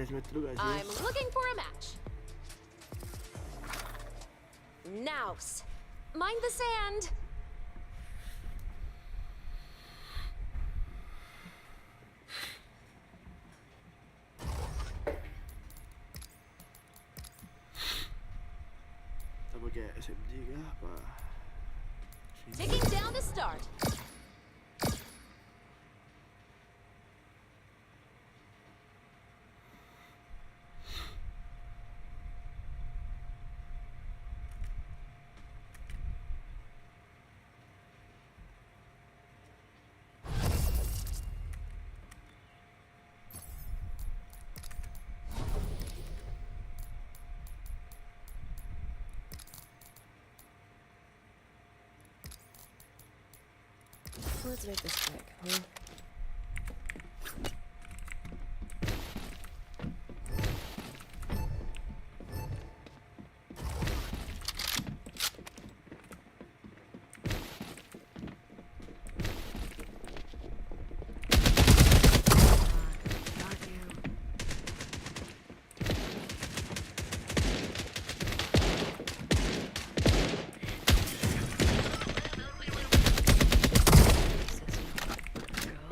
hizmetli dulu gak sih? I'm looking for a match. Nouse. Mind the sand. Kita pakai SMG kah apa? Taking down to start. Let's make this quick, huh? Go.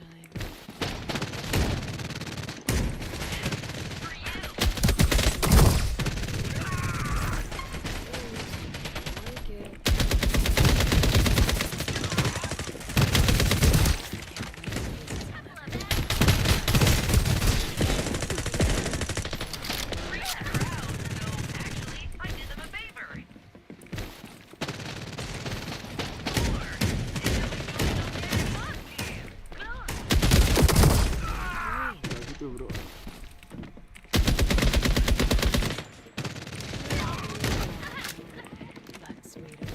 time. Like it. Nah, gitu bro. That's sweeter.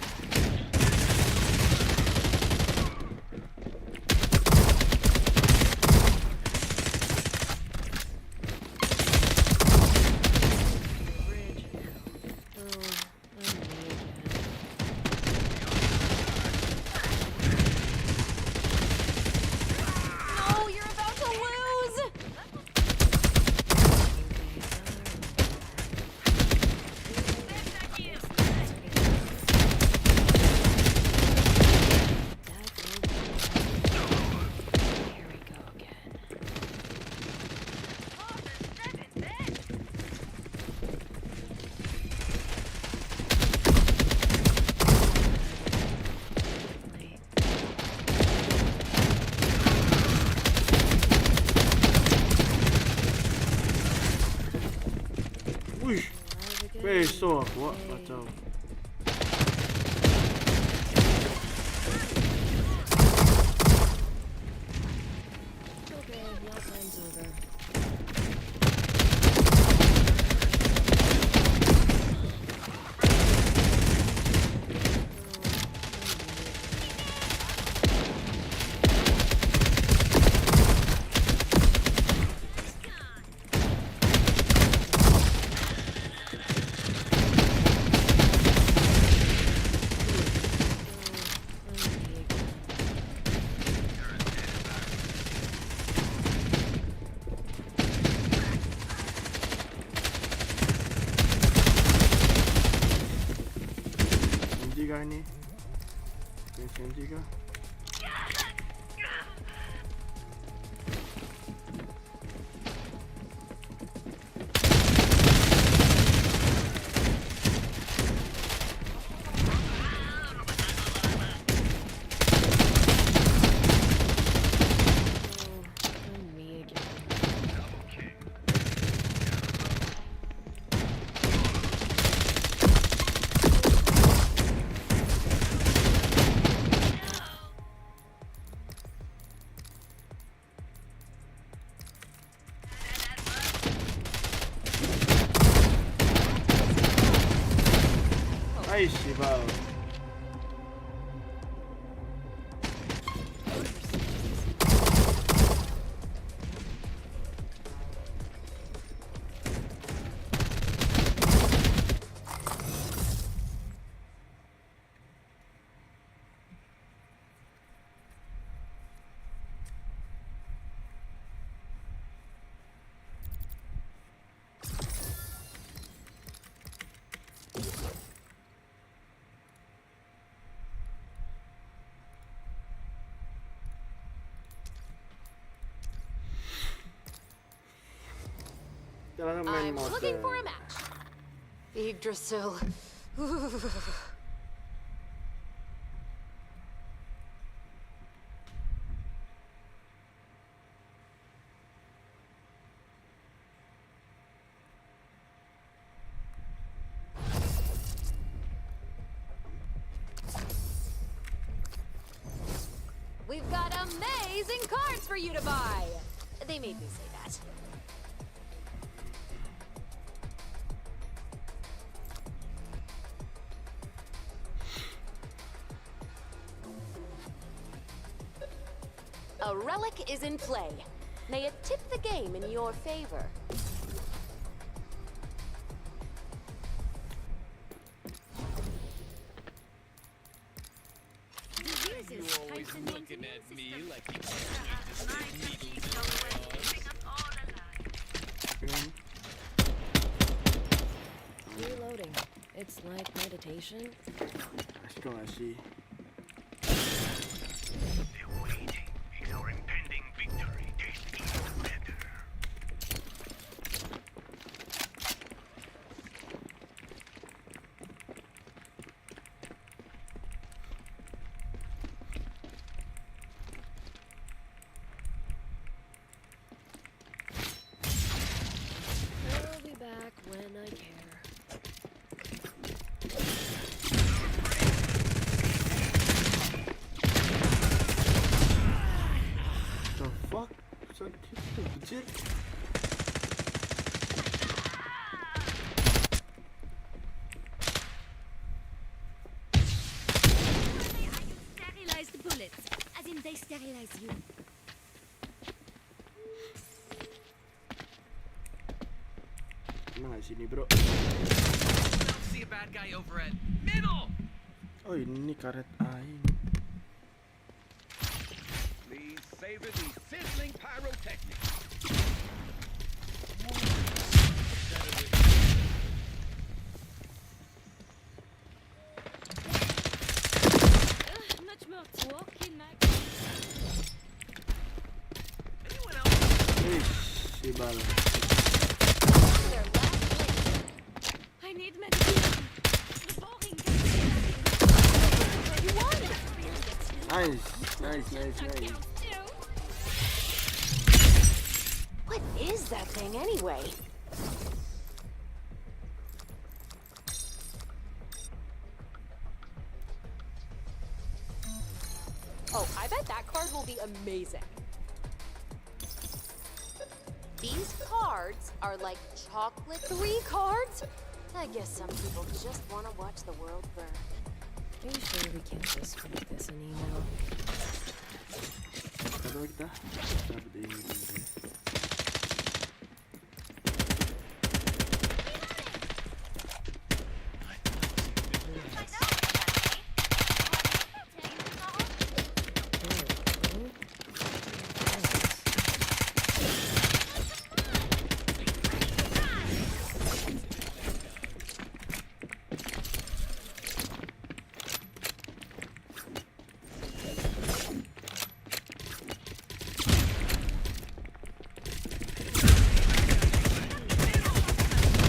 Bridge. Oh, I'm me again. No, you're about to lose! Here we go again. Wait. Ui, Alive again. 被射活，我操！ Okay, your time's over. SMG kah ini? SMG kah? I'm me again. Ai, Shival. Jangan main I'm mode. looking for a match. Yggdrasil. We've got amazing cards for you to buy. They made me say that. A relic is in play. May it tip the game in your favor. You always looking at me like you just needles in your arms. Reloading. It's like meditation. Let's go, I see. The waiting is our impending fuck? Sakit tuh, anjir. Sterilize the bullets, as in they sterilize you. Mana sini bro? Don't see a bad guy over at middle. Oh ini karet aing. Please savor the sizzling pyrotechnics. Much more talk in that. Anyone else? Si bala. Their last link. I need medication. The boring you won! Nice. What is that thing anyway? Oh, I bet that card will be amazing. These cards are like chocolate 3 cards? I guess some people just want to watch the world burn. Are you sure we can't just make this an email? Kalau kita dapat ini dulu.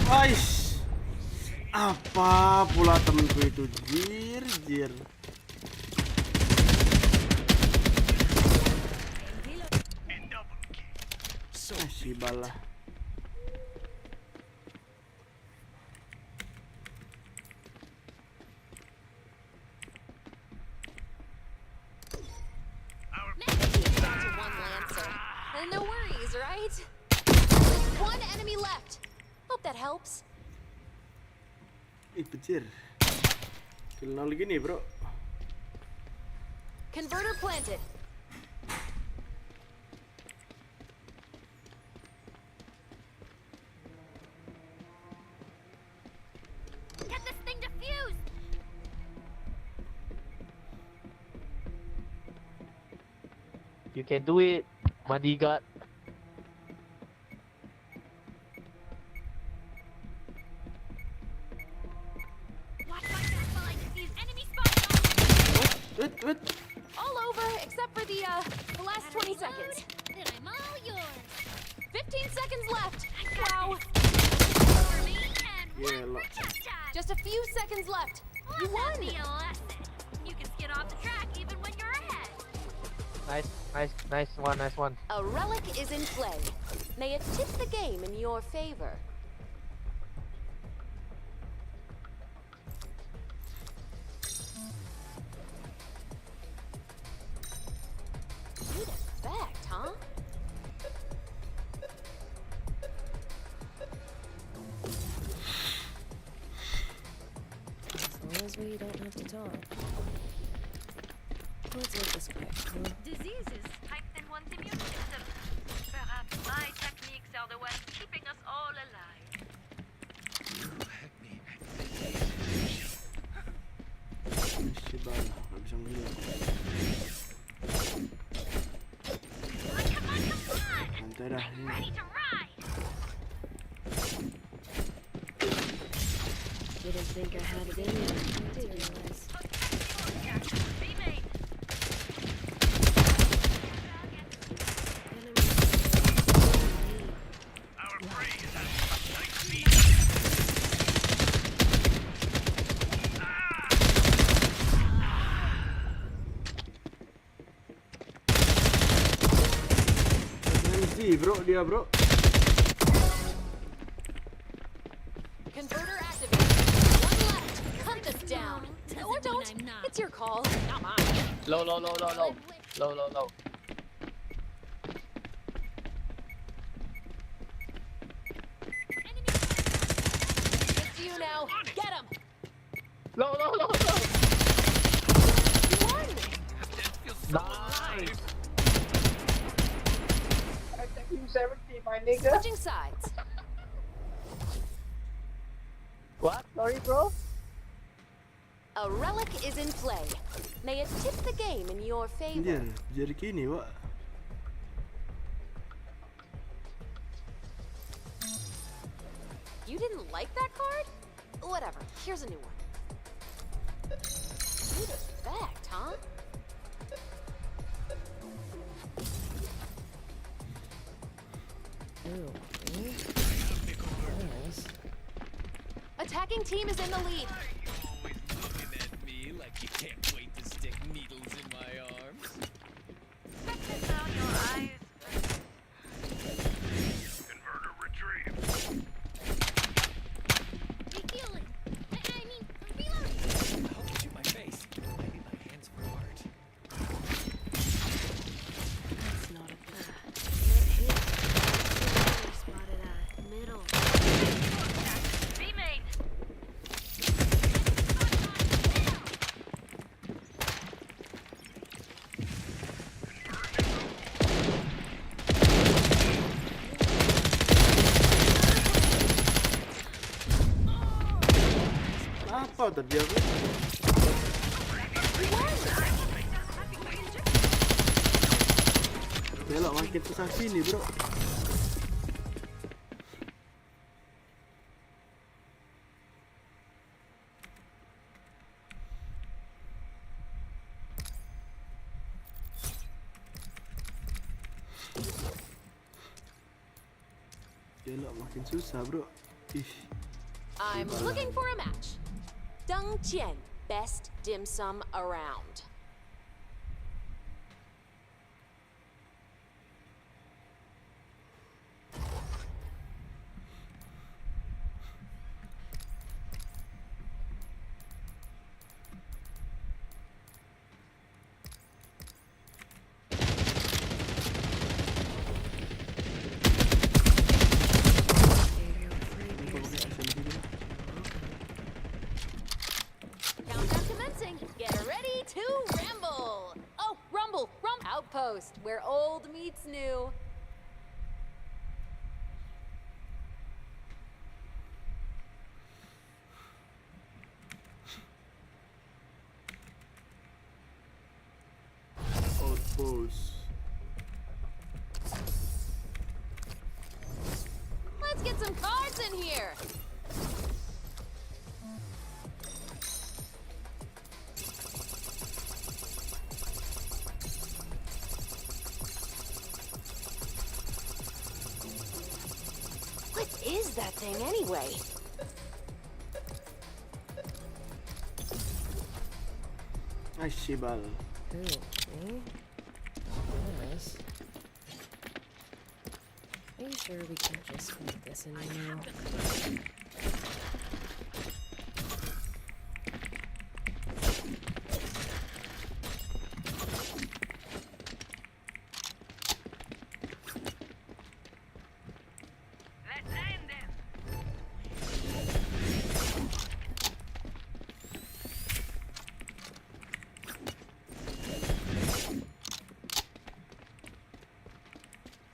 Aish, apa pula temenku itu jir. Si bala. No worries, right? There's one enemy left. Hope that helps. Pecir. Kill 0 gini bro. Converter planted. Get this thing defused. You can do it, bodyguard. Wait. All over except for the last 20 seconds. Then I'm all yours. 15 seconds left. Wow. For me and Yeah, one lo- for Chestnut. Just a few seconds left. You Let won. that be a lesson. You can skid off the track even when you're ahead. Nice one. A relic is in play. May it tip the game in your favor. Need effect, huh? As long as we don't have to talk. Let's make this quick. Diseases typed in one's immune system. Perhaps my techniques are the ones keeping us all alive. Si bala, nggak bisa ngilang. Come on! Santai dah ini. Ready to ride! Didn't think I had it in me. I did realize. Remade. Bro, dia bro. Converter activated. One left. Hunt us down. Or don't. It's your call, not mine. Low. 270, my nigga. Switching sides. What? Sorry, bro? A relic is in play. May it tip the game in your favor. Anjir, jadi gini, Wak. You didn't like that card? Whatever, here's a new one. Good effect, huh? Ooh. Nice. Attacking team is in the lead. You always looking at me like you can't wait to stick needles in my arms. Focus on your eyes. Converter retrieved. Refueling. I mean, reloading. I'll get you my face. Maybe my hands were hard. That's not a bad. Hit, hit. Spotted at middle. Be made. Apa terjadi? Belok makin susah sini, bro. Belok makin susah, bro. Ih. I'm looking for a match. Deng Qian, best dim sum around. Countdown commencing. Get ready to ramble. Oh, rumble, outpost, where old meets new. Outpost. Let's get some cards in here. What is that thing anyway? Ay, Shibal. Ooh. Nice. Are you sure we can't just make this an email? Let's end them.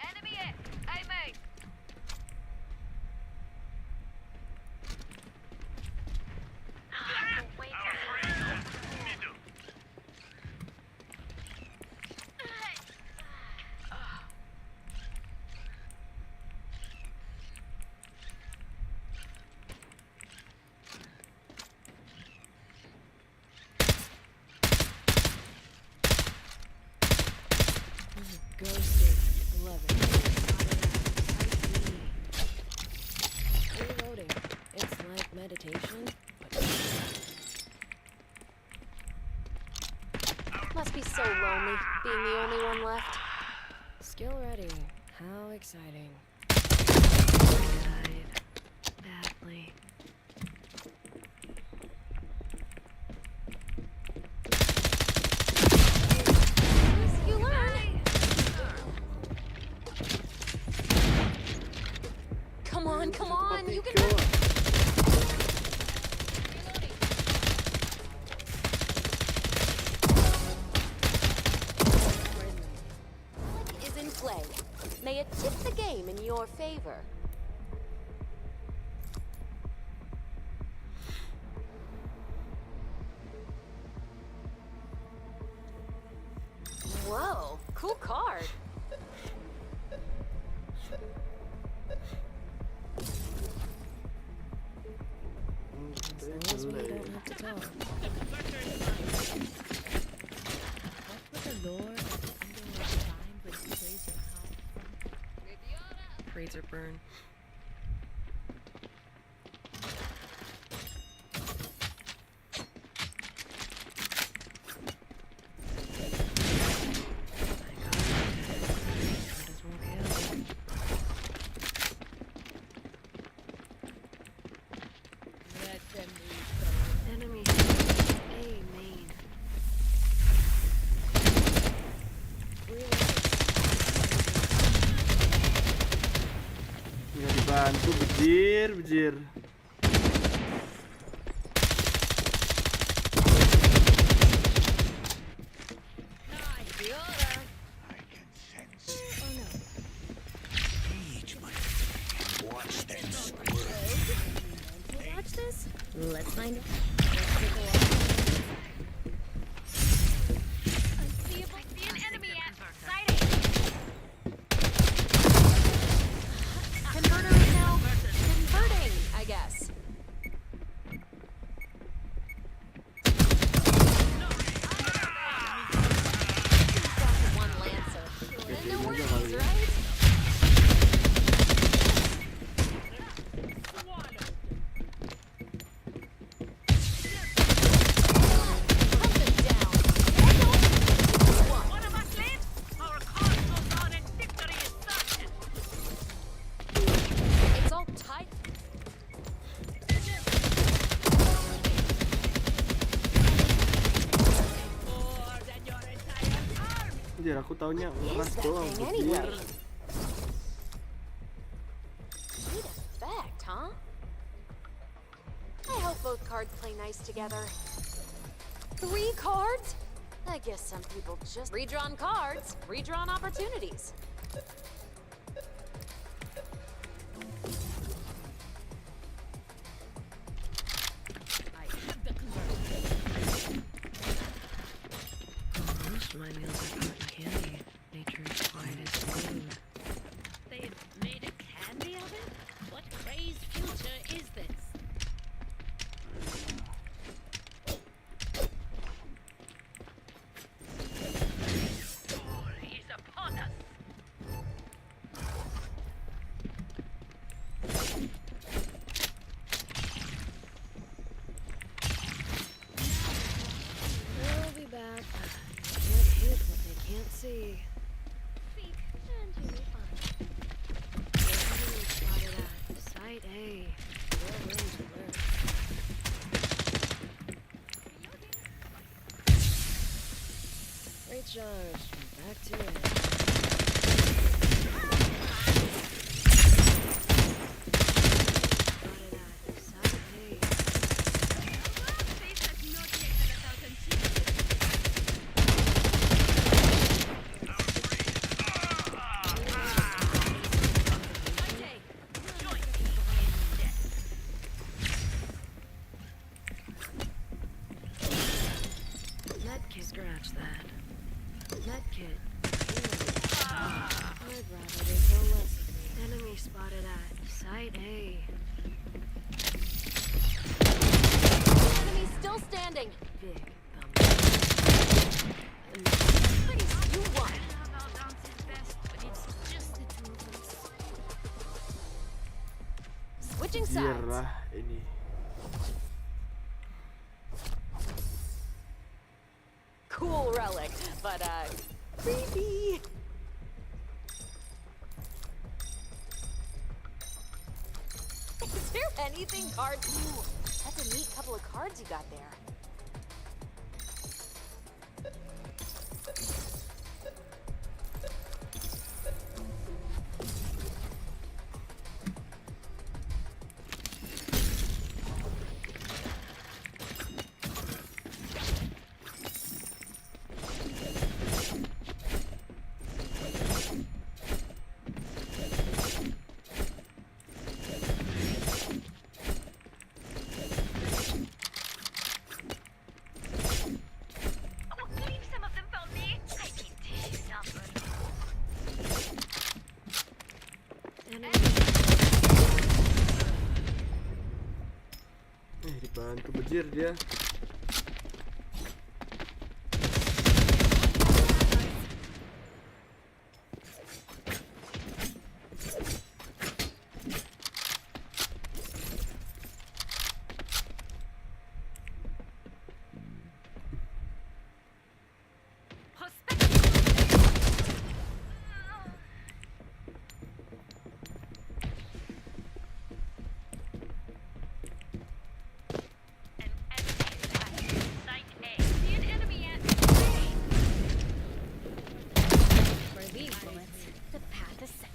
Enemy hit. I made. Wait. Ghosted. Love it. Reloading. It's like meditation, but Must be so lonely, being the only one left. skill ready. How exciting. Died. Badly. You learn. Come on, you can do it. Is in play. May it tip the game in your favor. Whoa, cool card. As long as we don't have to talk. What would the Lord of the underworld find when he plays your heart from? Praise or burn. Enemy A main. Nggak dibantu, bejir. Oh no. Watch this? Let's find out. Let's take a walk. I see an enemy at sighting. Converter is now converting, I guess. One Lancer. And no worries, right? Hunt them down. One of us lives, our cause goes on and victory is certain. It's all tight. More than your entire army. Bejir, aku taunya Is ngeras that doang, thing anyway? bejir. Neat effect, huh? I hope both cards play nice together. 3 cards? I guess some people just redrawn cards, redrawn opportunities. I have the converter. Most of my meals are cotton candy. Nature's finest food. They've made a candy of it? What crazed future is this? Story is upon us. They'll be back. Can't hit what they can't see. Speak, and you may find. Enemy spotted at Site A. Your range alert. Recharge. Back to it. Spotted at Site A. Face has not yet had 1,000 cheeks. Monday, join me in death. Medkit. Scratch that. Medkit. I'd rather they kill less of me. Enemy spotted at Site A. Enemy still standing. Big thumb. Nice, you won. Our dance is best, but it's just the two of us. Switching Bejir sides. lah ini. Cool relic, but creepy. Is there anything card? Ooh, that's a neat couple of cards you got there. Tuh bejir dia. For these bullets, the path is set.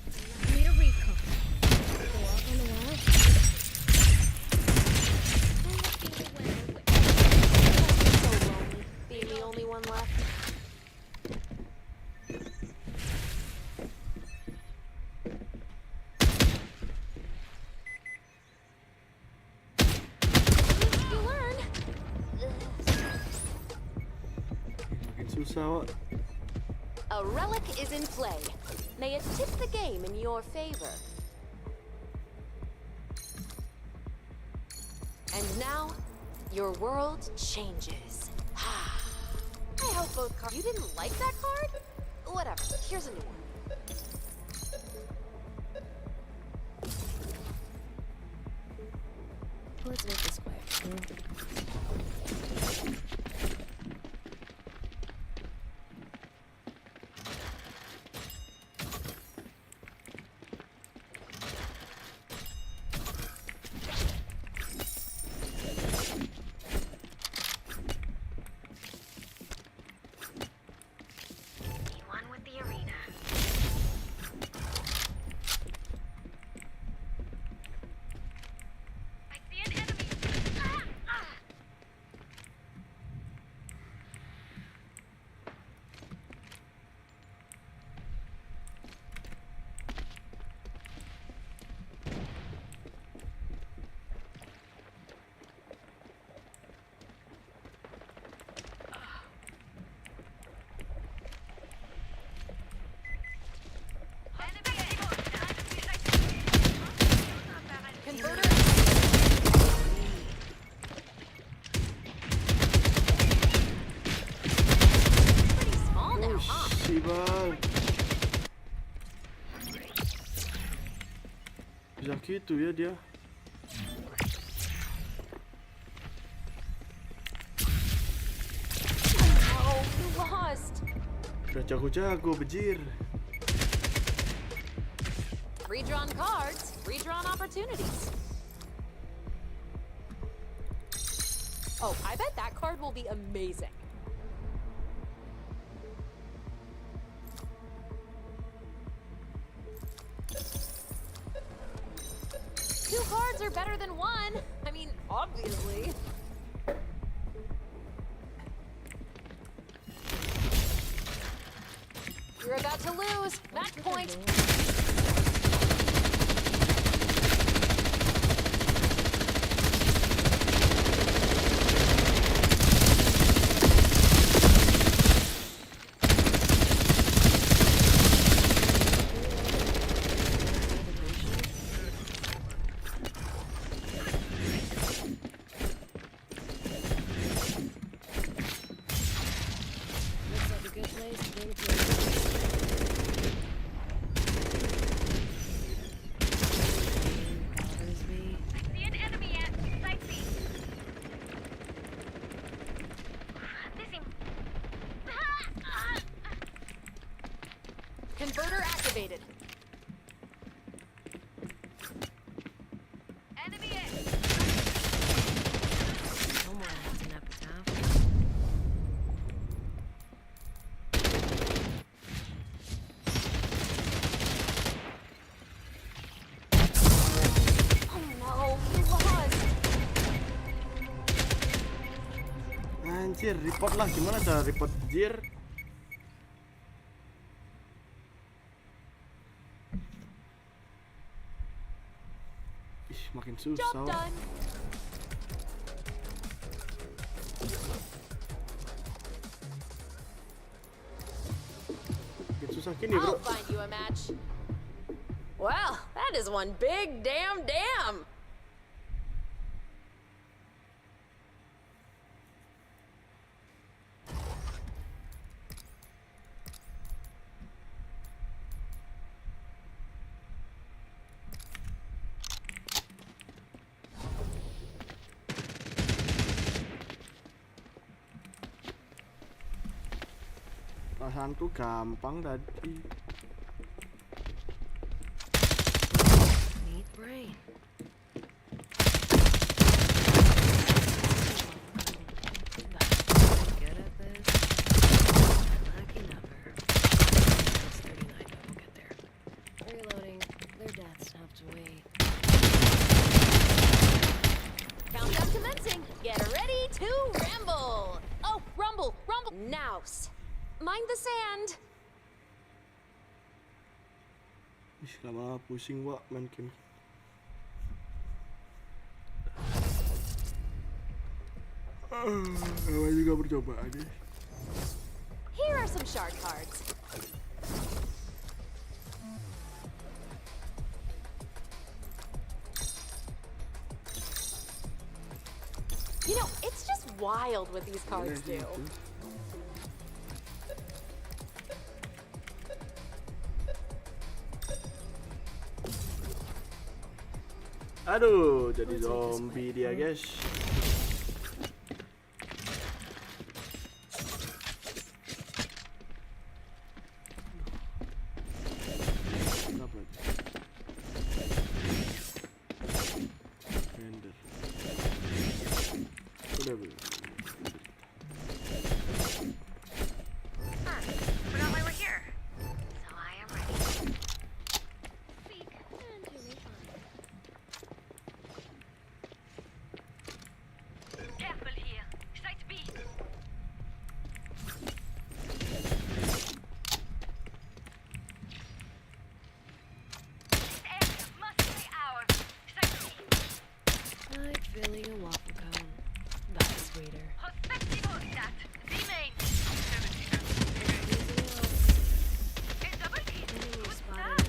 Need a recon. Go off on the wall. So lonely, being the only one left. You learn. Makin susah, Wak. A relic is in play. May it tip the game in your favor. And now, your world changes. I hope both cards. You didn't like that card? Whatever. Here's a new one. Let's make this quick. One with the arena. I see an enemy. Converter. Pretty small now, huh? Si bang. Bisa gitu ya dia. Oh, you lost. Udah jago-jago bejir. Redrawn cards, redrawn opportunities. Oh, I bet that card will be amazing. Two cards are better than one. I mean, obviously. You're about to lose. Match point. Looks like a good place to bring a place. Bothers me. I see an enemy at site B. Missing. Converter activated. Enemy A. Someone has an epitaph. Oh no, you lost. Anjir, report lah. Gimana cara report bejir? Ih, makin susah. Job Wak. done. Makin susah gini, bro. I'll find you a match. Well, that is one big damn dam. Perasaanku gampang tadi. Neat brain. Good at this. Lucky number. It's 39, but we'll get there. Reloading. Their deaths have to wait. Countdown commencing. Get ready to ramble. Oh, rumble, rumble. Nouse. Mind the sand. Ih, lama-lama pusing Wak main game. Namanya juga percobaan ya. Here are some shard cards. You know, it's just wild what these cards do. Aduh, jadi zombie dia guys. Apa itu? Render. Udah belum? Forgot why we're here. So I am ready. Speak and you may find. Careful here. Site B. This area must be ours. Site B. Like filling a waffle cone, but sweeter. Prospectivo that. B main. A double kill. Enemy Good spotted.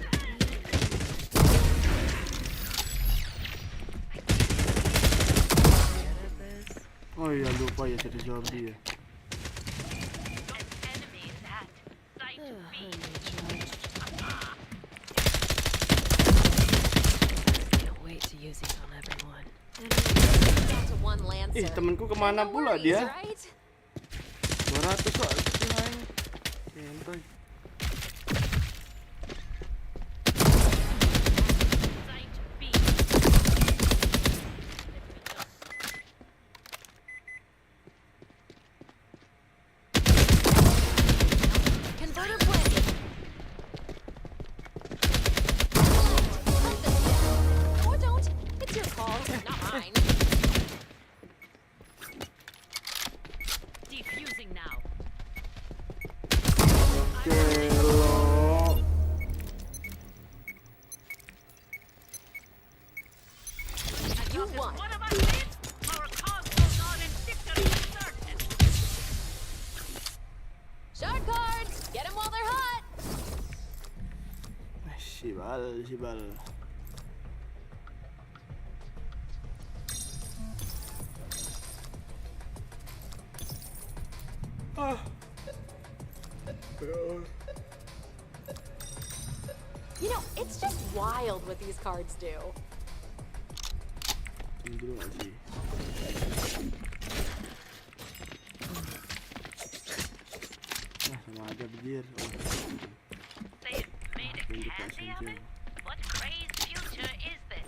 Good at this. Oh iya lupa ya jadi zombie ya. An enemy is at site B. Can't wait to use these on everyone. Down to one lancer. Ih, temanku kemana No pula worries, dia? right? 200 kok main. Santai. Site B. Converter planted. Or don't. It's your call, not mine. Defusing now. Gelo. You won. One of us wins, our cause goes on and victory is certain. Shard cards. Get them while they're hot. Sibal. Ah. You know, it's just wild what these cards do. Ini dulu nggak sih? Nah, sama aja bejir. They made a Tunjuk candy aja. oven? What crazed future is this?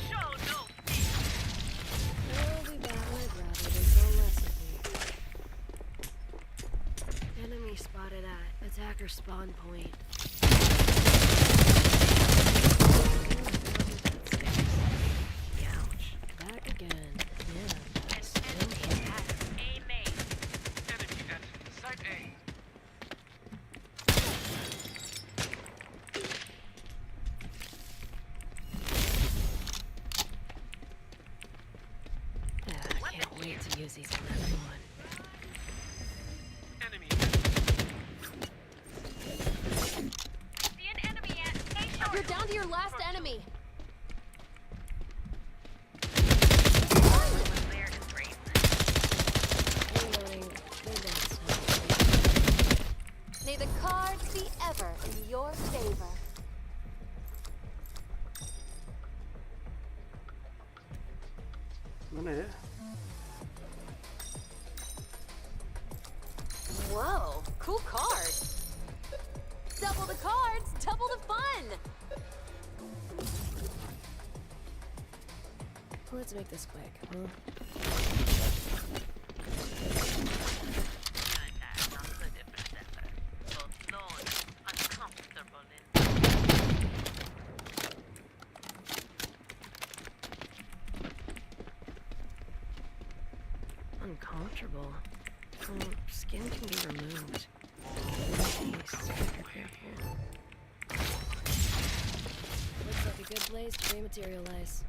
Show no fear. I'll be back with rather than so less of me. Enemy spotted at attacker spawn point. Ouch. Back again. Yeah. An enemy at A main. Enemy at Site A. I can't wait to use these on everyone. Enemy See an enemy at A short. You're down to your last enemy. There to three. Reloading. Their deaths have to May the cards be ever in your favor. Cool card. Double the cards, double the fun. Let's make this quick, huh? Not so different ever. Both known, uncomfortable in. Uncomfortable. Skin can be removed. Jeez, be careful. Looks like a good place to rematerialize.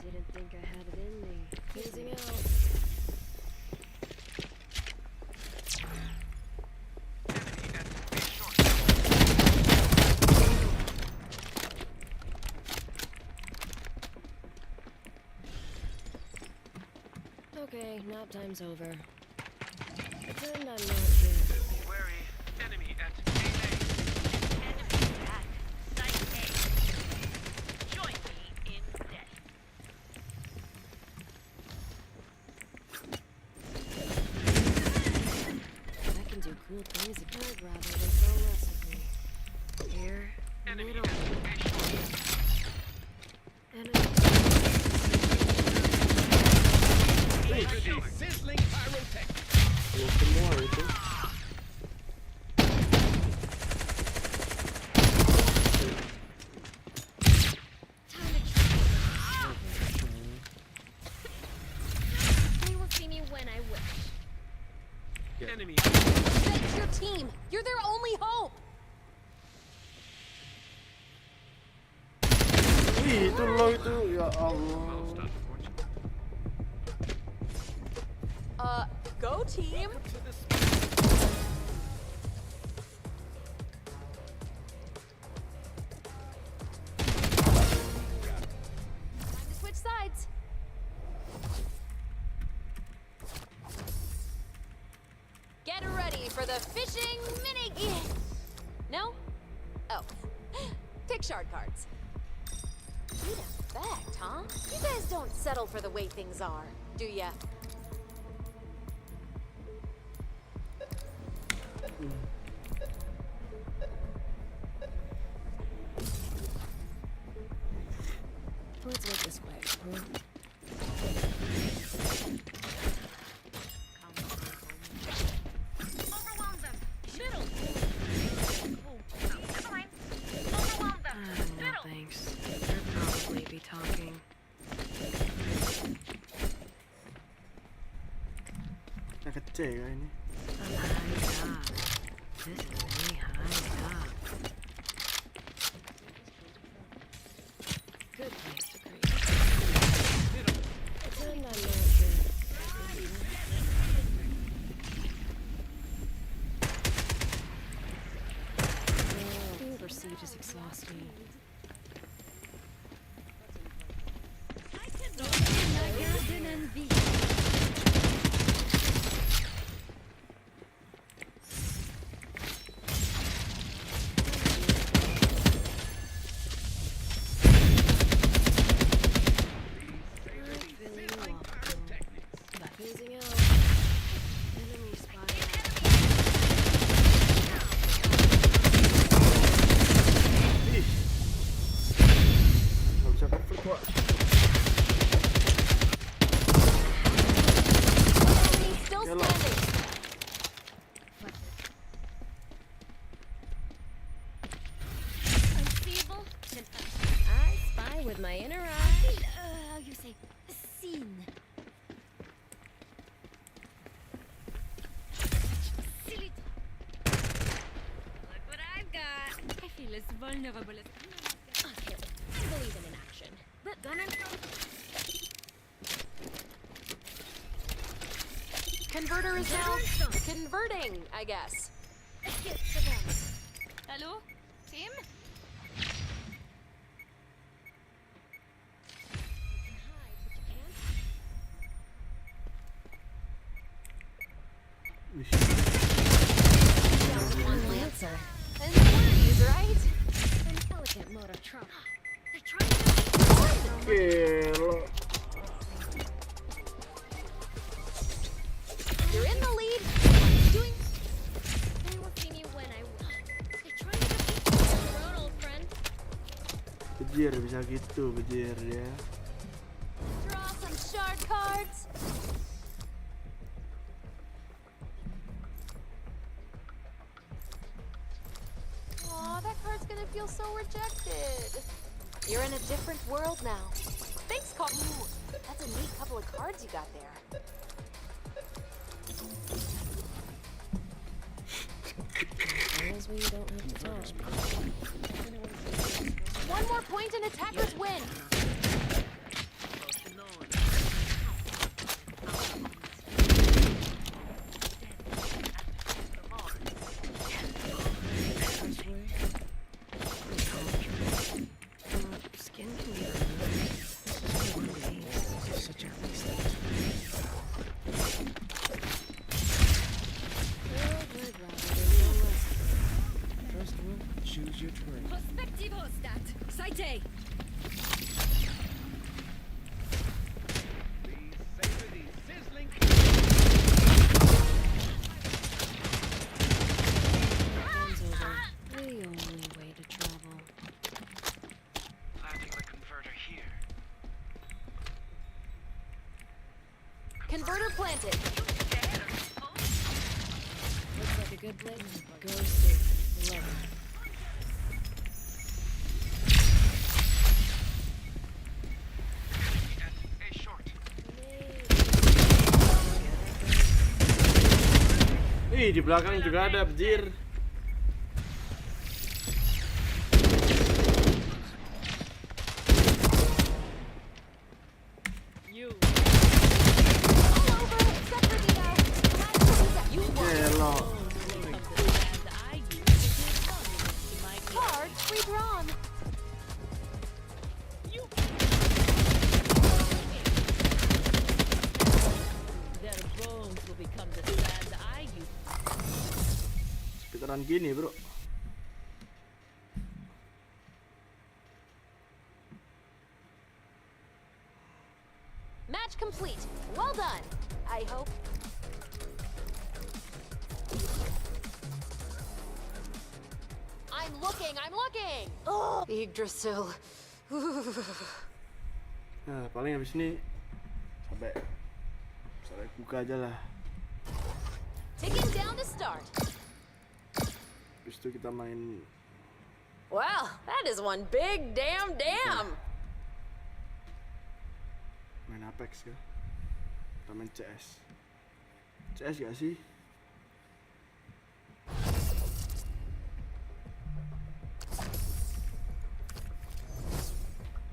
Didn't think I had it in me. Phasing out. Okay, nap time's over. Pretend I'm not here. Wary. Enemy at Enemy at Site A. Join me in death. I can do cool things if I'd rather than so less of me. Here, middle. Enemy. Savor the sizzling pyrotechnics. Ya semua itu. They will see me when I wish. Enemy. That's your team. You're their only hope. Wih, itu lo itu, ya Allah. Go team. Time to switch sides. Get ready for the fishing mini game. No? Oh. Pick shard cards. Need effect, huh? You guys don't settle for the way things are, do ya? Let's make this quick, huh? Overwhelm them. Middle. Oh, never mind. Overwhelm them. No Middle. thanks. They'll probably be talking. Yang kecil kan ini. I'm high up. This is me high up. Good place to creep. Pretend I'm not here. Being perceived is exhausting. Phasing out. Enemy spotted. Ih. Gak bisa cover gua. He's still Yellow. standing. Unseeable. I spy with my inner eye. You say, scene. Silly. Look what I've got. I feel as vulnerable as. Okay, I believe in action. But gun and Converter is now converting, I guess. Hello, team. Wih. One Lancer. And worries, right? An elegant motor trump. They're trying to. Gila. You're in the lead. Doing Bejir bisa gitu, bejir ya. Draw some shard cards. Aw, that card's gonna feel so rejected. You're in a different world now. Thanks, Carl. Ooh, that's a neat couple of cards you got there. Areas where you don't have to talk. One more point and attackers win. Skin can be removed. Such a First rule, choose your terrain. Perspectivo stat. Site. Please savor the sizzling. Time's over. The only way to travel. Planting the converter here. Converter planted. Looks like a good place. Go see. Love it. A short. Ih, di belakang juga ada bejir. All over except for Nino. You won. Gelo. Cards redrawn. Their bones will become the sand I use. Sekitaran gini, bro. Match complete. Well done. I hope. I'm looking. I'm looking. Oh, Yggdrasil. Nah, paling habis ini sampai buka aja lah. Ticking down to start. Habis itu kita main Well, that is one big damn dam. main Apex ya. Kita main CS. CS gak sih?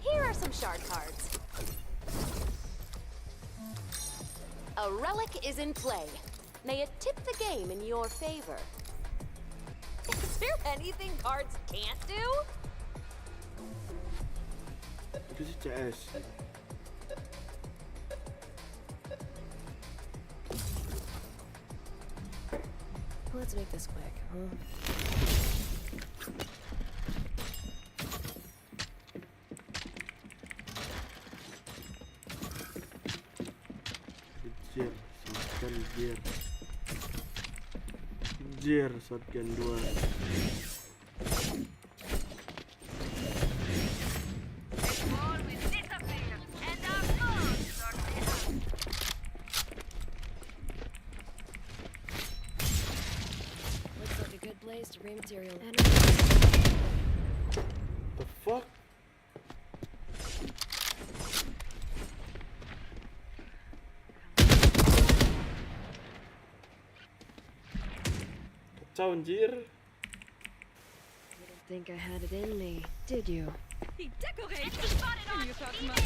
Here are some shard cards. A relic is in play. May it tip the game in your favor. Is there anything cards can't do? Itu sih CS. Let's make this quick, huh? Bejir, shotgun bejir. Bejir, shotgun 2. Always disappear, and our bones are behind. Looks like a good place to rematerial. The fuck? Kacau anjir. Didn't think I had it in me, did you? He decorates. Spotted on You talk TV. much.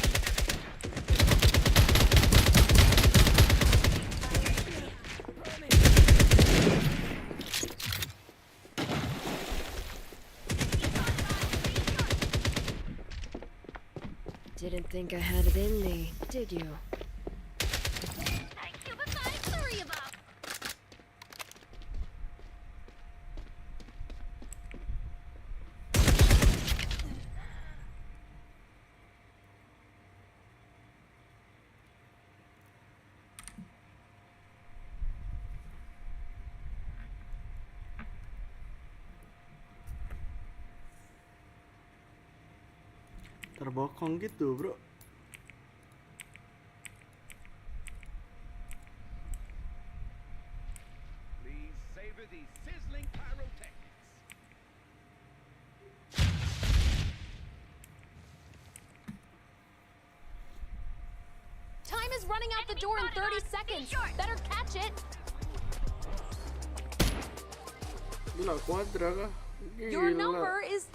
Didn't think I had it in me, did you? Thank you, but sorry about. terbokong gitu, bro. Please savor these sizzling pyrotechnics. Time is running out the door in 30 seconds. Better catch it. Gila, kuadra kah? Your Gila. number is...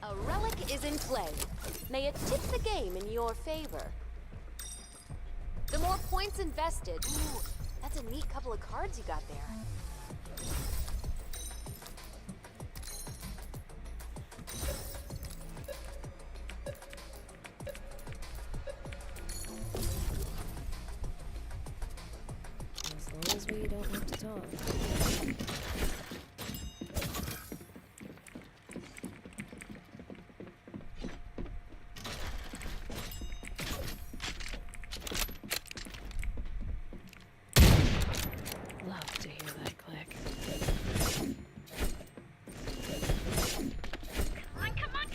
A relic is in play. May it tip the game in your favor. The more points invested... Ooh, that's a neat couple of cards you got there. As long as we don't have to talk. Love to hear that click. Come on!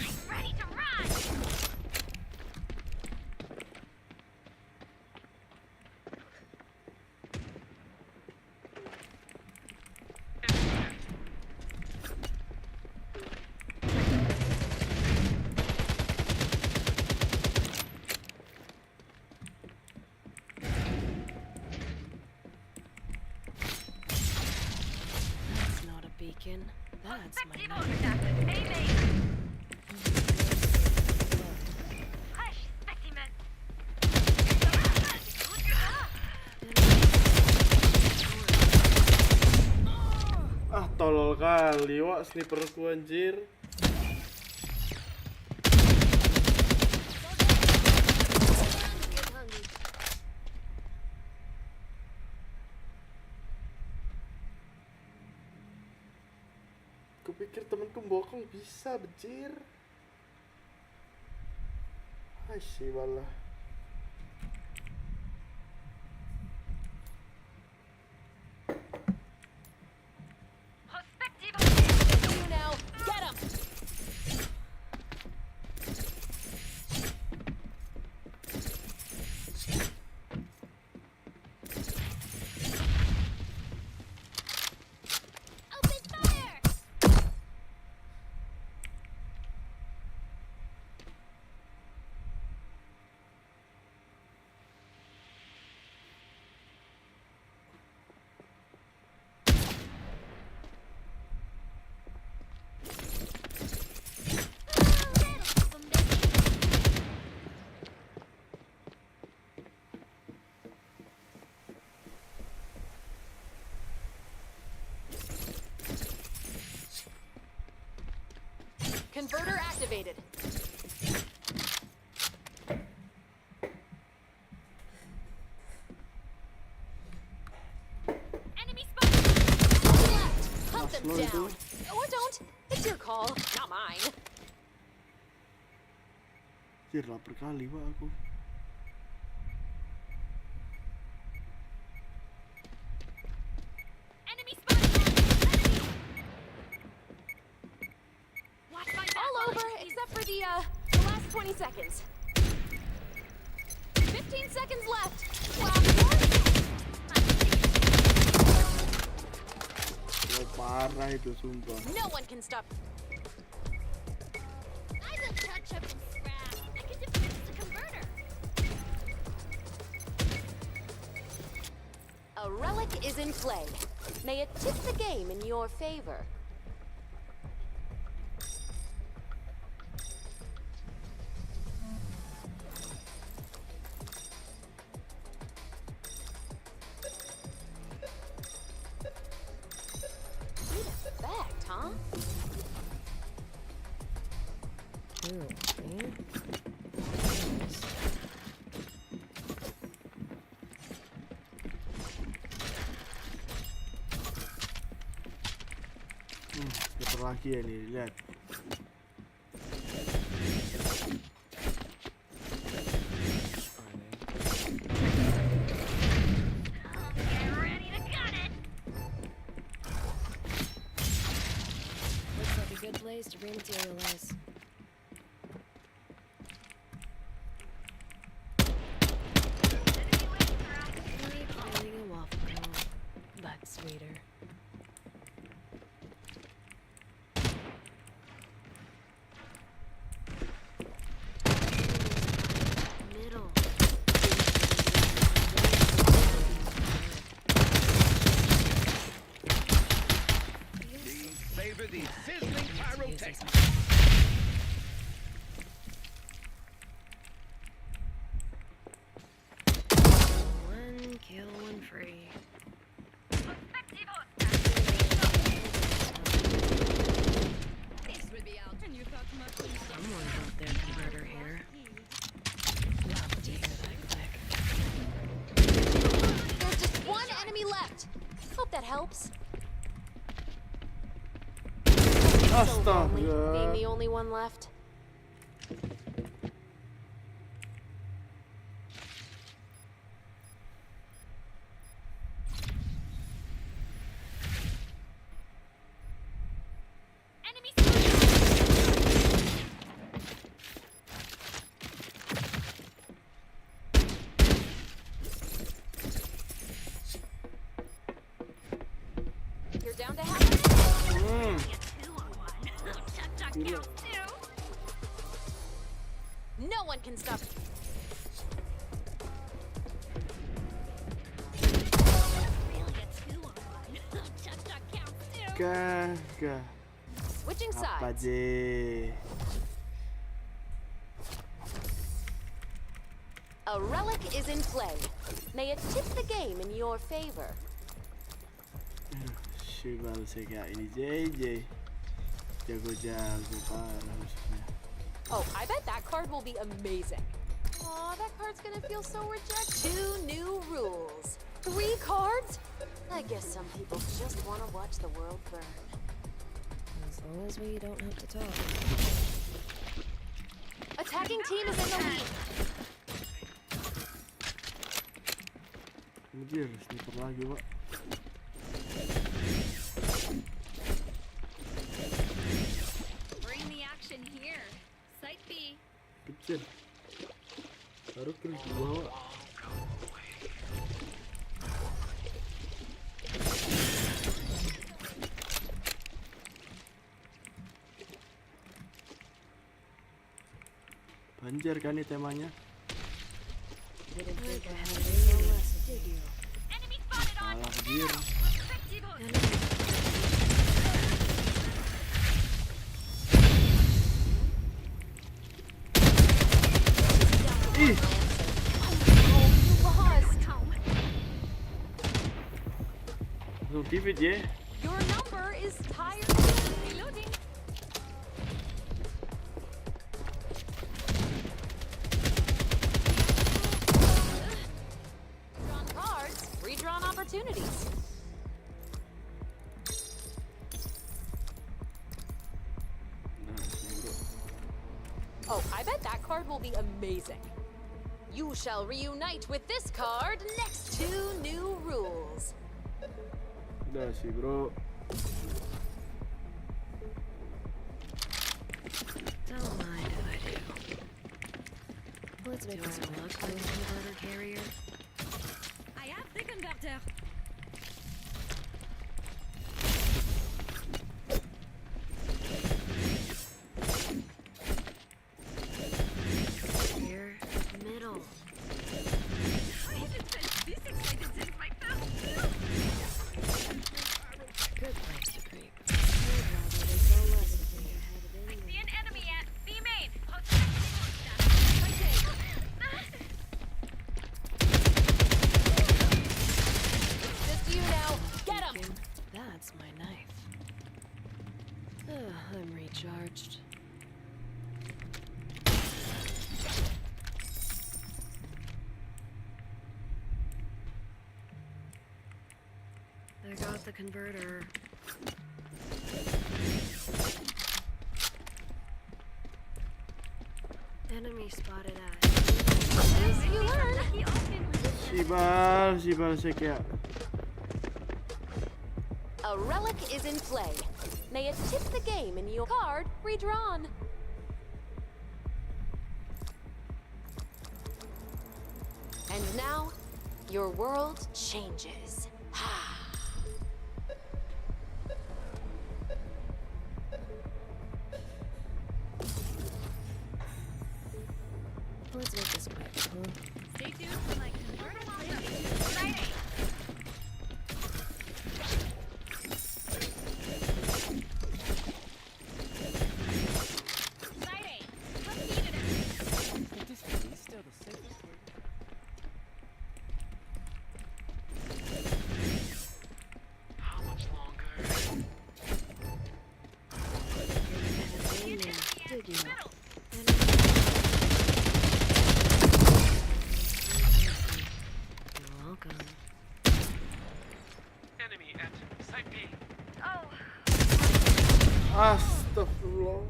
I'm ready to run! That's not a beacon. That's my Effectivo, knife. Aimé! Hush, specimen! Ah, tolol kali, wak sniperku anjir. Get hungry. Kupikir temenku bokong bisa, bejir. Aisyah walah. Prospectivo! You now. Get him. Open fire! Converter activated. Enemy spotted! Left. Hunt them Slow down. itu. Or don't. It's your call, not mine. Anjir, lapar kali, wak aku. Enemy spotted! Enemy! Watch my back All while I over, defuse. except for the last 20 seconds. 15 seconds left. Wah, parah itu, sumpah. No one can stop. I will touch up and scrap. I can defuse the converter. A relic is in play. May it tip the game in your favor. Need a fact, huh? Ooh, see? Sniper lagi ya nih, lihat. rematerialize. Like feeling a waffle cone, but sweeter. Middle. Savor the sizzling pyrotechnics. One kill, one free. Someone got their converter here. Love to hear that click. There's just one enemy left. Hope that helps. So lonely, being Astaga. the only one left. You're down to have it? No one can stop. Kagak. Switching Apa sides. je? A relic is in play. May it tip the game in your favor. Si baru saya kayak ini JJ. Jago-jago parah musuhnya. Oh, I bet that card will be amazing. Aw, that card's gonna feel so rejected. 2 new rules. 3 cards? I guess some people just want to watch the world burn. As long as we don't have to talk. Attacking team is in the lead. Anjir, sniper lagi, Pak. Bring the action here. Site B. Kecil. Baru kill 2, Pak. Banjir kan nih temanya? Didn't think I had any less, did you? Enemy spotted on. Malah banjir. Ih, langsung divit ya. Your number is tired. Reloading. Drawn cards, redrawn opportunities. Oh, I bet that card will be amazing. You shall reunite with this card next to new rules. Udah sih, bro. Don't mind if I do. Let's make some luck with the converter carrier. I have the conductor. Here, middle. I haven't been this excited since my first kill. Good place to creep. I'd rather they go less if we had it I in see an enemy at B main. Just you now. Get him. there. That's my knife. I'm recharged. I got the converter. Enemy spotted at. As you learn. Sibal saya kayak. A relic is in play. may it tip the game in your card redrawn. And now, your world changes. Let's make this quick, huh? Stay tuned for my convertible exciting. Exciting. Come feed it everything. But this one is still the safest way. How much longer? Dig you. Middle. You're welcome. Enemy at site B. Oh, Astagfirullah.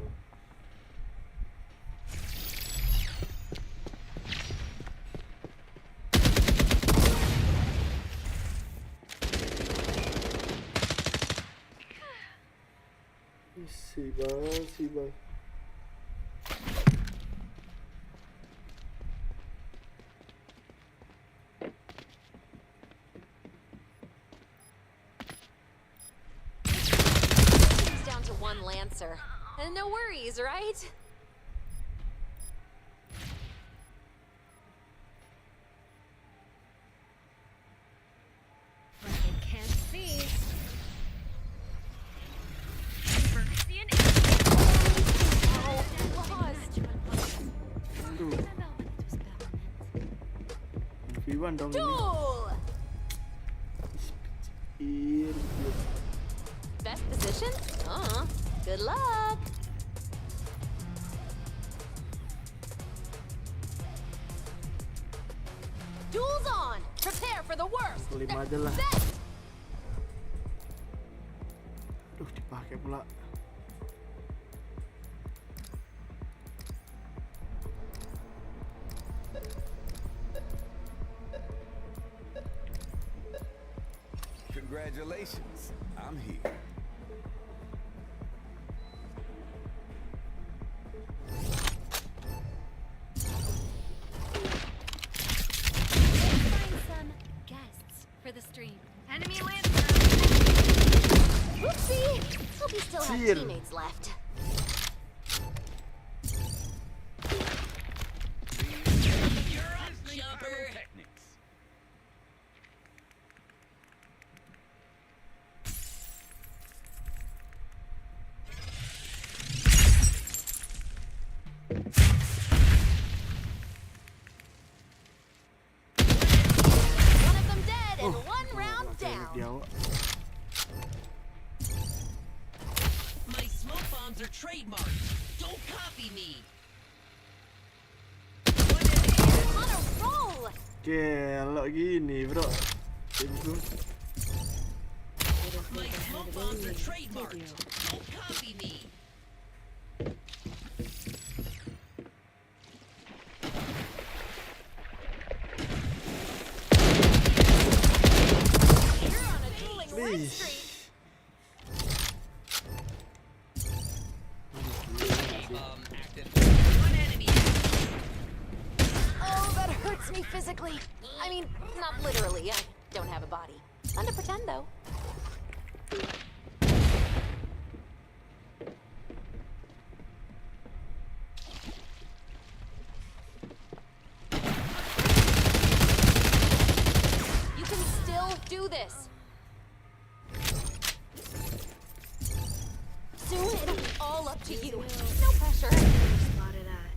Sibal. It's down to one Lancer. And no worries, right? Like I can't see. Berkesian Oh, lost. Aduh, V1 dong ini. Duel! Ir, gitu. Best position? Good luck. Duel's on. Prepare for the worst. 5 aja lah. Set. Aduh, dipakai pula. Congratulations, I'm here. find some guests for the stream. Enemy Lancer. Whoopsie. Hope you still have Cheer. teammates left. Pyrotechnics. One of them dead and one round Pakai down. di awak. My smoke bombs are trademarked. Don't copy me. On a roll. Gelok gini, bro. Timku. My smoke bombs are trademarked. Don't copy me. You're on a dueling win Please. streak. Active. One enemy. Oh, that hurts me physically. I mean, not literally. I don't have a body. Fun to pretend, though. You can still do this. Soon it'll be all up to you. No pressure. Spotted at.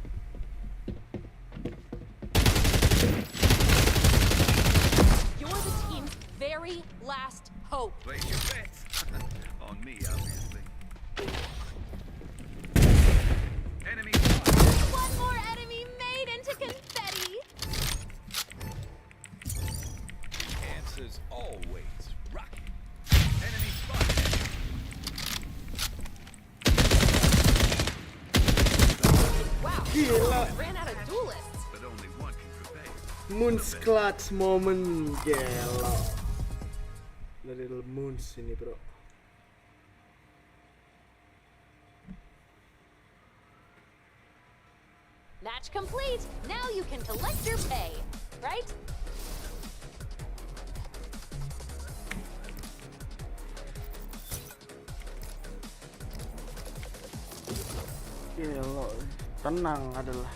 You're the team's very last hope. Place your bets. On me, obviously. Enemy spotted. One more enemy made into confetti. Answers always rocket. Enemy spotted. Wow. Gila. Ran out of duelists. But only one can prevail. Moon's clutch moment. Gelok. Dari Moons ini, bro. Match complete. Now you can collect your pay, right? Gelo, tenang adalah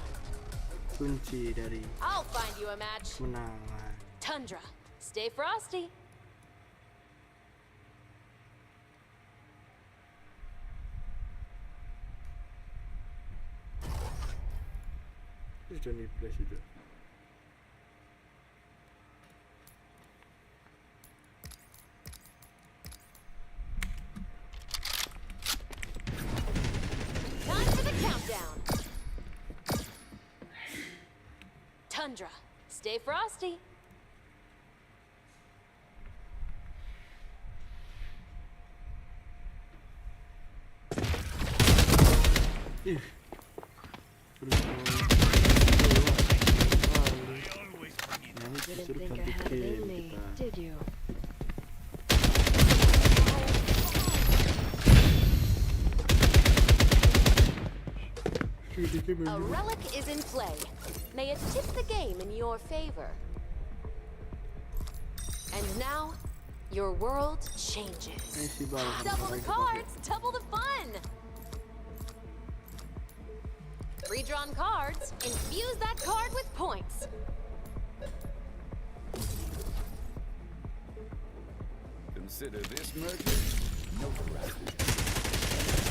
kunci dari I'll find you a match. kemenangan. Tundra, stay frosty. Terus Johnny Blaze itu. Time for the countdown. Tundra, stay frosty. Ih. Ini Didn't disuruh think I ganti had it kill in me, kita. did you? A relic is in play. May it tip the game in your favor. And now, your world changes. Si bal Double the cards, double the fun! Redrawn cards, infuse that card with points. Consider this merger no problem.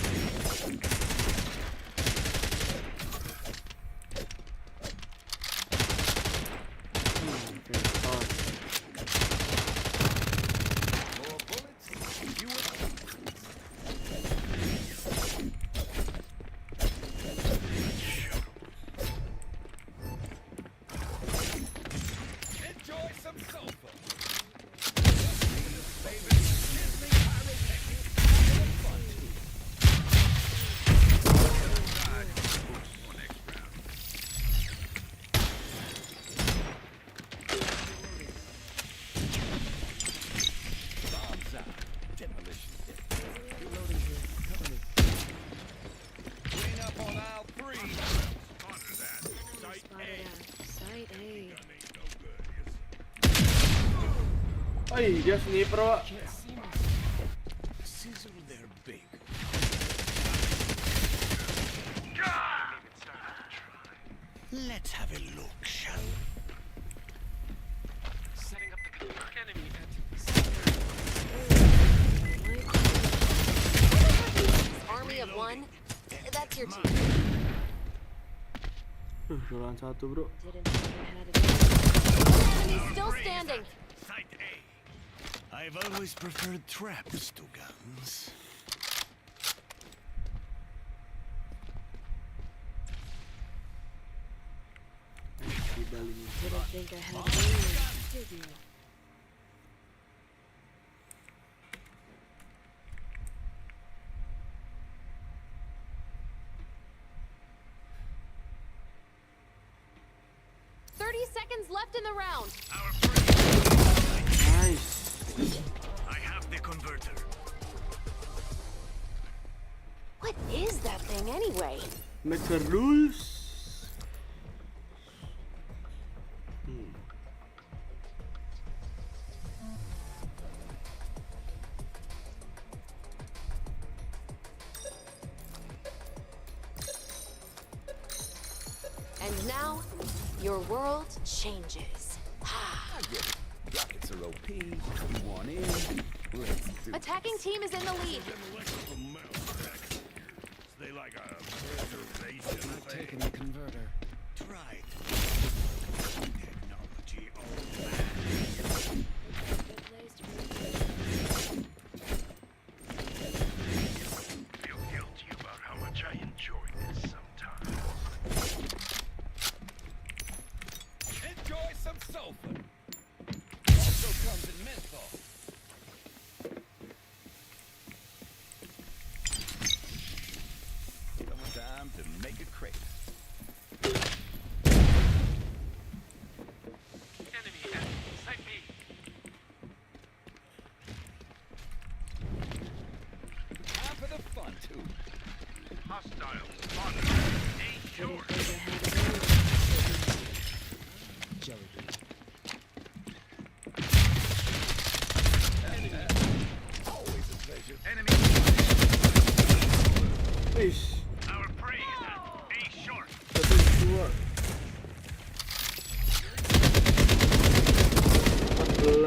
More bullets, fewer enjoy some sulfur. Favorite sizzling pyrotechnics for the fun too. For next round. Bombs out. Demolition deck. Reloading here. Cover me. Clean up on aisle 3. Honor that. Site Spotted out. Site A. Oi, dia sniper, Wak. Sizzle their big. Let's have a look, shall we? Setting up the enemy at Army of one? That's your team. Jalan satu, bro. Didn't think I had it in me. Enemy still standing. Site A. I've always preferred traps to guns. Si bal ini. Didn't think I had it in me, did you? Seconds left in the round. Nice. I have the converter. What is that thing anyway? Make the rules. And now, your world changes. I get it. Rockets are OP. You want in? Let's do Attacking team is in the lead. They like a preservation. Not taking the converter. Try it. Technology all that. Good place to be. Feel guilty about how much I enjoy this sometimes. Enjoy some sulfur. Also comes in menthol. Time to make a crate. enemy at site B. Time for the fun too. Hostile spotted. A Didn't short. think I had it in me.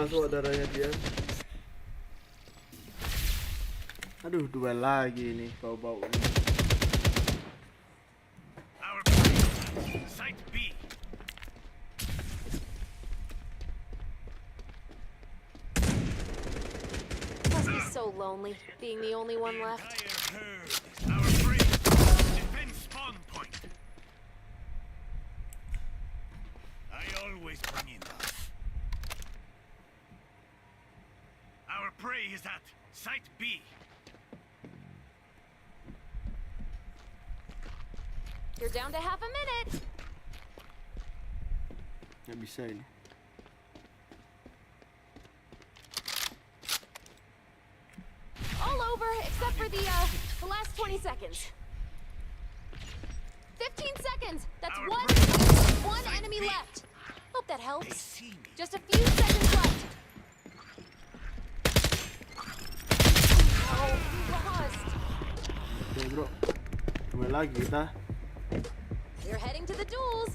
masuk darahnya dia. Aduh, dua lagi nih bau-bau ini. Our prey, site B. Must be so lonely, being the only one left. Entire herd. Our prey, defend spawn point. I always bring enough. Our prey is at site B. You're down to half a minute. Nggak bisa ini. All over, except for the last 20 seconds. 15 seconds. That's one enemy left. Hope that They helps. see me. Just a few seconds left. Oh, we lost. Oke bro, kembali lagi kita. You're heading to the duels.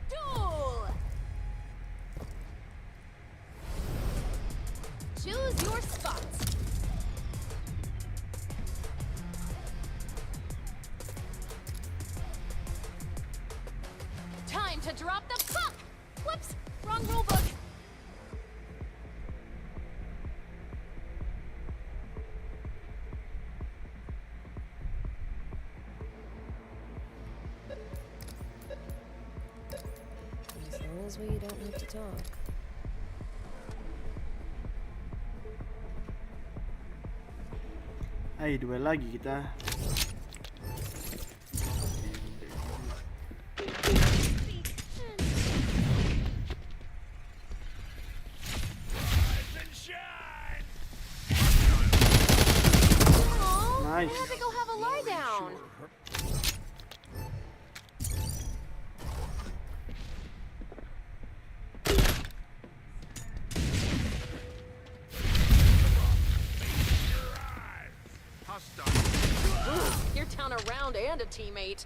Duel. Choose your spots. Time to drop the puck. Whoops, wrong rule book. As long as we don't have to talk. Ayo dua lagi kita. Rise and shine. Aw, I Nice. have to go have a lie down. Hostile. You're down a round and a teammate.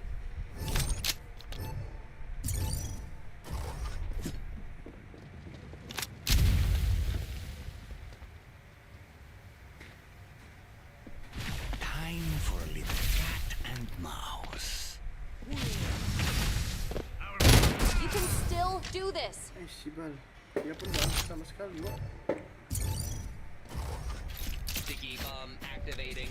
Time for a little cat and mouse. You can still do this. Sibal. Dia pun nggak sama sekali, Wak. Sticky bomb activating.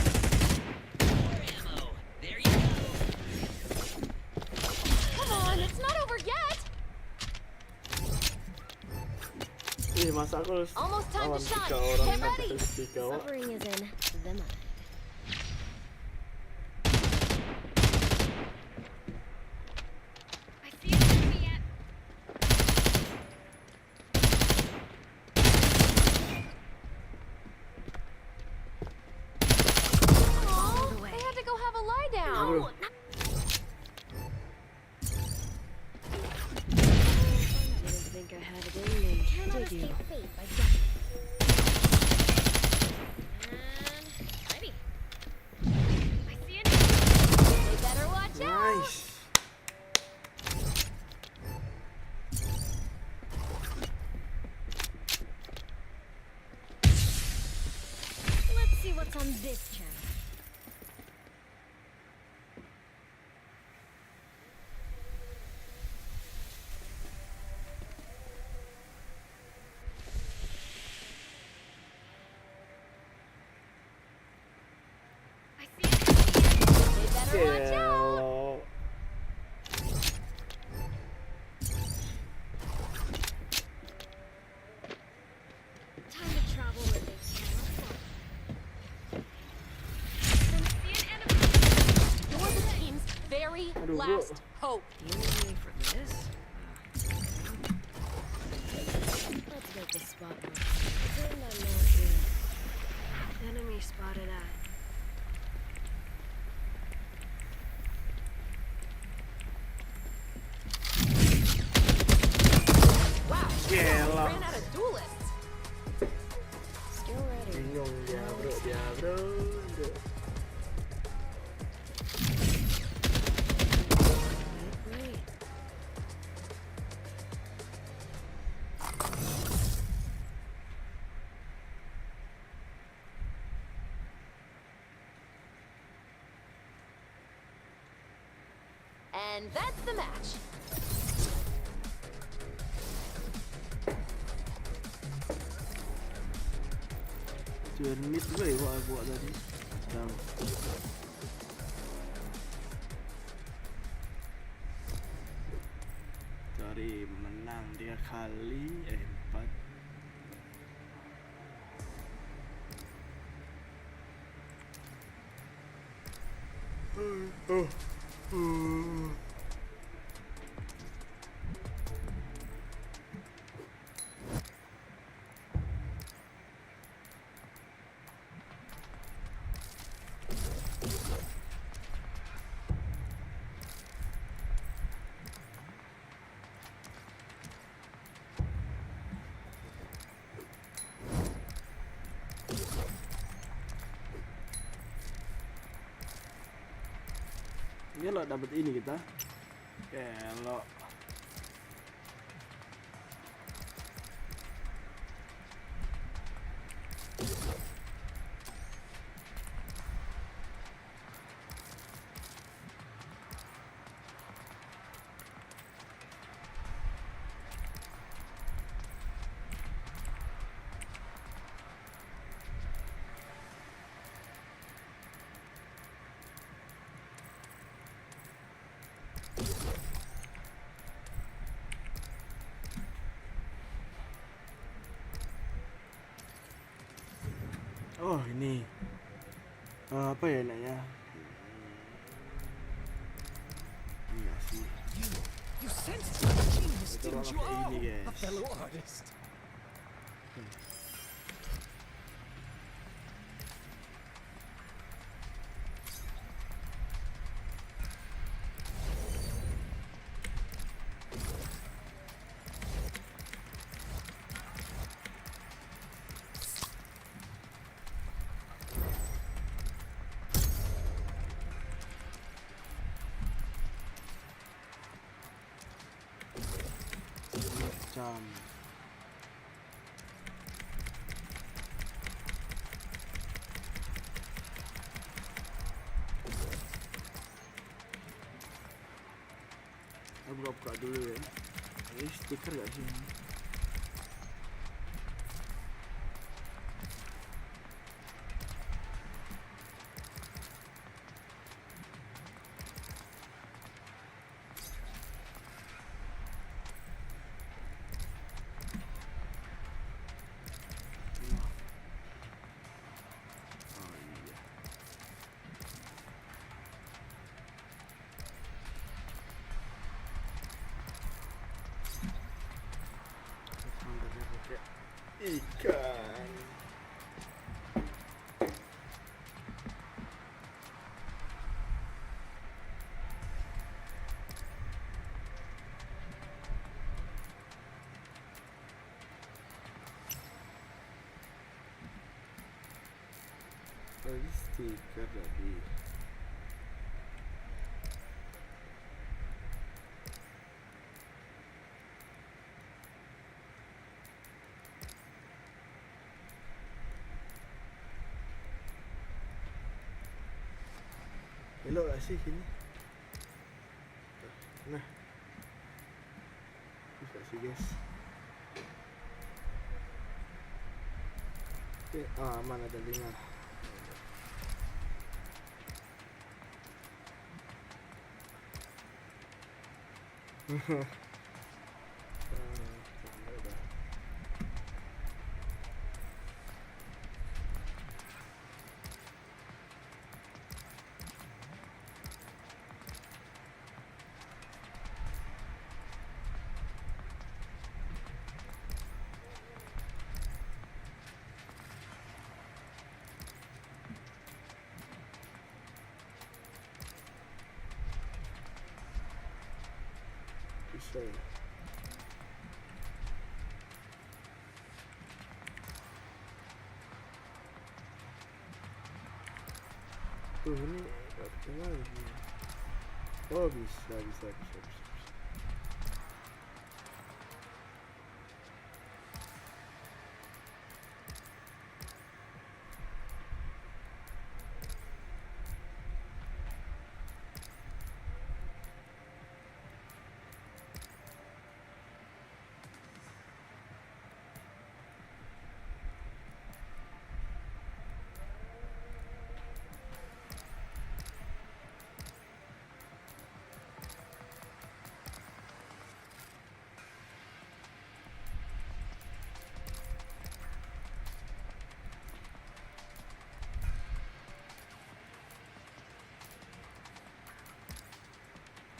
More ammo. There you go. Come on, it's not over yet. Masa aku harus Almost time to lawan shine. 3 orang Get sampai ready. ke 3, Wak. Suffering is in the mind. I see an enemy at Aw, they had to go have a lie down. Aduh. Didn't think I had it in me, did you? fate by jumping. And ready. I see an enemy. They better watch out. Nice. Let's see what's on this channel. I see an enemy. They better watch out. Hello. Time to travel where they cannot fly. See an enemy. You're the team's very Aduh, bro. last hope. You need me for this? Let's make this spot work. Pretend I'm not here. Enemy spotted at. And that's the match. Jernit gue buat tadi. Jam. Cari menang 3 kali, 4. Ini lo dapat ini kita. Kalau oh ini apa ya namanya? Enggak sih. You sensed my genius, Itu didn't you? orang ini A guys. fellow artist. Macam aku buka dulu ya. Ini stiker gak sih? Oh iya. Gambarnya pakai ikan. Tadi stiker tadi. Elok gak sih ini? Nah, bisa sih guys. Oke, aman ada 5. Bisa ya. Tuh ini apa lagi? Oh bisa.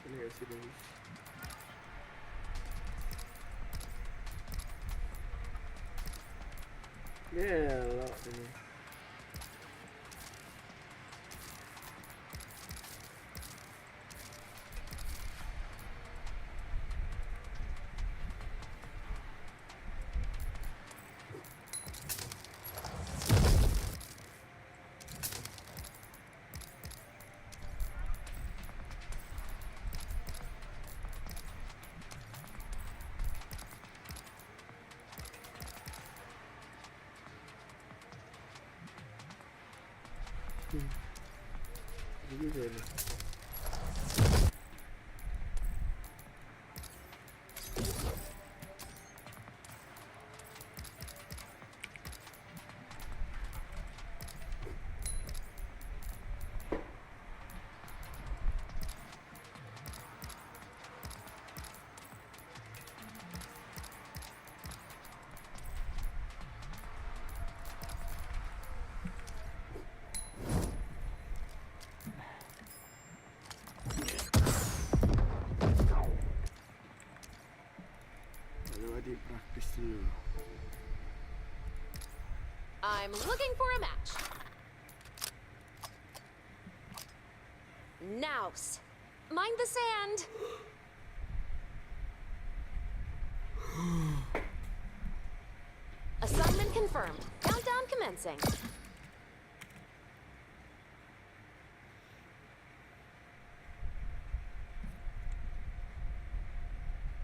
Ini gak sih bagus. Gila ini. Juga ini. Praktis dulu. I'm looking for a match. Nouse. Mind the sand. Assignment confirmed. Countdown commencing.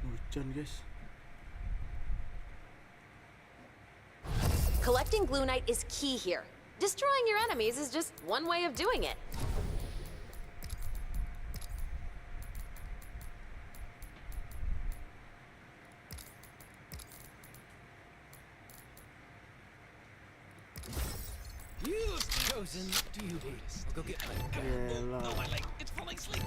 Hujan guys. Collecting Gluonite is key here. Destroying your enemies is just one way of doing it. You've chosen duty. I'll go get my gun. Gila. No, my leg. It's falling asleep.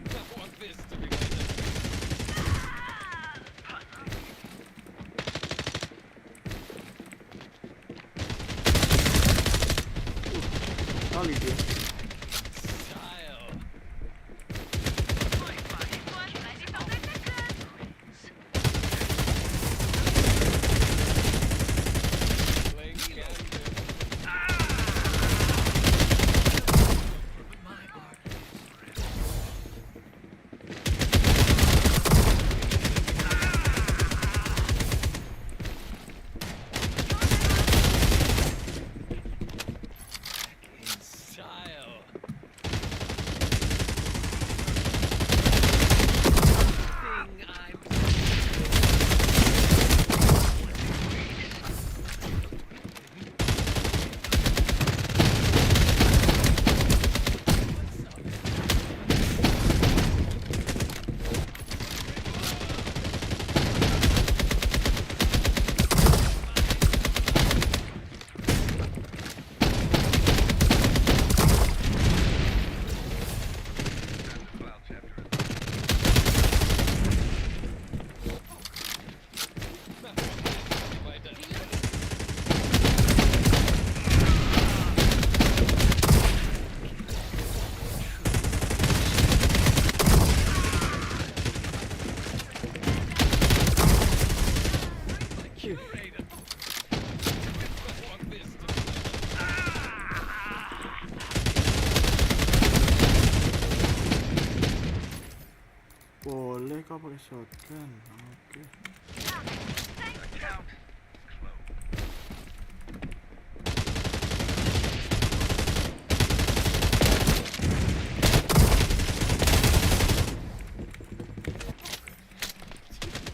I want this to be my destination. Kali dia. Style. Playing gander. My heart. In style. Thing I'm My destination. Curator. I want this to be my Boleh kau pakai shotgun. Oke.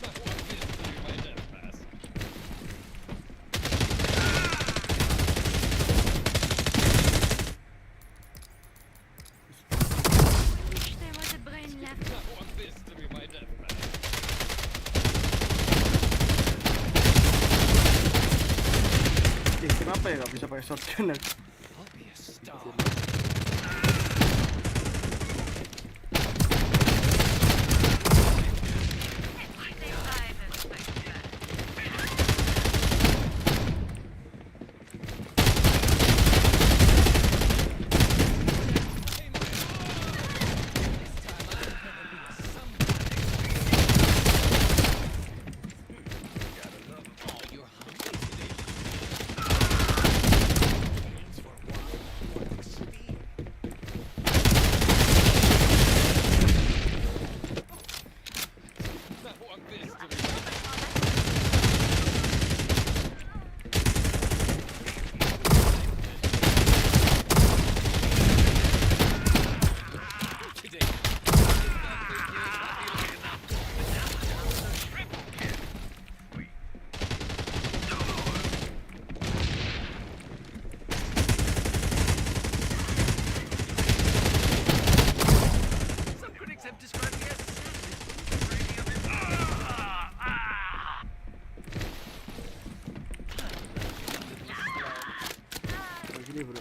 I want this to be my death pass. Wish there was a brain left. I want this to be my death pass. ya gak bisa pakai shotgun aku. I'll be a star. Gini bro.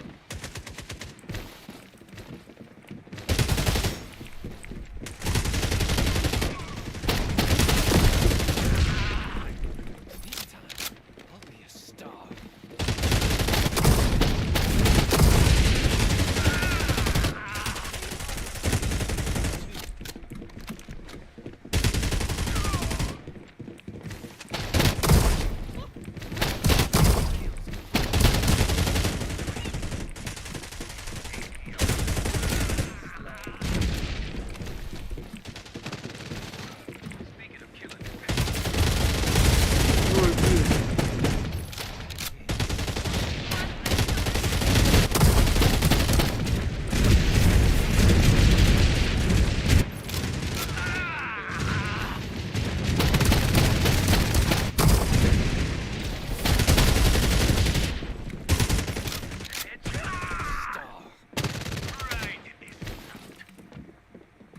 I'll be a star.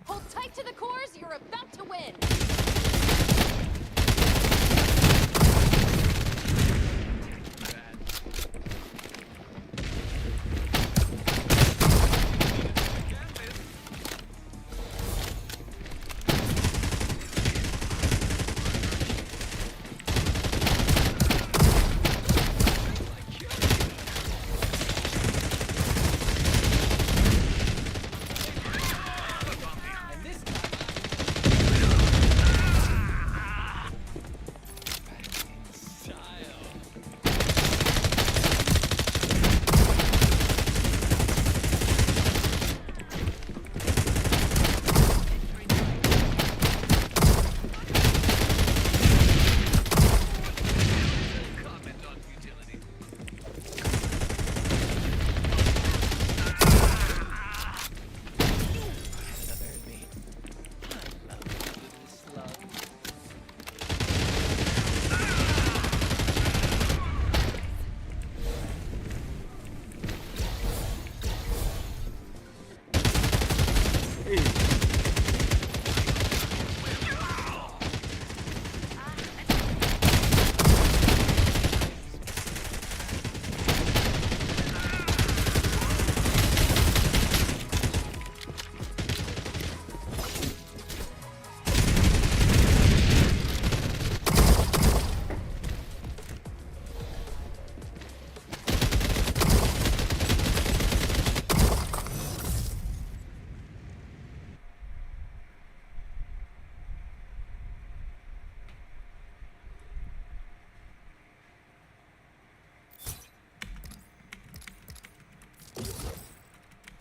Hold tight to the cores, you're about to win.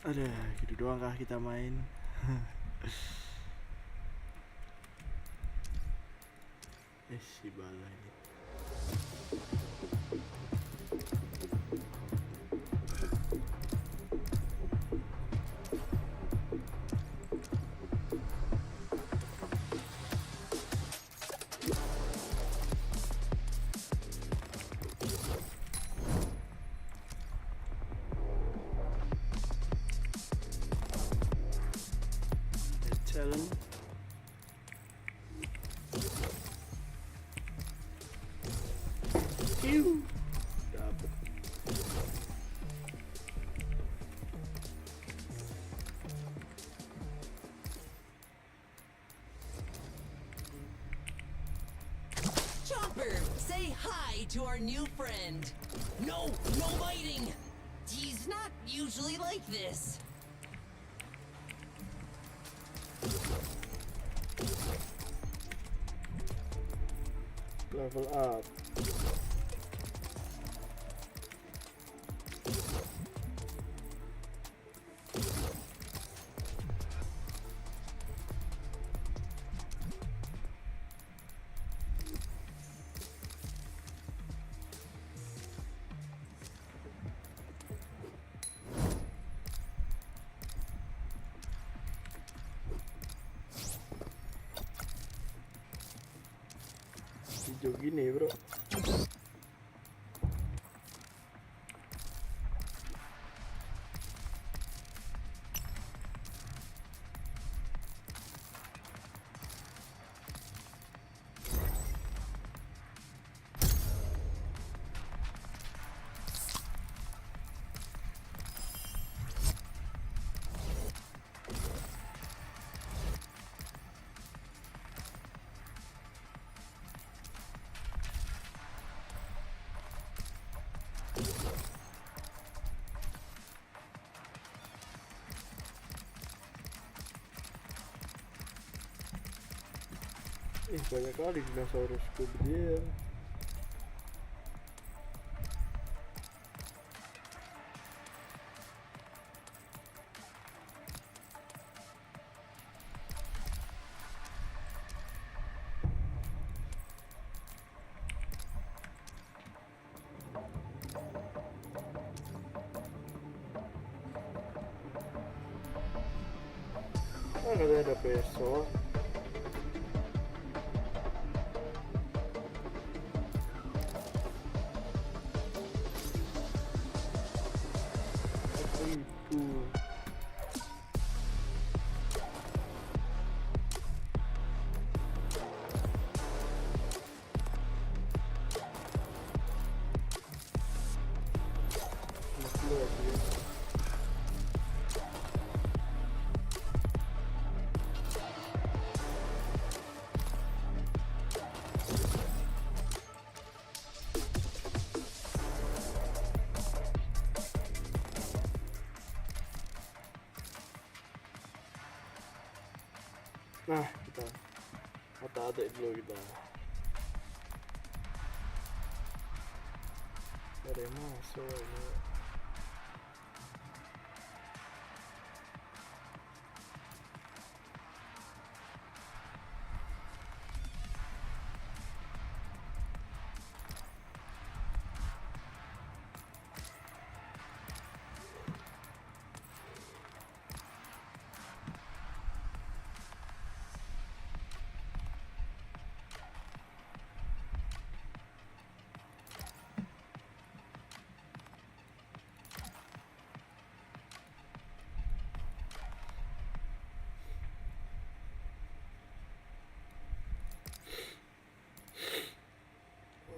Ada gitu doang kah kita main? Si bala ini. Challenge. Ew. say hi to our new friend. No, no biting. He's not usually like this. Level up. Hijau gini bro. Banyak kali dinosaurusku dia. Katanya ada besok. Nah, kita adik dulu kita. Ada yang masuk ini.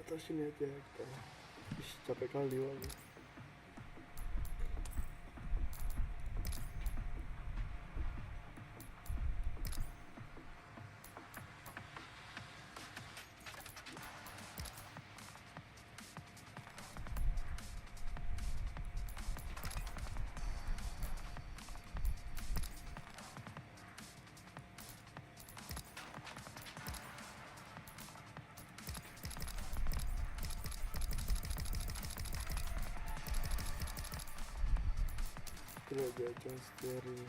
Atas sini aja kita. Capek kali wajah. Tidak jajan steril.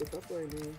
Tetap apa ini?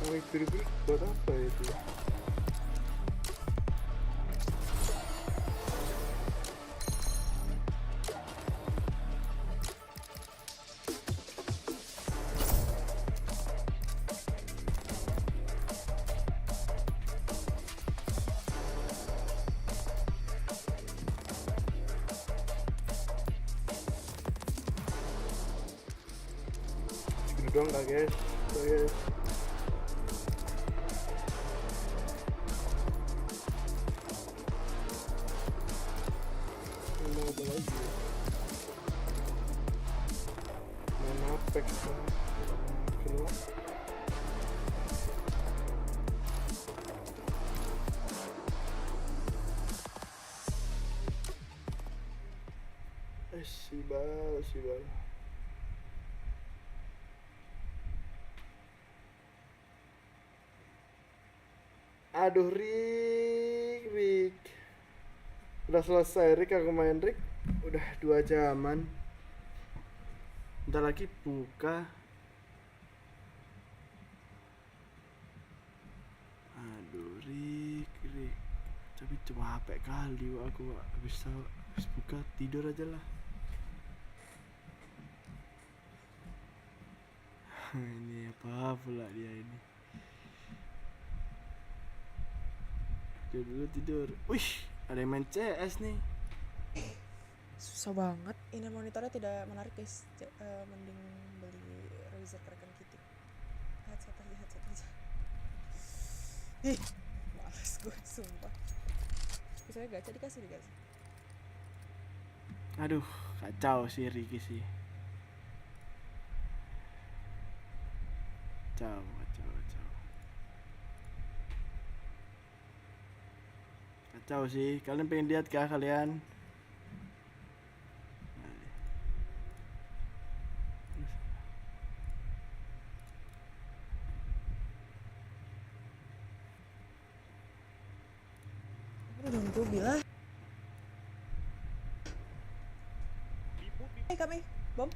Wait, beri-beri buat apa itu? Segini doang nggak guys? So, guys. Mau apa lagi? Main Apex kan? Keluar. Sibal. Aduh, Rick. Udah selesai, Rick. Aku main Rick. Udah 2 jaman. Bentar lagi buka. Aduh, Rick. Tapi cuma HP kali aku habis buka tidur aja lah. Ini apa pula dia ini? Tidur. Wih, ada yang main CS nih. Susah banget. Ini monitornya tidak menarik guys. Mending beli Razer rekan kita. Headset aja. Ih, males gue sumpah. Misalnya gacha dikasih. Aduh, kacau sih Ricky sih. Kacau. Kacau sih. Kalian pengen lihat kah kalian? Udah gue bilang. Kami bom.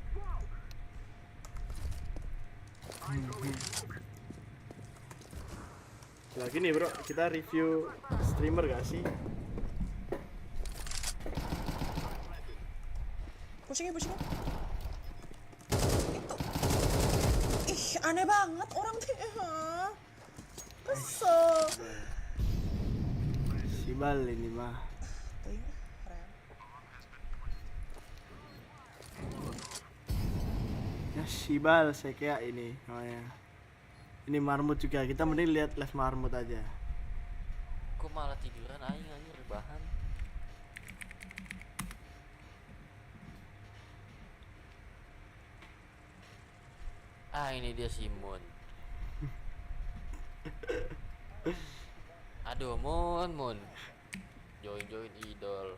Lagi nih bro, kita review streamer gak sih? Pushingnya. Itu. Ih, aneh banget orang tuh. Kesel. Sibal ini mah. Tuh, keren. Ya Sibal saya kayak ini namanya. Ini marmut juga. Kita mending lihat live marmut aja. Kok malah tiduran aing rebahan. Ini dia si Moon. Aduh, Moon. Join idol.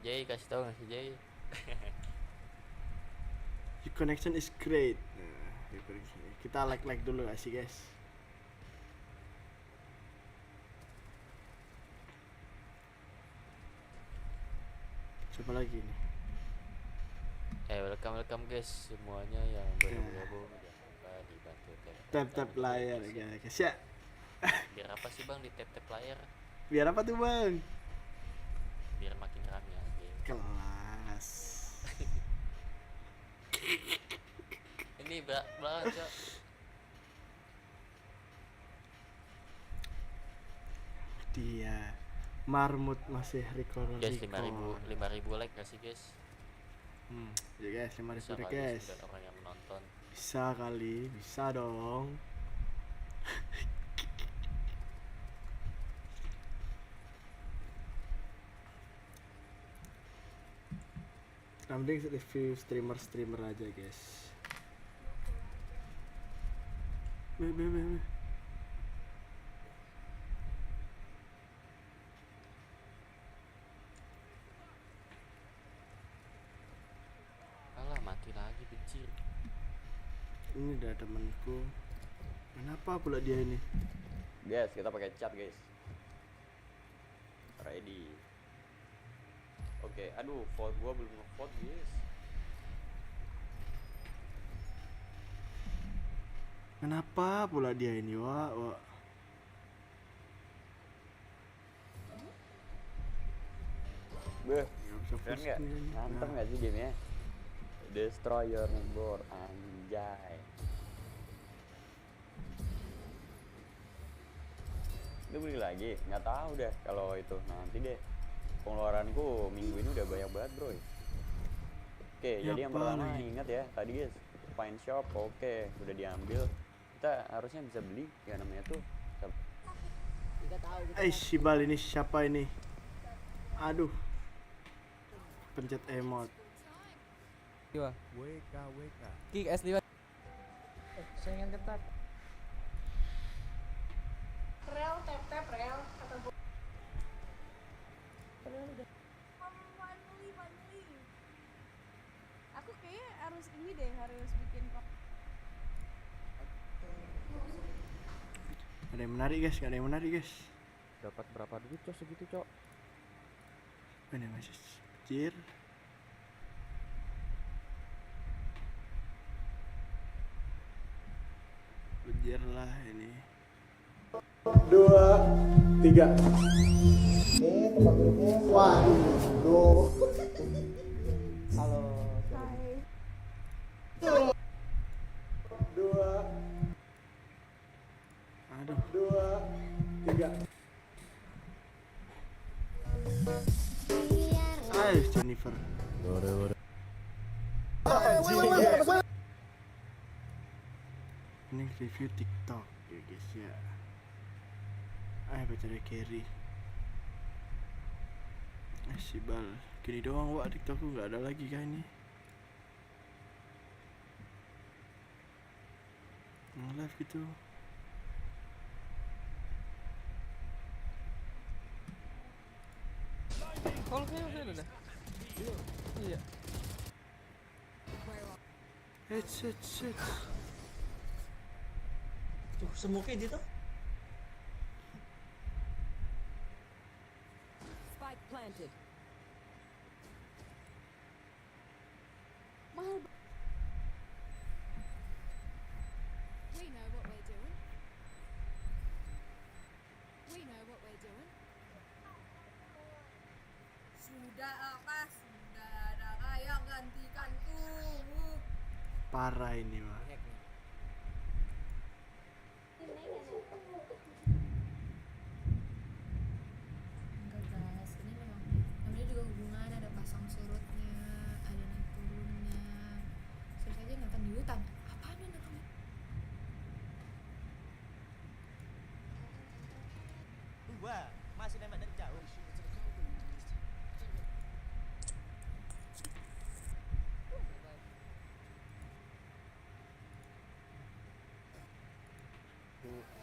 Jay, kasih tahu nggak sih Jay? Your connection is great. Kita like dulu gak sih guys? Siapa lagi nih? Welcome guys semuanya yang baru bergabung, jangan lupa dibantu Tap layar guys ya. Biar apa sih bang di tap layar? Biar apa tuh bang? Biar makin rame aja. Kelas. Ini belakang cok. Dia marmut masih record. Guys 5.000 like gak sih guys? Ya guys 5.000 like guys. Orang yang menonton. Bisa kali, bisa dong. Mending review streamer aja guys. Be. Alah mati lagi benci. Ini ada temanku. Kenapa pula dia ini? Guys, kita pakai chat guys. Ready. Oke, aduh, vote gua belum nge-vote guys. Kenapa pula dia ini, Wak? Beh, Nggak bisa keren push nggak? nih. Mantap Nah, nggak sih gamenya? Destroy your neighbor, anjay. Lu beli lagi? Nggak tahu deh kalau itu. Nanti deh. Pengeluaranku minggu ini udah banyak banget, bro. Oke, ya jadi yang apa pertama lagi? ingat ya, tadi guys, find shop, oke, udah diambil. Kita harusnya bisa beli, ya namanya tuh. Si Bal ini siapa ini? Aduh. Pencet emot. WK. Kick S5. Saingan ketat. Rel, tap rel. Kata gue. Finally. Aku kayaknya harus ini deh, harus bikin Ada yang menarik guys. Dapat berapa duit, Cok, segitu, Cok? Ini masih kecil. Ujar lah ini. 2, 3. Ini tempat duduknya. Waduh. Halo. Hai. 2. Aduh. 2, 3. Ayo Jennifer. Ini review TikTok ya guys ya. Ayo baca carry. Si Bal. Gini doang Wak, TikTokku nggak ada lagi kan ini. Live gitu. Kalau kayaknya udah. Iya. Shit. Tuh, semuknya dia tuh. Spike planted. Mahal. We know what we're doing. Sudah apa? Sudah ada yang gantikanku. Parah ini Wak. Enggak guys, ini memang namanya juga hubungan, ada pasang surutnya, ada naik turunnya. Saya saja nonton di hutan. Apaan nih nonton? Wah, masih nembak dari jauh.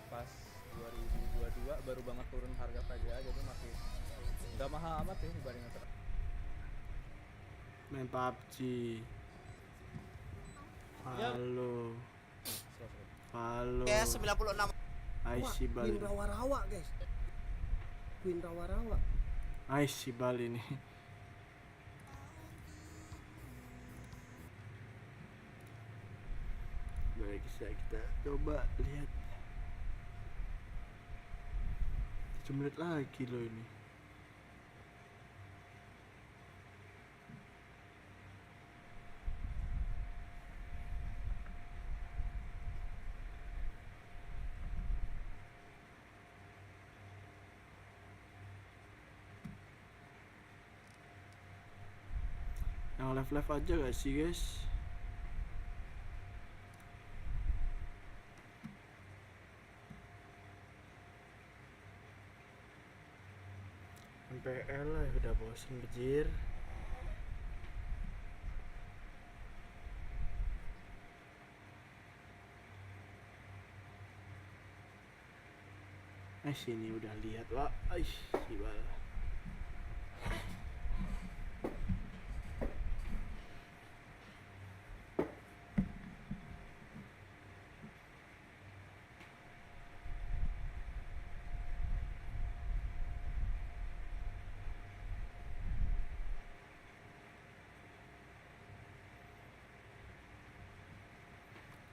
Pas 2022 baru banget turun harga VGA, jadi masih nggak mahal amat ya dibandingin sekarang. Main PUBG. Halo. Ya 96. Si Bal. Queen rawa-rawa, guys. Queen rawa-rawa. Si Bal ini. Baik, kita coba lihat. 7 menit lagi loh ini. Yang live aja gak sih guys? MPL lah, udah bosen bejir. Sini udah lihat Wak. Si Bal.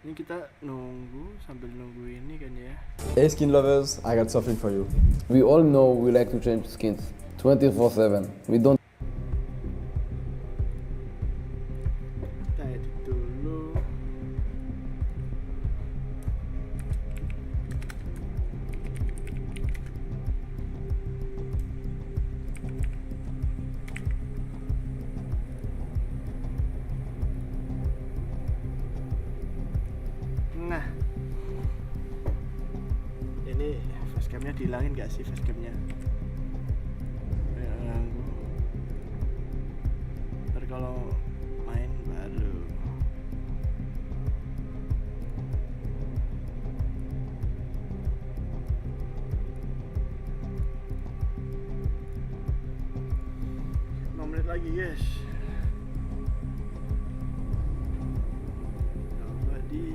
Ini kita nunggu sambil nunggu ini kan ya. Hey skin lovers, I got something for you. We all know we like to change skins 24/7. We don't. Kita edit dulu. Nah, ini facecamnya dihilangin gak sih facecamnya? Ganggu. Ntar kalau main baru. Menit lagi guys. Coba di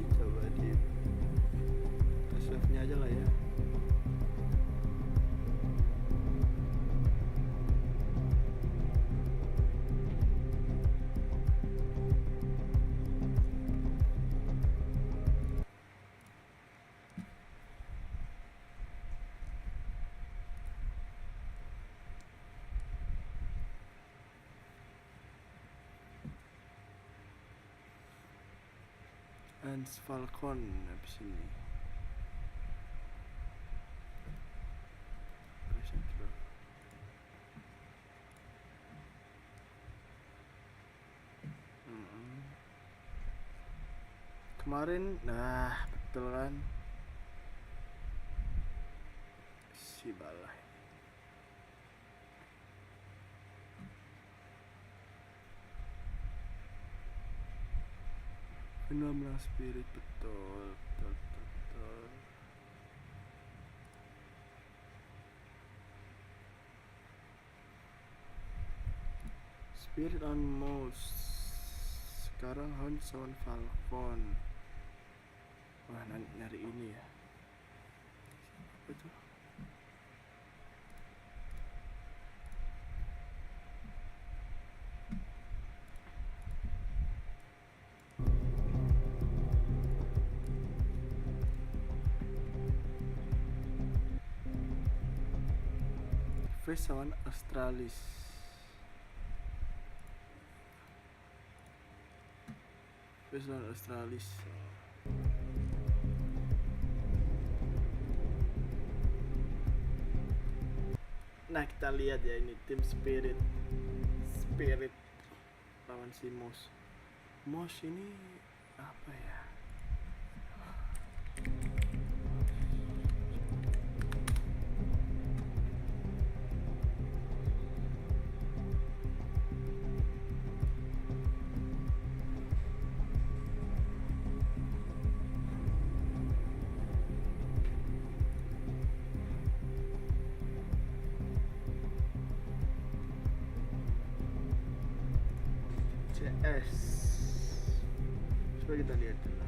save-nya aja lah ya. Hans Falcon habis ini. Kemarin, nah betul kan, si balai. Phenomenal spirit, betul. Spirit on mouse. Sekarang Hans on Falcon. Wah, nyari ini ya. Apa itu? Face on Australis. Face on Australis. Nah, kita lihat ya, ini tim Spirit lawan si Mos ini apa ya? CS. Coba kita lihat dulu.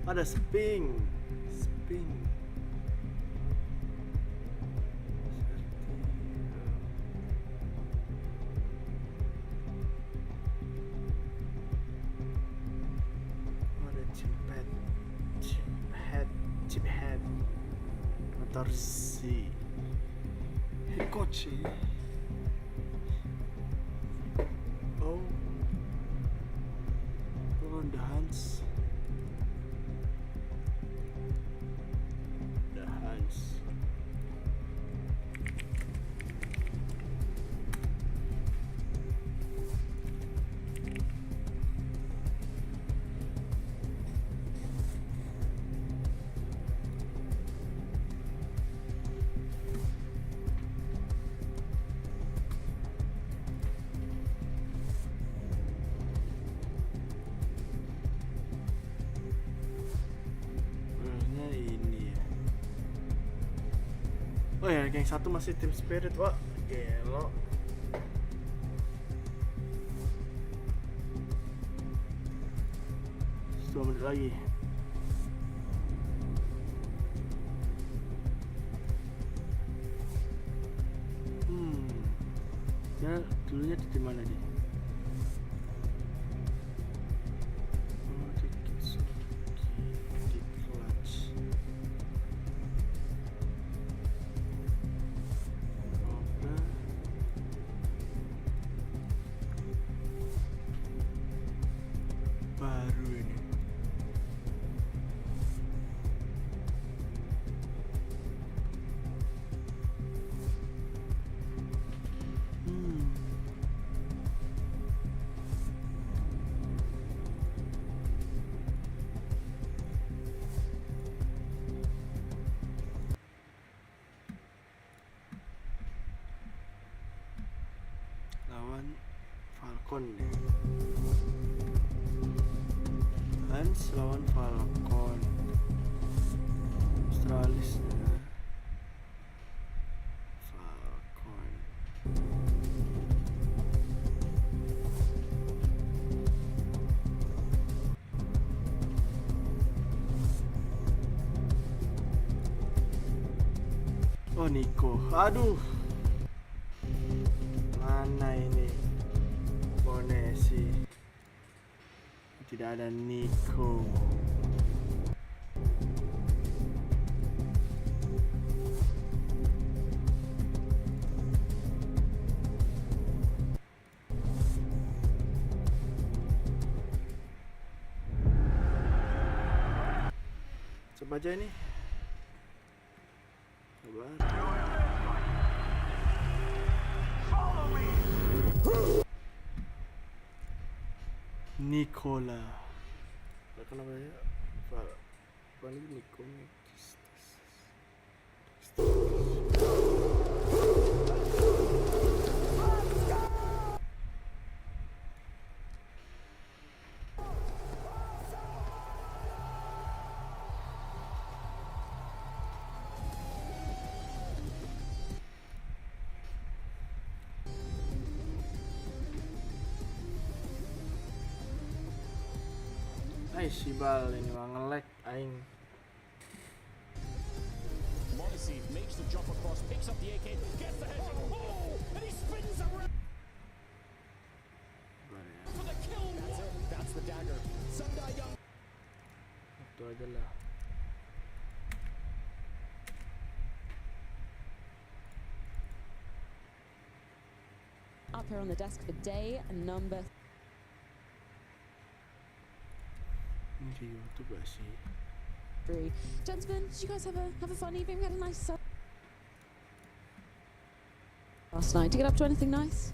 Ada sping. Chip head motor C Hikochi. Oh, the Hans. Oh ya, geng satu masih tim Spirit, wah gelo. Dua menit lagi. Dia dulunya di mana dia? Oh, di clutch. Cobra. Baru ini. Lawan Falcon nih. Hans lawan Falcon. Australis Falcon. Oh Nico, aduh. Mana ini Bonesi? Tidak ada Nico. Coba aja ini. Coba. Nicola. Apa namanya? Apa ini Nico? Si bal ini mah nge-lag aing. Modesty makes the jump across, picks up the AK, gets the headshot, oh, and he spins around for the kill. That's it, that's the dagger. Sendai Young. Itu aja lah. Up here on the desk for day number 3. Gentlemen, did you guys have a fun evening? We had a nice last night. Did you get up to anything nice?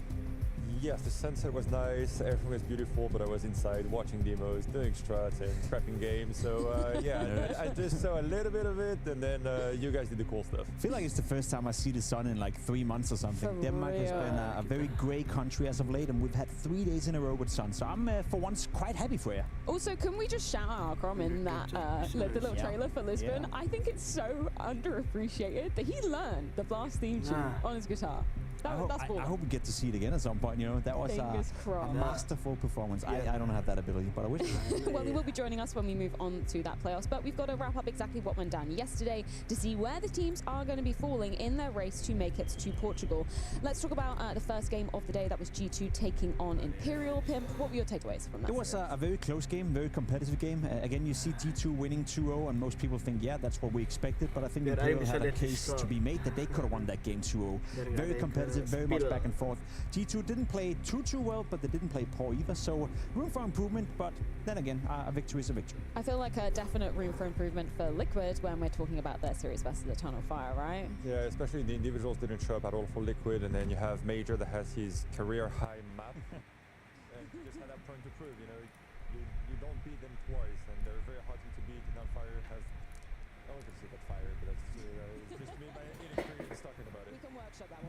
Yes, the sunset was nice, everything was beautiful, but I was inside watching demos, doing strats and prepping games, so yeah, I just saw a little bit of it, and then you guys did the cool stuff. I feel like it's the first time I see the sun in like 3 months or something. For Denmark has been a very grey country as of late, and we've had 3 days in a row with sun, so I'm for once quite happy for you. Also, can we just shout out Akram in that the little trailer for Lisbon? Yeah. I think it's so underappreciated that he learned the Blast theme tune on his guitar. That's cool. I hope we get to see it again at some point. You know, that was a masterful performance. I don't have that ability, but I wish. Well, he will be joining us when we move on to that playoffs, but we've got to wrap up exactly what went down yesterday to see where the teams are going to be falling in their race to make it to Portugal. Let's talk about the first game of the day. That was G2 taking on Imperial. Pimp, what were your takeaways from that? It was a very close game, very competitive game. Again, you see G2 winning 2-0, and most people think, yeah, that's what we expected, but I think Imperial had a case to be made that they could have won that game 2-0. Very competitive, very much back and forth. G2 didn't play too well, but they didn't play poor either, so room for improvement, but then again, a victory is a victory. I feel like a definite room for improvement for Liquid when we're talking about their series versus the Tunnel Fire, right? Yeah, especially the individuals didn't show up at all for Liquid, and then you have Major that has his career high map, and he just had that point to prove, you know, you don't beat them twice, and they're a very hard team to beat. Now Fire has, I was going to say that Fire, but that's just me, my inexperience talking about it. We can workshop that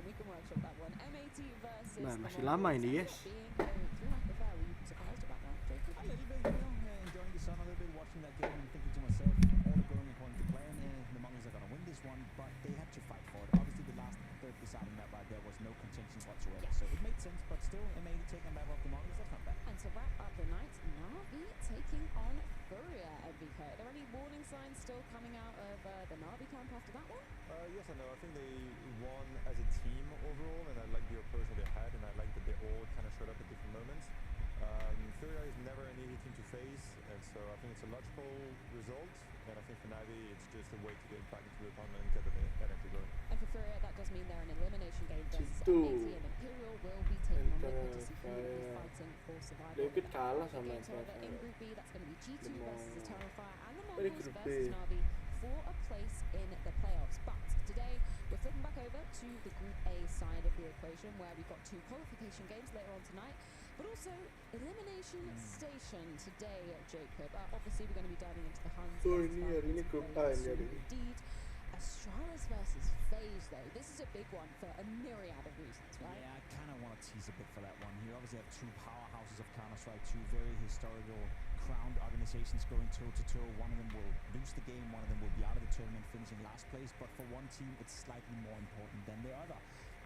one, MAT versus Nah, masih lama ini, yes. Were you surprised about that, Jacob? A little bit, you know, enjoying the sun a little bit, watching that game and thinking to myself, all going according to plan, the Mongols are going to win this one, but they had to fight for it. Obviously, the last third deciding map right there was no contention whatsoever, so it made sense, but still, MAT taking a map off the Mongols, that's not bad. And to wrap up the night, Na'Vi taking on Furia MVK. Are there any warning signs still coming out of the Na'Vi camp after that one? Yes and no. I think they won as a team overall, and I like the approach that they had, and I like for Navi, it's just a way to get back into the tournament and get the energy going. And for Furia, that does mean they're an elimination game versus Situ. NAT, and Imperial will be taking on Antara Liquid to see who will be Fire. fighting for survival. Liquid kalah The sama games, Antara however, in Fire. Group B, that's going to be G2 Lemong. versus the Terrifier and the Ini Mongols Group B. versus Navi for a place in the playoffs. But today, we're flipping back over to the Group A side of the equation, where we've got 2 qualification games later on tonight, but also elimination station today, Jacob. Obviously, we're going to be diving into the Huns. Oh, versus ini hari ini Falcons Group very A ini soon hari ini. indeed. Astralis versus FaZe, though. This is a big one for a myriad of reasons, right? Yeah, I kind of want to tease a bit for that one. You obviously have 2 powerhouses of Counter-Strike, 2 very historical, crowned organizations going toe-to-toe. One of them will lose the game, one of them will be out of the tournament, finishing last place. But for one team, it's slightly more important than the other.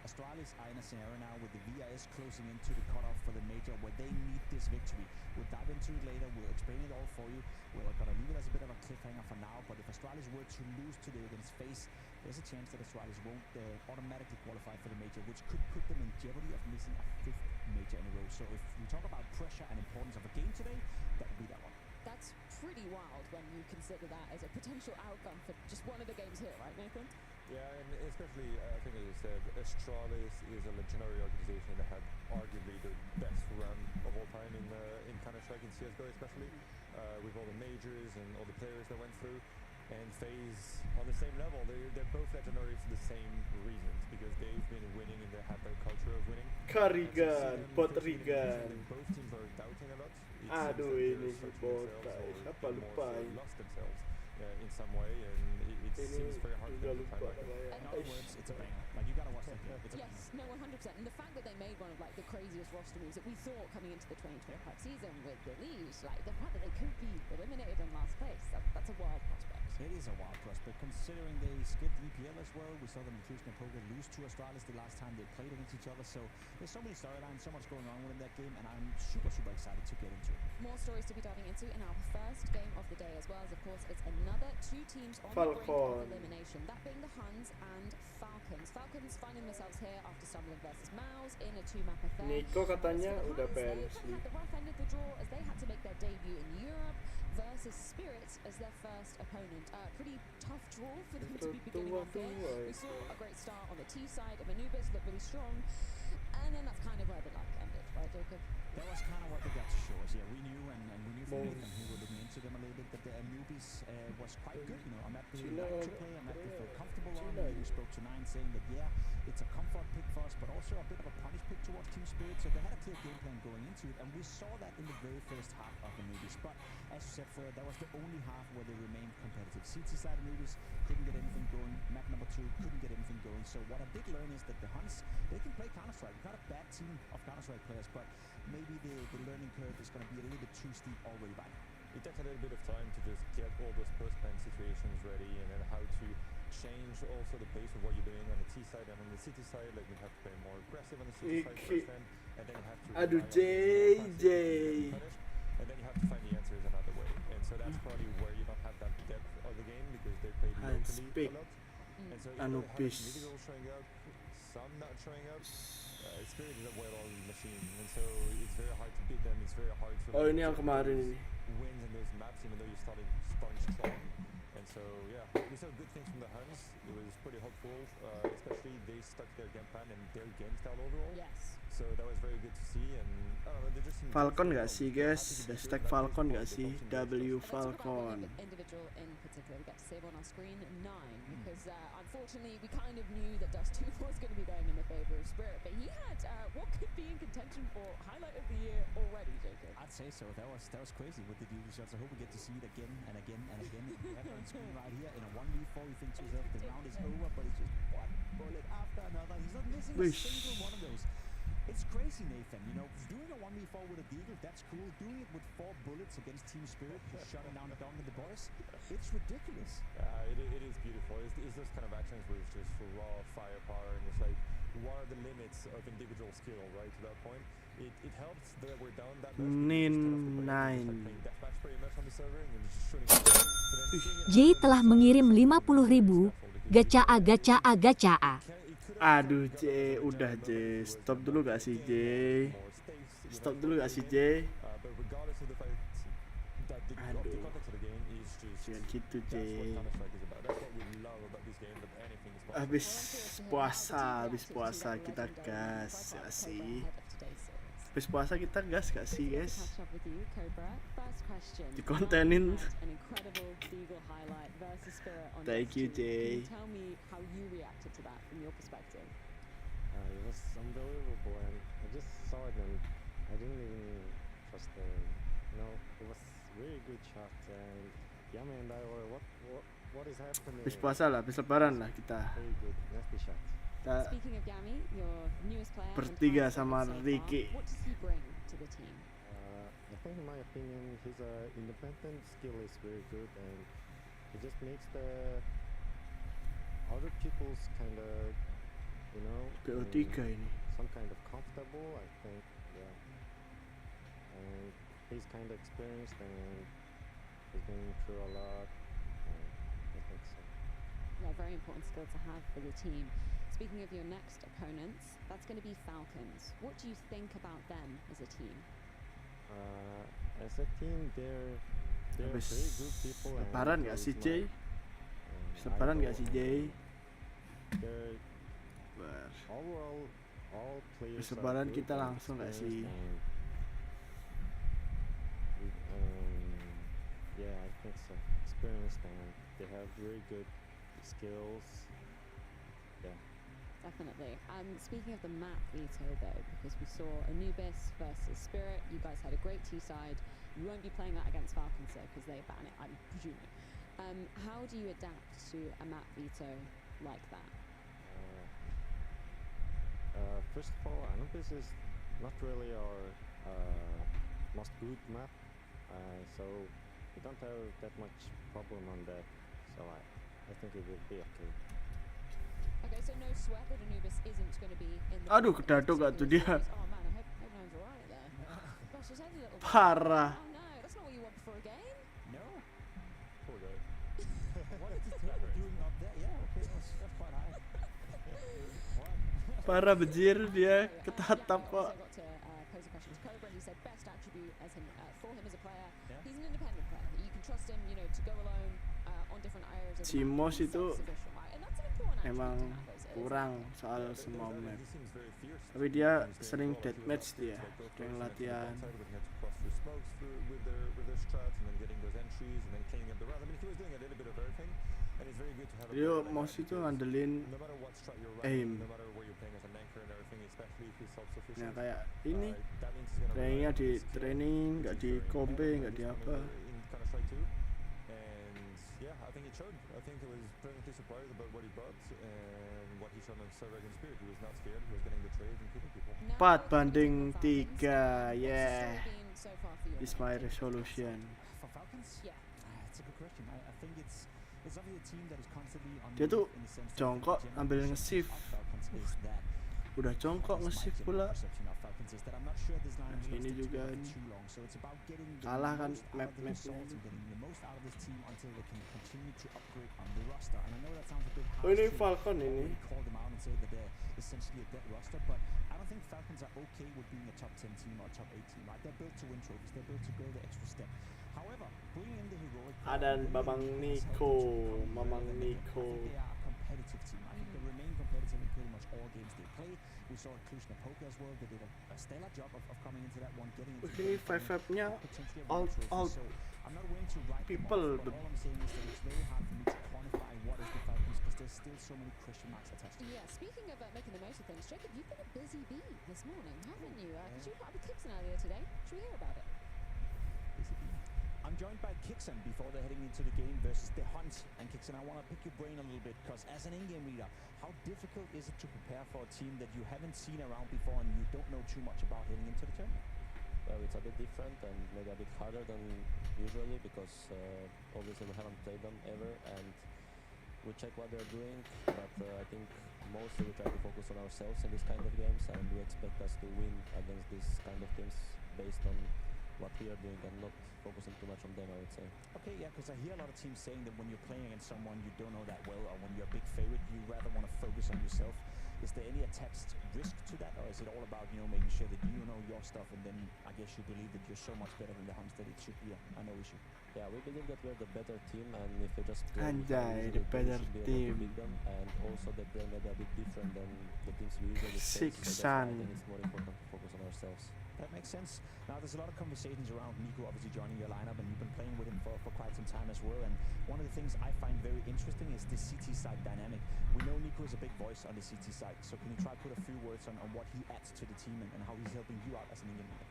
Astralis are in a scenario now with the VIS closing into the cutoff for the major where they need this victory. We'll dive into it later, we'll explain it all for you. We're gonna leave it as a bit of a cliffhanger for now, but if Astralis were to lose today against FaZe, there's a chance that Astralis won't automatically qualify for the major, which could put them in jeopardy of missing a 5th major in a row. So if we talk about pressure and importance of a game today, that would be that one. That's pretty wild when you consider that as a potential outcome for just one of the games here, right, Nathan? Yeah, and especially, I think as you said, Astralis is a legendary organization that had arguably the best run of all time in Counter-Strike, in CSGO especially, with all the majors and all the players that went through. And FaZe on the same level, they're both legendary for the same reasons, because they've been winning and they have their culture of winning. Karigan, Pot Rigan. Both teams are doubting a lot. It Aduh, seems ini that si they're Bota. searching Siapa themselves lupa or more ini. so lost themselves in some way, and it Ini seems very hard for juga them to lupa find like namanya. In other words, it's a banger. Like, you gotta watch that game. It's a Yes, no, 100%. And the fact that they made one of like the craziest roster moves that we thought coming into the 2025 season with the Leash, like the fact that they could be eliminated in last place, that's a wild prospect. It is a wild prospect, considering they skipped EPL as well. We saw them in Fusion and Poker lose to Astralis the last time they played against each other. So there's so many storylines, so much going on within that game, and I'm super excited to get into it. More stories to be diving into in our first game of the day, as well as, of course, it's another 2 teams on the brink of elimination, that being the Huns and Falcons. Falcons finding themselves here after stumbling versus Mouse in a 2-map affair. Nico katanya As for the udah Huns, pensi. they had the rough end of the draw as they had to make their debut in Europe versus Spirit as their first opponent. Pretty tough draw for them to be beginning off here. We saw a great start on the T side. Manubis looked really strong, and then that's kind of where the luck ended, right, Jacob? That was kind of what they got to show us. Yeah, we knew, and we knew from Nathan, who were looking into them a little bit, that the Anubis was quite good. You know, a map they liked to play, a map they felt comfortable on. We even spoke to Nine saying that, yeah, it's a comfort pick for us, but also a bit of a punish pick towards Team Spirit. So they had a clear game plan going into it, and we saw that in the very first half of Anubis. But as you said, Fred, that was the only half where they remained competitive. CT side Anubis couldn't get anything going. Map number 2 couldn't get anything going. So what I did learn is that the Huns, they can play Counter-Strike. Not a bad team of Counter-Strike players, but maybe the learning curve is going to be a little bit too steep already by now. It takes a little bit of time to just get all those post-plan situations ready, and then how to change also the pace of what you're doing on the T side and on the City side. Like, you have to play more aggressive on the City side first, and then you have to Aduh, JJ, and then you have to find the answers another way. And so that's probably where you don't have that depth of the game, because they play locally a lot. And so you have individuals showing up, some not showing up. Spirit is a well-oiled machine, and so it's very hard to beat them. It's very hard to Oh, ini yang kemarin ini. wins in those maps, even though you're starting strong. And so yeah, we saw good things from the Huns. It was pretty hopeful, especially they stuck their game plan and their game style overall. Yes. So that was very good to see, and I don't know, they just Falcon nggak sih guys? Hashtag Falcon nggak sih? W Falcon. Individual in particular, we got to save on our screen 9, because unfortunately we kind of knew that Dust 2 was going to be going in the favor of Spirit, but he had what could be in contention for highlight of the year already, Jacob. I'd say so. That was crazy with the duty shots. I hope we get to see it again and again and again. We have it on screen right here in a 1v4. You think to yourself, the round is over, but it's just one bullet after another. He's not missing a single one of those. It's crazy, Nathan. You know, doing a 1v4 with a Deagle, that's cool. Doing it with 4 bullets against Team Spirit, just shutting down the dog and the boys, it's ridiculous. It is beautiful. It's those kind of actions where it's just for raw firepower, and it's like, what are the limits of individual skill, right? To that point, it helps that we're down that much. Nin 9. Deathmatch pretty much on the server, and you're just shooting. J telah mengirim 50.000 gacha. Aduh J, udah J, stop dulu gak sih J? Stop dulu gak sih J? But regardless of the fact that the context of the game is just Jangan gitu, That's what Jay. Counter-Strike is about. That's what we love about this game, but anything is possible. Habis puasa kita gas gak sih? Habis puasa kita gas gak sih, guys? Dikontenin. Thank you, Jay. Tell me how you reacted to that from your perspective. It was unbelievable, and I just saw it, and I didn't even trust the. It was really good shot, and Yami and I were what is happening? Habis puasa lah, habis lebaran lah kita. Very good, nasty shot. Speaking of Yami, your newest player, Bertiga sama Ricky. what does he bring to the team? I think, in my opinion, his independent skill is very good, and he just makes the other people's kind of, PO3 ini. some kind of comfortable. I think, yeah. And he's kind of experienced, and he's been through a lot. I think so. Yeah, very important skill to have for the team. Speaking of your next opponents, that's going to be Falcons. What do you think about them as a team? As a team, they're very good people. Lebaran gak sih, Jay? Lebaran gak sih, Jay? Overall, all players. Lebaran kita langsung gak sih? Yeah, I think so. Experienced, and they have very good skills. Yeah. Definitely. Speaking of the map veto though, because we saw Anubis versus Spirit, you guys had a great T-side. You won't be playing that against Falcons though, because they ban it, I'm presuming. How do you adapt to a map veto like that? First of all, Anubis is not really our most good map, so we don't have that much problem on that. So I think it will be okay. Okay, so no sweat that Anubis isn't going to be in the. Aduh, kedaduk gak tuh dia? Oh man, I hope no one's alright there. Gosh, his head's a little. Parah. Oh no, that's not what you want before a game. No. Poor guy. What is this guy doing up there? Yeah, okay, that's quite high. Parah bejir dia ketatap kok. Pose a question to Cobra, and he said best attribute for him as a player. He's an independent player. You can trust him, to go alone on different areas. Cimos itu emang kurang soal semua map. Tapi dia sering deathmatch dia, sering latihan. Dia mouse itu ngandelin aim. Nah kayak ini, trainingnya di training, nggak di kompe, nggak di apa. Yeah, I think it showed. I think I was pleasantly surprised about what he brought and what he showed on server against Spirit. He was not scared. He was getting the trades and killing people. 4-3, yeah. Is my resolution. For Falcons? Yeah. It's a good question. I think it's obviously a team that is constantly on. Dia tuh jongkok ambil nge-shift. Udah jongkok nge-shift pula. Ini juga kalah kan map-mapnya. Oh ini Falcon ini. Essentially a dead roster, but I don't think Falcons are okay with being a top 10 team or top 8 team, right? They're built to win trophies, they're built to go the extra step. However, bringing in the heroic... Ada Mamang Nico. They are a competitive team. I think they remain competitive in pretty much all games they play. We saw Cluj Napoca as well. They did a stellar job of coming into that one, getting into ini 5-5-nya all I'm not willing to write people. but all I'm saying is that it's very hard for me to quantify what is the Falcons because there's still so many question marks attached to it. Yeah, speaking of making the most of things, Jacob, you've been a busy bee this morning, haven't you? Because you got up with Kixon earlier today. Should we hear about it? I'm joined by Kixon before they're heading into the game versus the Hunt. And Kixon, I want to pick your brain a little bit because as an in-game leader, how difficult is it to prepare for a team that you haven't seen around before and you don't know too much about heading into the tournament? Well, it's a bit different and maybe a bit harder than usually because obviously we haven't played them ever and we check what they're doing, but I think mostly we try to focus on ourselves in this kind of games and we expect us to win against these kind of teams based on what we are doing and not focusing too much on them, I would say. Okay, yeah, because I hear a lot of teams saying that when you're playing against someone you don't know that well or when you're a big favorite, you rather want to focus on yourself. Is there any attached risk to that, or is it all about, making sure that you know your stuff and then I guess you believe that you're so much better than the Hunts that it should be a no issue? Yeah, we believe that we're the better team, and if we just play Anjay, the we better should be able to team. beat them. And also they play maybe a bit different than the teams we usually face. So Six that's why I Sun. think it's more important to focus on ourselves. That makes sense. Now, there's a lot of conversations around Nico obviously joining your lineup, and you've been playing with him for quite some time as well. And one of the things I find very interesting is the CT side dynamic. We know Nico is a big voice on the CT side, so can you try to put a few words on what he adds to the team and how he's helping you out as an Indian leader?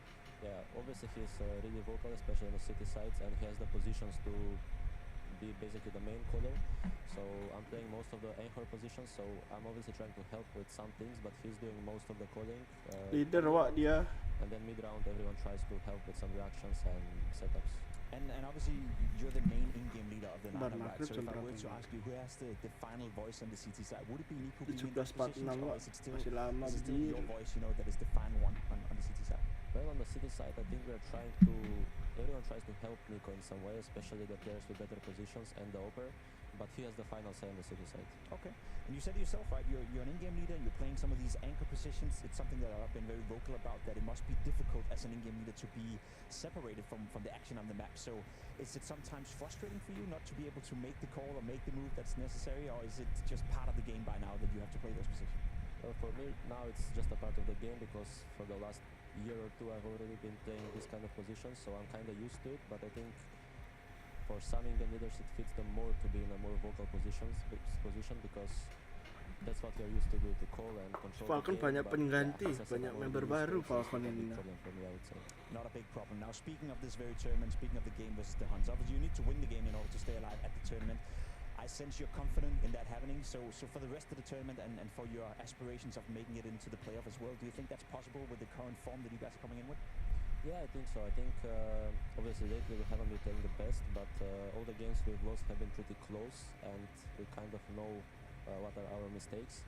Yeah, obviously he's really vocal, especially on the city sides, and he has the positions to be basically the main caller. So I'm playing most of the anchor positions, so I'm obviously trying to help with some things, but he's doing most of the calling. Leader what dia? And then mid-round everyone tries to help with some reactions and setups. And obviously you're the main in-game leader of the Bar lineup, right? So if I Makrib were to ask you who has the final voice on the CT side, would it be Nico being in 17.46 those positions, or is it still, masih lama is it still berdiri. your voice, you know, that is the final one on the CT side? Well, on the city side, I think we're trying to, everyone tries to help Nico in some way, especially the players with better positions and the upper, but he has the final say on the city side. Okay. And you said it yourself, right? You're an in-game leader, and you're playing some of these anchor positions. It's something that I've been very vocal about, that it must be difficult as an in-game leader to be separated from the action on the map. So is it sometimes frustrating for you not to be able to make the call or make the move that's necessary, or is it just part of the game by now that you have to play those positions? Well, for me, now it's just a part of the game, because for the last year or two I've already been playing this kind of positions, so I'm kind of used to it. But I think for some in-game leaders it fits them more to be in a more vocal position, because that's what they're used to do, to call and control Falcon the game. banyak pengganti, as I said, banyak I'm member already baru used to it, so Falcon it's ini. not a big problem for me, I would say. Not a big problem. Now, speaking of this very tournament, speaking of the game versus the Huns, obviously you need to win the game in order to stay alive at the tournament. I sense you're confident in that happening, so for the rest of the tournament and for your aspirations of making it into the playoff as well, do you think that's possible with the current form that you guys are coming in with? Yeah, I think so. I think obviously lately we haven't been playing the best, but all the games we've lost have been pretty close, and we kind of know what are our mistakes.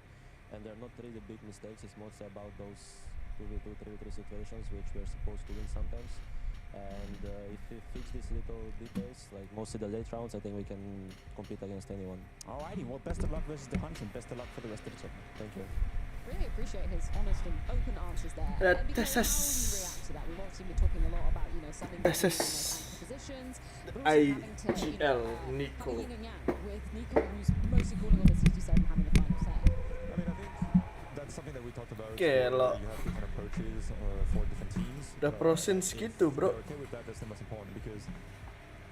And they're not really big mistakes, it's mostly about those 2v2, 3v3 situations which we're supposed to win sometimes. And if we fix these little details, like mostly the late rounds, I think we can compete against anyone. Alrighty, well, best of luck versus the Huns, and best of luck for the rest of the tournament. Thank you. Really appreciate his honest and open answers there. This How do you react to that? We've obviously been talking a lot about, you know, selling This is positions, but also having to, you know, Nico. yin and yang with Nico, who's mostly calling on the CT side and having the final say. I mean, I think that's something that we talked about. Gelo. You have different approaches for different teams. Udah prosin segitu, bro. Okay with that, that's the most important, because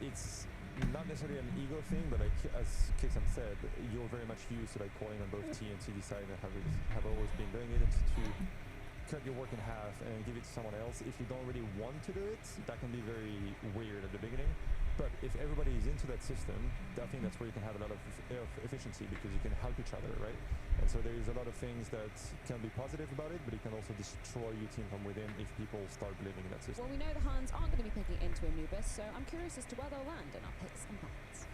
it's not necessarily an ego thing, but like as Kixan said, you're very much used to like calling on both T and CD side and have always been doing it, and to cut your work in half and give it to someone else if you don't really want to do it, that can be very weird at the beginning. But if everybody is into that system, I think that's where you can have a lot of efficiency, because you can help each other, right? And so there is a lot of things that can be positive about it, but it can also destroy your team from within if people start believing in that system. Well, we know the Huns aren't going to be picking into Anubis, so I'm curious as to where they'll land in our picks and bans.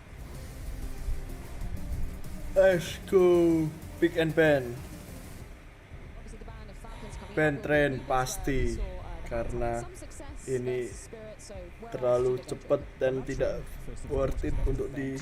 Let's go. Pick and ban. Obviously, the ban of Falcons coming Ban out trend will be pasti, we saw, the karena Huns had some success ini versus Spirit, so where else terlalu should they go cepat to? dan tidak worth it untuk di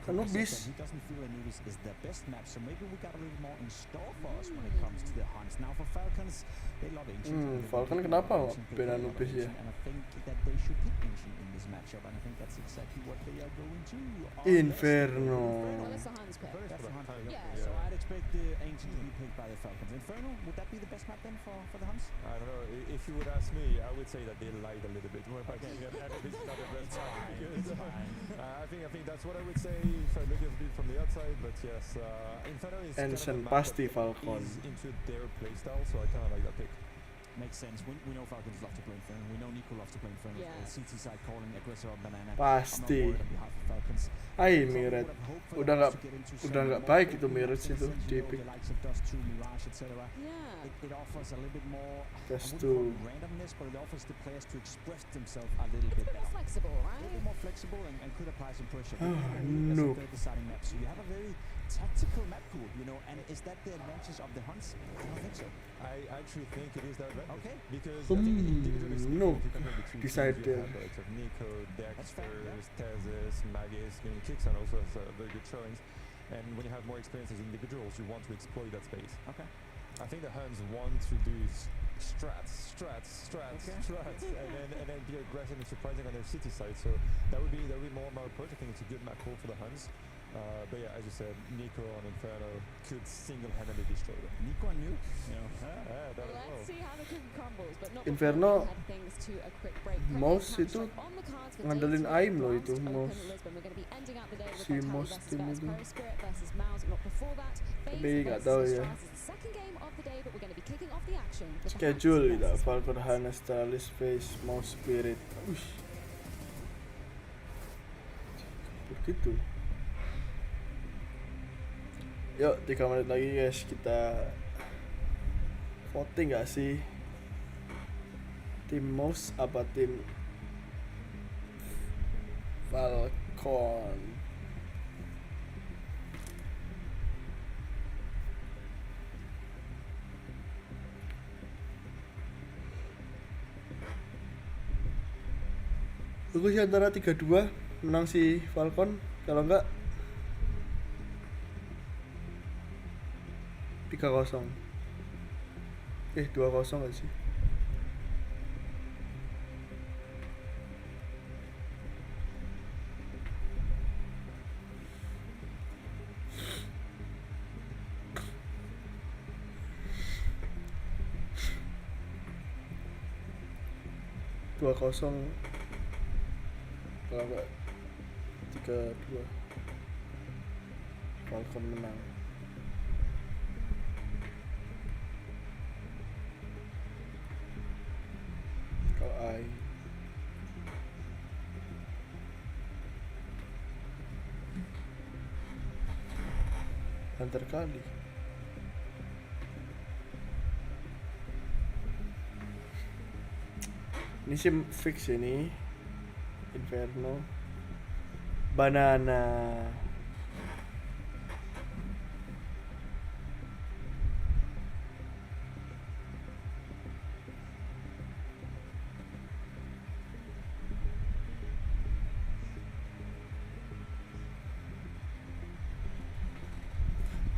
Anubis. He doesn't feel Anubis is the best map, so maybe we got a little more in store for us when it comes to the Huns. Now for Falcons, they love Ancient. Falcon kenapa ban Anubis ya? And I think that they should pick Ancient in this matchup, and I think that's exactly what they are going to. Inferno. Well, it's the Huns pick. That's the Huns pick. Yeah. So I'd expect the Ancient to be picked by the Falcons. Inferno, would that be the best map then for the Huns? I don't know. If you would ask me, I would say that they lied a little bit. When I can't get Anubis is not the best map. I think that's what I would say if I look at it from the outside. But yes, Inferno is Ancient kind of a map pasti that Falcon. is into their playstyle, so I kind of like that pick. Makes sense. We know Falcons love to play Inferno. We know Nico loves to play Inferno. Yeah. CT side calling aggressor on banana. Pasti. I'm not worried on behalf of Falcons. Hai Miret. Udah nggak baik itu Miret itu di pick. It offers a little bit more, Just I wouldn't to call it randomness, but it offers the players to express themselves a little bit It's a bit better. flexible, A right? little bit more flexible and could apply some pressure. Oh, As no. a third deciding map, so you have a very tactical map pool, you know, and is that the advantage of the Huns? I don't think so. I actually think it is that advantage. Okay. Because I think individually speaking, no. if you compare the two teams, Decide you have the likes of Nico, Dexter, Tezis, Magus, and Kixan also has very good showings. And when you have more experience as individuals, you want to exploit that space. Okay. I think the Huns want to do strats, and then be aggressive and surprising on their city side. So that would be more my approach. I think it's a good map call for the Huns. But yeah, as you said, Nico on Inferno could single-handedly destroy them. Nico and Nuke, Let's see how the cookie crumbles, but not Inferno before we head things to a quick break. Mouse itu On the cards for ngandelin day aim two, loh itu Blast Mouse. Open Lisbon. We're going to be ending out the day with Si Mouse versus tim Spurs, itu. Pro Spirit versus Mouse. Not before that, Tapi FaZe nggak versus tahu ya. Stars is the second game of the day, but we're going to be kicking off the action with the Schedule Hacks tidak versus Falcon Hana Stralis Face Mouse Spirit. Ush. Begitu. Yuk 3 menit lagi guys, kita voting gak sih tim Mouse apa tim Falcon? Bagus sih antara 3-2 menang si Falcon, kalau enggak 3-0. 2-0 gak sih? Dua kosong kalau enggak 3-2 Falcon menang. Okaiii Hunter kali. Ini sih fix ini Inferno Banana.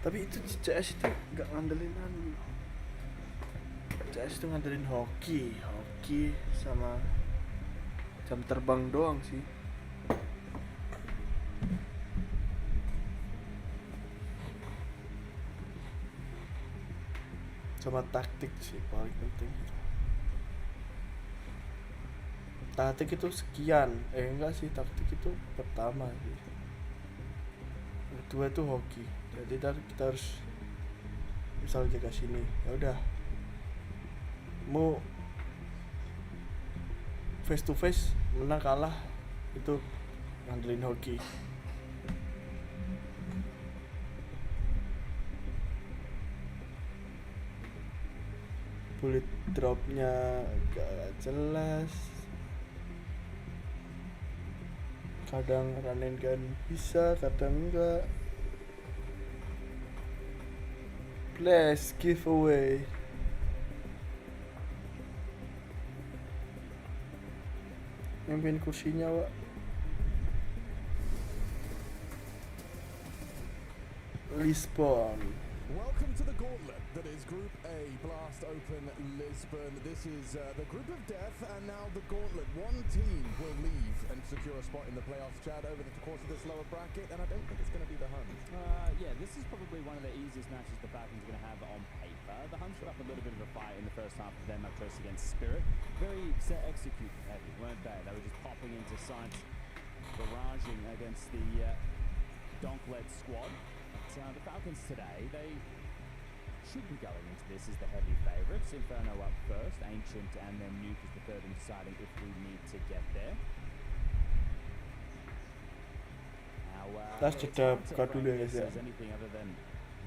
Tapi itu CS itu gak ngandelin CS itu ngandelin hoki sama jam terbang doang sih. Sama taktik sih paling penting. Taktik itu sekian, enggak sih, taktik itu pertama sih. Kedua itu hoki. Jadi kita harus misal jaga sini, ya udah. Mau face to face menang kalah itu ngandelin hoki. Bullet dropnya gak jelas. Kadang run and gun bisa, kadang enggak. Please giveaway. Nyampein kursinya, Wak. Lisbon. Welcome to the gauntlet that is Group A, Blast Open Lisbon. This is the group of death, and now the gauntlet. One team will leave and secure a spot in the playoffs, Chad, over the course of this lower bracket, and I don't think it's going to be the Huns. Yeah, this is probably one of the easiest matches the Falcons are going to have on paper. The Huns put up a little bit of a fight in the first half of their match race against Spirit. Very set execute heavy, weren't they? They were just popping into sights, barraging against the Donk-led squad. But the Falcons today, they should be going into this as the heavy favourites. Inferno up first, Ancient, and then Nuke is the third in deciding if we need to get there. Now, That's just got to do it, yeah. Anything other than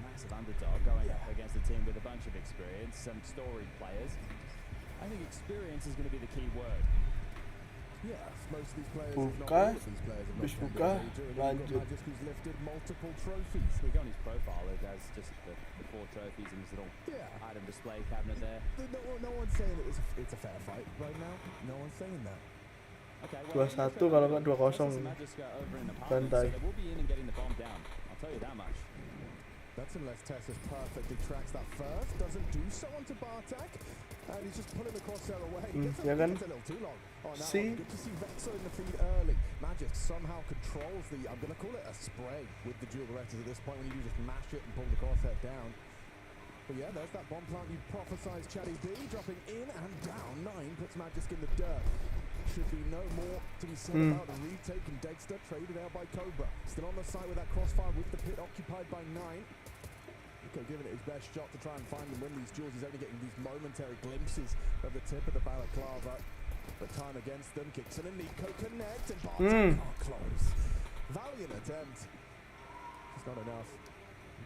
massive underdog going up against a team with a bunch of experience, some storied players. I think experience is going to be the key word. Yeah, most of these players, Buka, if not all of these players, have bis not buka, played major, and you've got lanjut. Magic who's lifted multiple trophies. We go on his profile, it has just the 4 trophies in his little item display cabinet there. No one's saying that it's a fair fight right now. No one's saying that. Okay, well, 2-1 kalau nggak 2-0 bantai. So they will be in and getting the bomb down. I'll tell you that much. That's unless Tessus perfectly tracks that first. Doesn't do so onto Bartek. And he's just pulling the crosshair away. Gets a little too long. Oh, now good to see Vexo in the feed early. Magic somehow controls the, I'm going to call it a spray with the dual Berettas at this point when you just mash it and pull the crosshair down. But yeah, there's that bomb plant you prophesized, Chatty B, dropping in and down. 9 puts Magic in the dirt. Should be no more to be said about the retake, and Dexter traded out by Cobra. Still on the side with that crossfire with the pit occupied by 9. Nico giving it his best shot to try and find and win these duels. He's only getting these momentary glimpses of the tip of the balaclava. But time against them. Kicks in and Nico connect and Bartek can't close. Valiant attempt. It's not enough.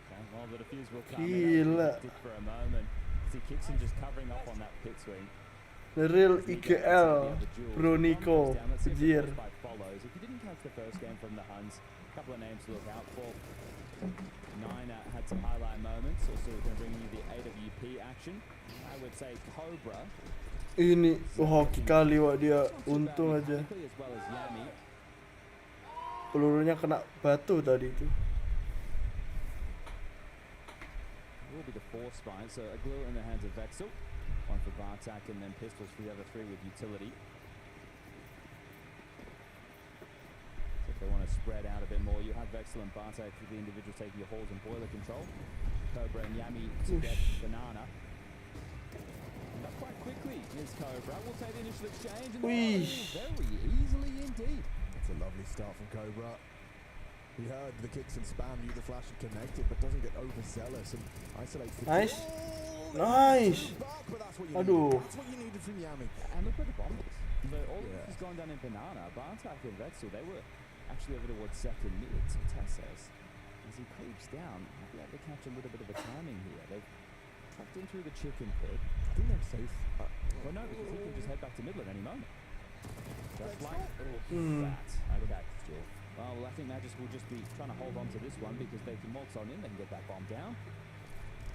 Okay, well the defuse will come in for a moment. See Kixon just covering up on that pit swing. The real IKL Pro Nico Jir. Follows. If you didn't catch the first game from the Huns, a couple of names to look out for. 9 had some highlight moments. Also going to bring you the AWP action. I would say Cobra. Ini hoki kali wak dia, untung aja. Pelurunya kena batu tadi itu. Will be the 4 spines. So a glue in the hands of Vexel. 1 for Bartak and then pistols for the other 3 with utility. So if they want to spread out a bit more, you have Vexel and Bartak for the individuals taking your halls and boiler control. Cobra and Yami to get Banana. And up quite quickly is Cobra. We'll take the initial exchange and very easily indeed. It's a lovely start from Cobra. He heard the kicks and spam, knew the flash had connected, but doesn't get overzealous and isolates the Nice. Nice. Aduh. That's what you needed from Yami. And look where the bomb is. All of this has gone down in Banana. Bartak and Vexel, they were actually over towards second mid. So Tess says, as he creeps down, might be able to catch a little bit of a timing here. They've tucked in through the chicken pit. I think they're safe. Well, no, because he can just head back to middle at any moment. Just like that. Okay, Jill. Well, I think Magis will just be trying to hold on to this one because they can waltz on in, they can get that bomb down.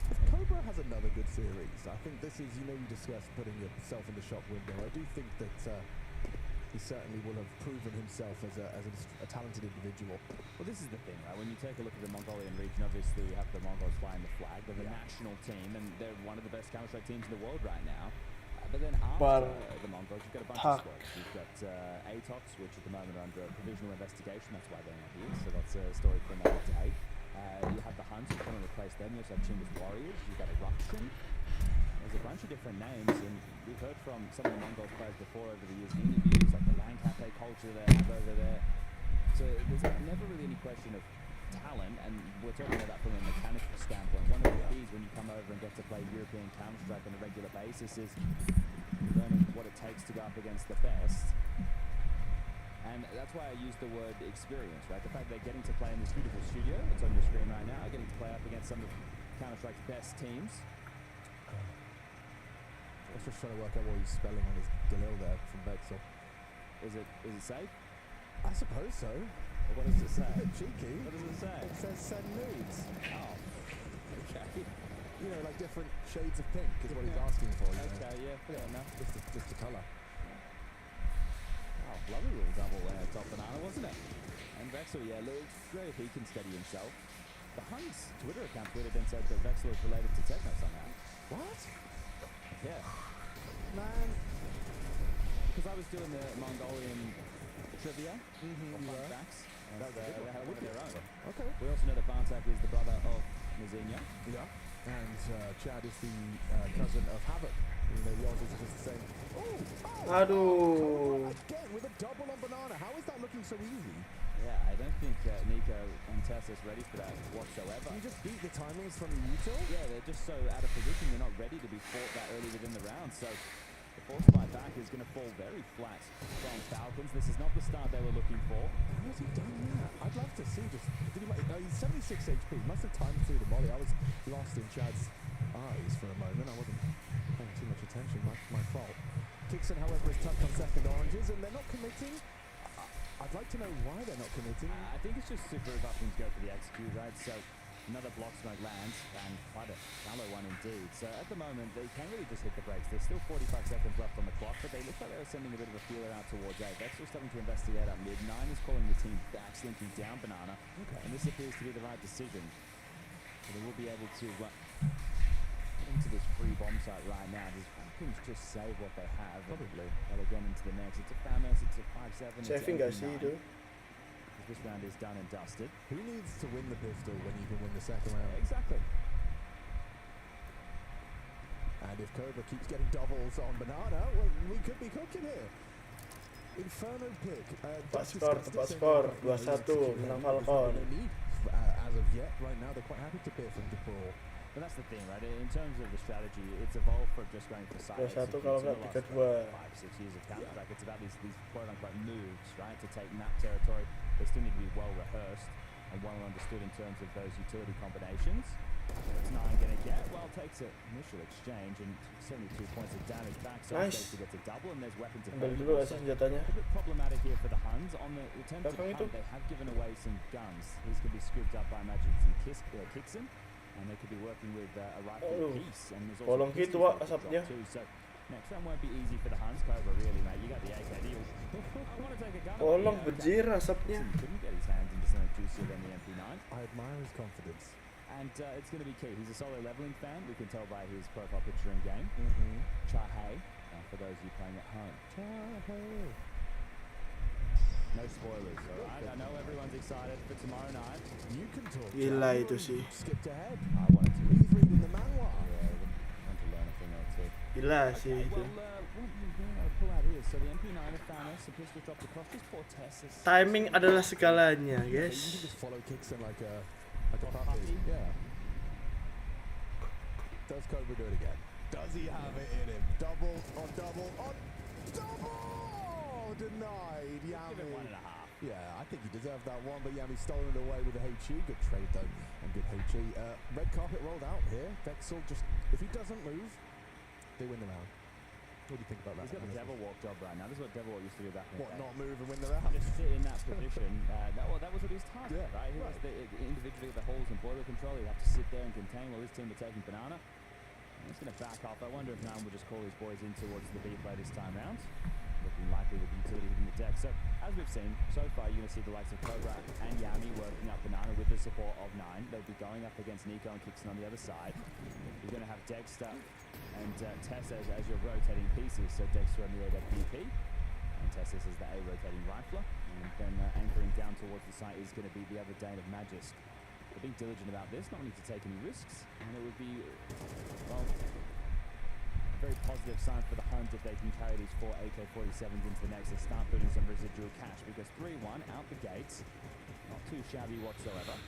If Cobra has another good series, I think this is, you discussed putting yourself in the shop window. I do think that he certainly will have proven himself as a talented individual. Well, this is the thing, right? When you take a look at the Mongolian region, obviously you have the Mongols flying the flag. They're the national team, and they're one of the best Counter-Strike teams in the world right now. But then after the Mongols, you've got a bunch of squads. You've got ATOX, which at the moment are under a provisional investigation. That's why they're not here. So that's a story for another day. You have the Huns, who come and replace them. You also have Chinga's Warriors. You've got Eruption. There's a bunch of different names, and we've heard from some of the Mongols players before over the years in interviews, like the LAN cafe culture they have over there. So there's never really any question of talent, and we're talking about that from a mechanical standpoint. One of the keys when you come over and get to play European Counter-Strike on a regular basis is learning what it takes to go up against the best. And that's why I use the word experience, right? The fact they're getting to play in this beautiful studio, it's on your screen right now, getting to play up against some of Counter-Strike's best teams. I was just trying to work out what he's spelling on his Galil there from Vexel. Is it safe? I suppose so. What does it say? Cheeky. What does it say? It says send nudes. Oh, okay. Like different shades of pink is what he's asking for. Okay, yeah, fair enough. Just the colour. Oh, lovely little double top Banana, wasn't it? And Vexel, looks great if he can steady himself. The Hunt's Twitter account tweeted and said that Vexel is related to Techno somehow. What? Yeah. Man. Because I was doing the Mongolian trivia or fun facts. And they had one of their own. Okay. We also know that Bartak is the brother of Mazinia. Yeah. And Chad is the cousin of Havoc. Yours is just the same. Aduh. Again with a double on Banana. How is that looking so easy? Yeah, I don't think Nico and Tess is ready for that whatsoever. Can you just beat the timings from the util? Yeah, they're just so out of position. They're not ready to be fought that early within the round. So the force fight back is going to fall very flat from Falcons. This is not the start they were looking for. How has he done that? I'd love to see just... he's 76 HP. He must have timed through the molly. I was lost in Chad's eyes for a moment. I wasn't paying too much attention. My fault. Kixon, however, is tucked on second oranges, and they're not committing. I'd like to know why they're not committing. I think it's just super Falcons go for the execute, right? So another block smoke lands, and quite a shallow one indeed. So at the moment, they can't really just hit the brakes. There's still 45 seconds left on the clock, but they look like they're sending a bit of a feeler out towards A. Vexel starting to investigate up mid. 9 is calling the team back, slinking down Banana. Okay. And this appears to be the right decision. They will be able to get into this free bomb site right now. These Falcons just save what they have. Probably. Well, again into the next. It's a Famous, it's a 5-7, it's Saving gak sih itu? This round is done and dusted. Who needs to win the pistol when you can win the second round? Exactly. And if Cobra keeps getting doubles on Banana, well, we could be cooking here. Inferno pick. Tepat skor, 2-1 menang Falcon. As of yet, right now they're quite happy to pay from DePaul. But that's the thing, right? In terms of the strategy, it's evolved from just going for side 2-1 kalau nggak 3-2. 5-6 years of Counter-Strike. It's about these quote-unquote moves, right? To take map territory. They still need to be well rehearsed and well understood in terms of those utility combinations. What's Nine going to get? Well, takes an initial exchange and 72 points of damage back. So Nice. gets a double and there's weapons of Ambil dulu aja senjatanya. a bit problematic here for the Huns. On the attempt to Belakang hunt, itu. they have given away some guns. These can be scooped up by Emergency Kixon, and they could be working with a rifle piece. And there's also Bolong pistols gitu, they Wak, could drop asapnya. too. So next round won't be easy for the Huns. Cobra, really, mate. You got the AK deal. I want to take a gun. Bolong bejir asapnya. Couldn't get his hands into something juicier than the MP9. I admire his confidence. And it's going to be key. He's a solo leveling fan. We can tell by his profile picture in game. Chahei, for those of you playing at home. Chahei. No spoilers, alright? I know everyone's excited for tomorrow night. You can talk. Gila itu sih. Skipped ahead. I wanted to. He's reading the manual. Yeah, I want to learn a thing or two. Gila sih itu. Well, what we're going to pull out here. So the MP9 of Thanos, the pistol dropped across. Just poor Tessus. Timing adalah segalanya, You guys. can just follow Kixon like a puppy. Yeah. Does Cobra do it again? Does he have it in him? Double on double on double! Denied. Yami. Give it 1.5. Yeah, I think he deserved that one, but Yami's stolen it away with a HE. Good trade though, and good HE. Red carpet rolled out here. Vexel just, if he doesn't move, they win the round. What do you think about that? He's got the Devil Walk job right now. This is what Devil Walk used to do back in the What, day. not move and win the round? Just sit in that position. That was what he was tasked with, Yeah, right? He was individually at the halls and boiler control. He'd have to sit there and contain while his team were taking Banana. And he's going to back off. I wonder if Nine will just call his boys in towards the B play this time round. Looking likely with the utility hitting the deck. So, as we've seen, so far you're going to see the likes of Cobra and Yami working up Banana with the support of Nine. They'll be going up against Nico and Kixon on the other side. You're going to have Dexter and Tess as your rotating pieces. So Dexter on the AWP and Tess as the A rotating rifler. And then anchoring down towards the site is going to be the other Dane of Magist. They're being diligent about this, not wanting to take any risks. And it would be, well, a very positive sign for the Huns if they can carry these 4 AK-47s into the next and start building some residual cash. Because 3-1 out the gates, not too shabby whatsoever.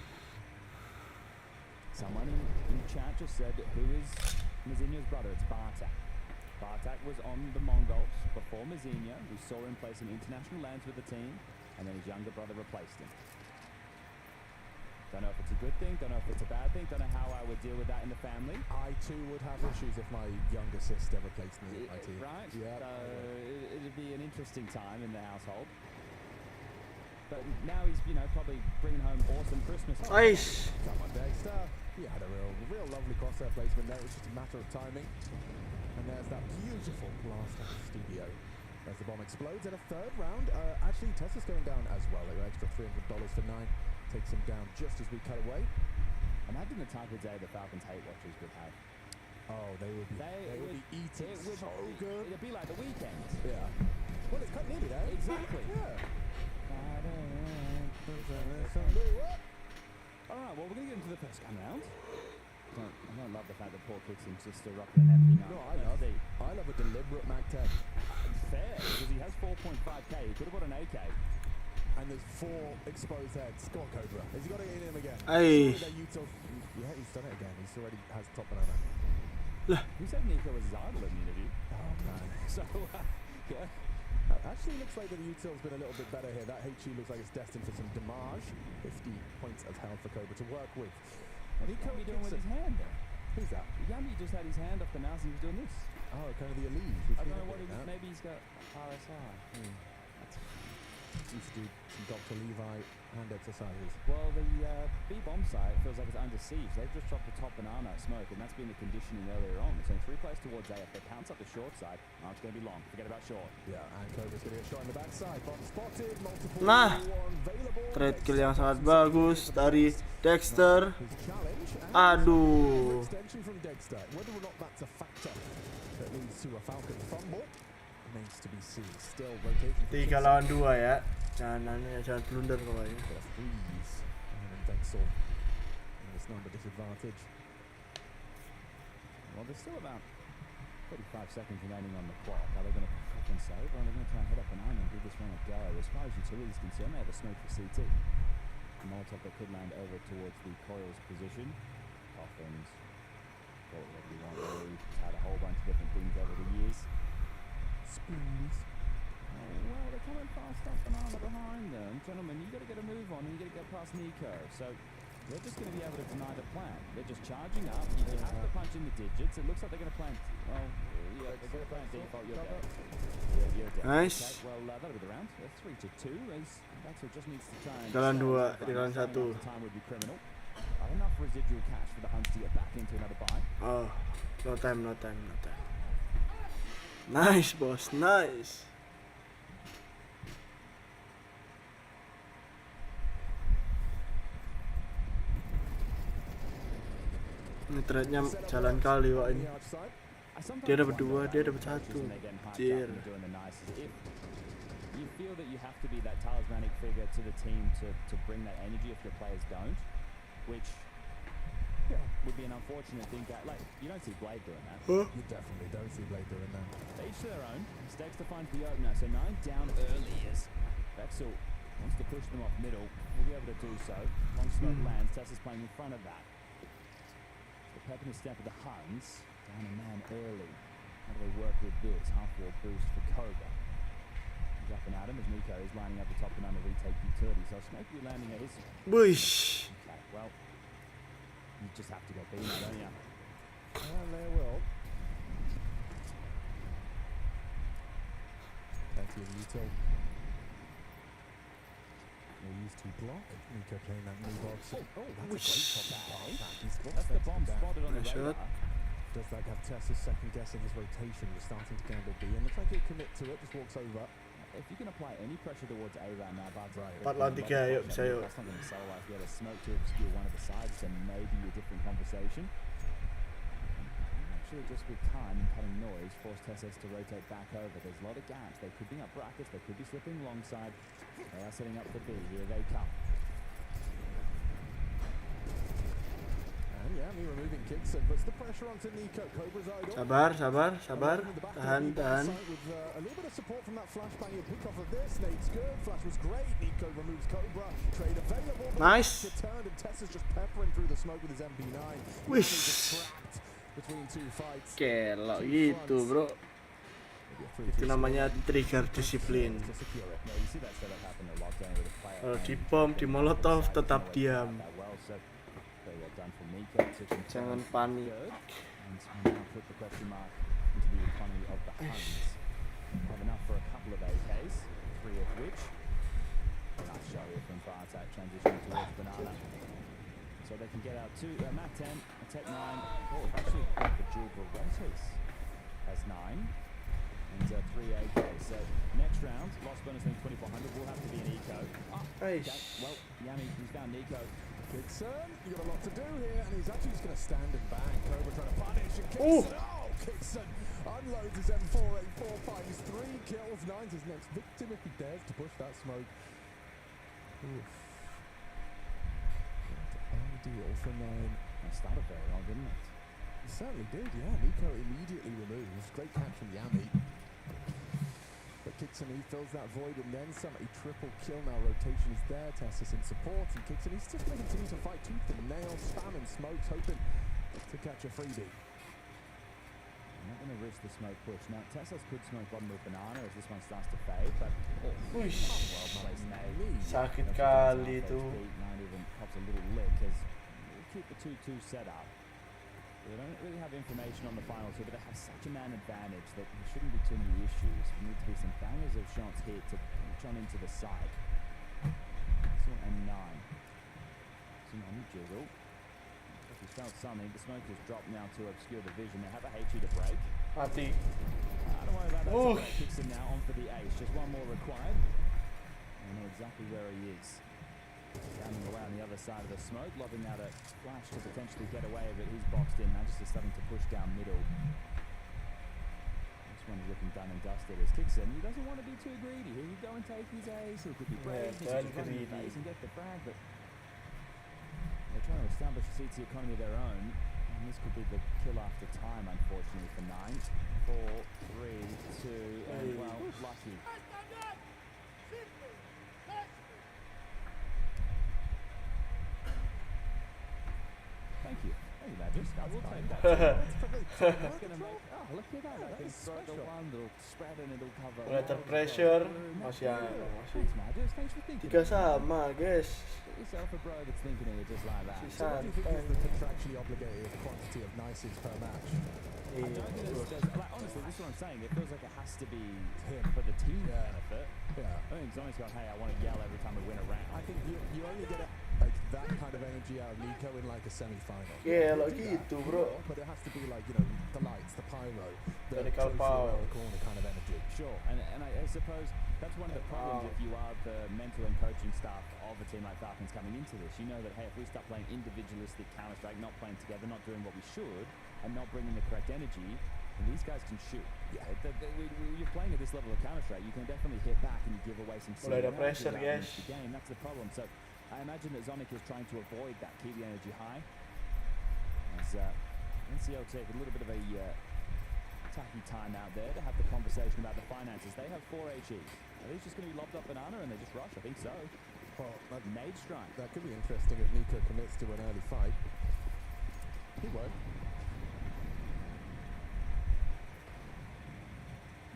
Someone in chat just said, who is Mazinha's brother? It's Bartak. Bartak was on the Mongols before Mazinha. We saw him play some international lands with the team, and then his younger brother replaced him. Don't know if it's a good thing, don't know if it's a bad thing, don't know how I would deal with that in the family. I too would have issues if my younger sister replaced me in my team. Right? Yeah. So it'd be an interesting time in the household. But now he's, probably bringing home awesome Christmas. Nice. Come on, Dexter. He had a real lovely crosshair placement there. It was just a matter of timing. And there's that beautiful blast out of studio. As the bomb explodes in a third round. Actually, Tessa's going down as well. An extra $300 for 9. Takes him down just as we cut away. Imagine the type of day the Falcons hate watchers would have. Oh, they would be eating so good. It'd be like the weekend. Yeah. Well, it's quite nearly there. Exactly. Yeah. Alright, well, we're going to get into the first gun round. I don't love the fact that Paul Kixon's just still rocking an MP9. No, I love a deliberate Mag 10. Fair, because he has 4.5k. He could have got an AK. And there's 4 exposed heads. Go on, Cobra. Has he got it in him again? Aye. Yeah, he's done it again. He's already has top Banana. Who said Nico was his idol in the interview? Oh, man. So, yeah. Actually looks like the util's been a little bit better here. That HE looks like it's destined for some damage. 50 points of health for Cobra to work with. What Nico be doing with his hand there? Who's that? Yami just had his hand off the mouse and he was doing this. Oh, kind of the elite. I don't know what it was. Maybe he's got RSI. you to do some Dr. Levi hand exercises. Well, the B-bomb site feels like it's under siege. They've just dropped the top banana smoke, and that's been the conditioning earlier on. So 3 players towards A. If they pounce up the short side, it's going to be long. Forget about short. Yeah, and Cobra's going to get shot in the backside. Bomb spotted, multiple Nah, available. trade kill yang sangat bagus dari Dexter. Aduh. Extension from Dexter. Whether or not that's a factor that leads to a Falcon fumble remains to be seen. Still rotating. 3 lawan 2 ya. Jangan blunder pokoknya. Freeze. And Vexel in this number disadvantage. Well, there's still about 35 seconds remaining on the clock. Are they going to pick and save, or are they going to try and head up an arm and give this one a go? As far as utility is concerned, they have a smoke for CT. Molotov that could land over towards the coils position. Coffins, call it whatever you want. They've had a whole bunch of different things over the years. Spoons. Oh, well, they're coming fast up and armor behind them. Gentlemen, you got to get a move on, and you got to get past Nico. So they're just going to be able to deny the plan. They're just charging up. You have to punch in the digits. It looks like they're going to plan. Well, yeah, they're going to plan default. You're dead. Yeah, you're dead. Nice. Okay, well, that'll be the round. 3-2 as Baxter just needs to try and. Jalan 2, jalan 1. Time would be criminal. Enough residual cash for the Huns to get back into another buy. Oh, no time. Nice, boss. Nice. Ini threadnya jalan kali wak ini. Dia dapat 2, dia dapat 1. Anjir. You feel that you have to be that talismanic figure to the team to bring that energy if your players don't, which would be an unfortunate thing. Like, you don't see Blade doing that. You definitely don't see Blade doing that. Each to their own. Dexter finds the opener, so 9 down early as Vexel wants to push them off middle. He'll be able to do so. Long smoke lands. Tessa's playing in front of that. The pep in the step of the Huns. Down a man early. How do they work with this? Half-wall boost for Cobra. Dropping at him as Nico is lining up the top and under retake utility. So Smoke will be landing at his. Bush. Okay, well, you just have to go B now, don't you? And they will. Plenty of util. They used to block. Nico playing that new box. Oh, that's a great top. That's the bomb spotted on the radar. Does that have Tessa second guessing his rotation? We're starting to gamble B, and looks like he'll commit to it. Just walks over. If you can apply any pressure towards A right now, Bad's right. 4 lawan 3, yuk bisa yuk. That's not going to sell life. You had a smoke to obscure one of the sides, then maybe a different conversation. Actually, just with time and cutting noise, force Tessa to rotate back over. There's a lot of gaps. They could be up brackets. They could be slipping alongside. They are setting up for B. Here they come. And yeah, me removing Kixon puts the pressure onto Nico. Cobra's idle. Sabar. Tahan. With a little bit of support from that flashbang, he'll pick off of this. Nate's good. Flash was great. Nico removes Cobra. Trade available. Nice. Returned, and Tessa's just peppering through the smoke with his MP9. Wish. Between 2 fights. Kelok gitu, bro. Itu namanya trigger disiplin. Kalau di bom, di molotov tetap diam. Jangan panik. Have enough for a couple of AKs, 3 of which nice shot here from far attack transition towards Banana. So they can get out to Mac 10, a Tech 9. Oh, actually the dual Berettas has 9 and 3 AKs. So next round, lost bonus link 2400 will have to be an eco. Okay. Well, Yami, he's found Nico. Kixon, you got a lot to do here, and he's actually just going to stand and bang. Cobra trying to punish, and Kixon, Kixon unloads his M4A4, finds 3 kills, 9's his next victim if he dares to push that smoke. Oof. Ideal for 9. That started very well, didn't it? It certainly did, yeah. Nico immediately removes. Great catch from Yami. But Kixon, he fills that void and then some. A triple kill now. Rotation is there. Tessa's in support. And Kixon, he's just going to continue to fight tooth and nail, spamming smokes, hoping to catch a freebie. I'm not going to risk the smoke push. Now, Tessa's could smoke bottom with Banana as this one starts to fade, but well placed nade. Sakit kali itu. Not even pops a little lick as we'll keep the 2-2 set up. They don't really have information on the final two, but they have such a man advantage that there shouldn't be too many issues. There need to be some bangers of shots here to switch on into the side. And 9. Semuanya jiggle. If you felt something, the smoke has dropped now to obscure the vision. They have a HE to break. Mati. Don't worry about that. Kicks him now on for the ace. Just one more required. I know exactly where he is. Down away on the other side of the smoke, lobbing out a flash to potentially get away, but he's boxed in. Magister starting to push down middle. This one is looking done and dusted as Kixon. He doesn't want to be too greedy. He could go and take his ace. He could be brave. He could just run in the face and get the frag, but they're trying to establish a CT economy of their own. And this could be the kill after time, unfortunately, for 9. 4, 3, 2, and well, lucky. Thank you. Thank you, Magic. I will take that. It's gonna make. Oh, look at that. I can throw the one, it'll spread and it'll cover. Water pressure masih Thanks, Magic. Thanks for thinking. Tiga sama, guys. Yourself a bro that's thinking of it just like that. So what do you think is the contractually obligated quantity of nices per match? I don't think like, honestly, this is what I'm saying. It feels like it has to be him for the team benefit. Yeah. I think Zonic's gone, hey, I want to yell every time we win a round. I think you only get like that kind of energy out of Nico in like a semi-final. Yeah, like gitu, bro. But it has to be like, you know, the lights, the pyro, the Technical trophy power. around the corner kind of energy. Sure, and I suppose that's one of the problems if you are the mental and coaching staff of a team like Falcons coming into this. You know that, hey, if we start playing individualistic Counter-Strike, not playing together, not doing what we should, and not bringing the correct energy, then these guys can shoot. Yeah, you're playing at this level of Counter-Strike, you can definitely hit back and you give away some pressure, guys. The game. That's the problem. So I imagine that Zonic is trying to avoid that, keep the energy high. As NCO take a little bit of a tacky time out there to have the conversation about the finances. They have 4 HEs. Are these just going to be lobbed up banana and they just rush? I think so. Well, Nade strike. That could be interesting if Nico commits to an early fight. He won't.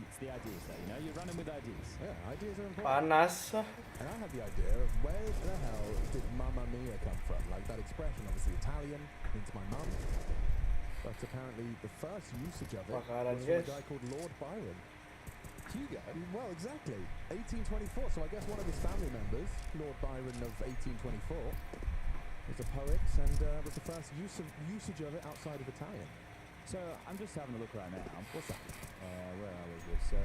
It's the ideas though, you know? You're running with ideas. Yeah, ideas are important. Panas. And I have the idea of where the hell did Mamma Mia come from? Like that expression, obviously Italian, means my mum. But apparently the first usage of it was from a guy called Lord Byron. Hugo? Well, exactly. 1824. So I guess one of his family members, Lord Byron of 1824, was a poet and was the first usage of it outside of Italian. So I'm just having a look right now. What's that? Where are we here? So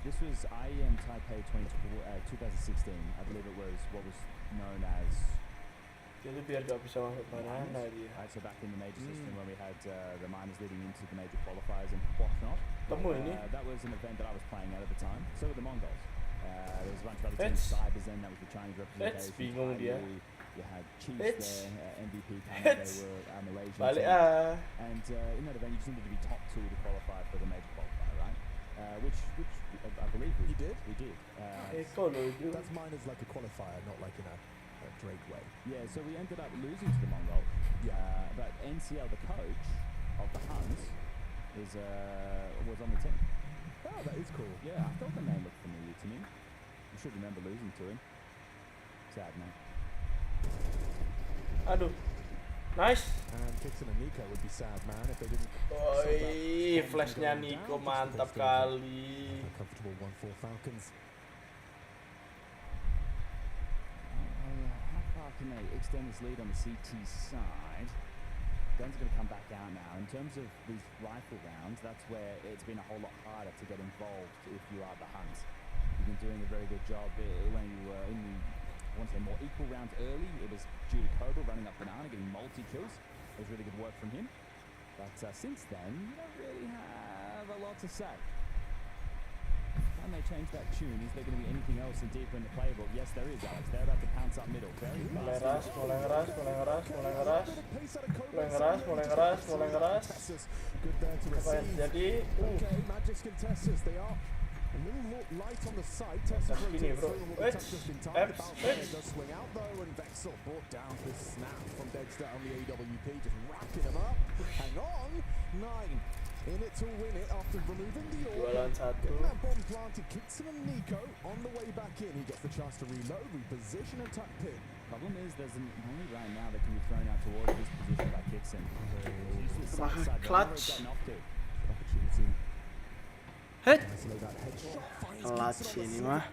this was IEM Taipei 2016. I believe it was what was known as... Jadi biar gak bisa masuk banana dia. Right, so back in the major system when we had the minors leading into the major qualifiers and whatnot. That was an event that I was playing at the time. So were the Mongols. There was a bunch of other teams, Cybers then, that was the Chinese representation. Bingung dia. You had Chiefs there, MVP Canada, they were Malaysian. And in that event you just needed to be top 2 to qualify for the major qualifier, right? Which I believe we did. We did. That's mine is like a qualifier, not like in a Drake way. Yeah, so we ended up losing to the Mongols. But NCL, the coach of the Huns, was on the team. Oh, that is cool. Yeah, I thought the name looked familiar to me. I should remember losing to him. Sad, man. Aduh. Nice. And Kixon and Nico would be sad, man, if they didn't. Flashnya Nico mantap kali. Comfortable 1-4 Falcons. How far can they extend this lead on the CT side? Guns are going to come back out now. In terms of these rifle rounds, that's where it's been a whole lot harder to get involved if you are the Huns. You've been doing a very good job when you were in the, I want to say, more equal rounds early. It was Judy Cobra running up banana, getting multi-kills. It was really good work from him. But since then, you don't really have a lot to say. Can they change that tune? Is there going to be anything else deeper in the playbook? Yes, there is, Alex. They're about to pounce up middle. Very mulai ngeras. Apa yang terjadi? Okay, Magic's contestants, they are a little more light on the side. Tessa Gini bro, does swing out though, and Vexel brought down this snap from Dexter on the AWP, just racking him up. Hang on, 9 in it to win it after removing the order. Getting that bomb planted, Kixon and Nico on the way back in. He gets the chance to reload, reposition and tuck pin. Problem is there's an only right now that can be thrown out towards this position by Kixon. Clutch. Opportunity. Hei, telat sini mah.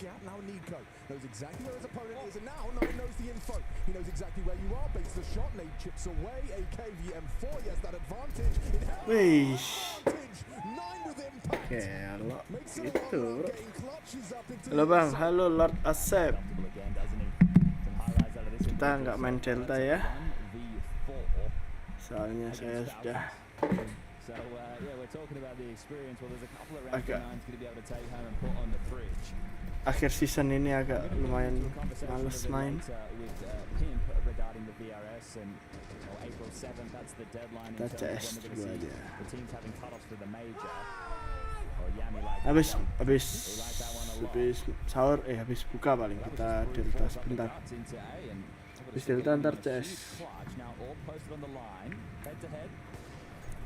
Knows exactly where his opponent is, and now Nine knows the info. He knows exactly where you are, baits the shot, Nate chips away, okaiii M4, he has that advantage. Wih, Nine with impact. kalau gitu bro. Halo bang, halo Lord Asep. Kita nggak main Delta ya, soalnya saya sudah agak akhir season ini agak lumayan males main. Kita CS dulu aja. Habis sahur, habis buka paling kita Delta sebentar. Habis Delta ntar CS.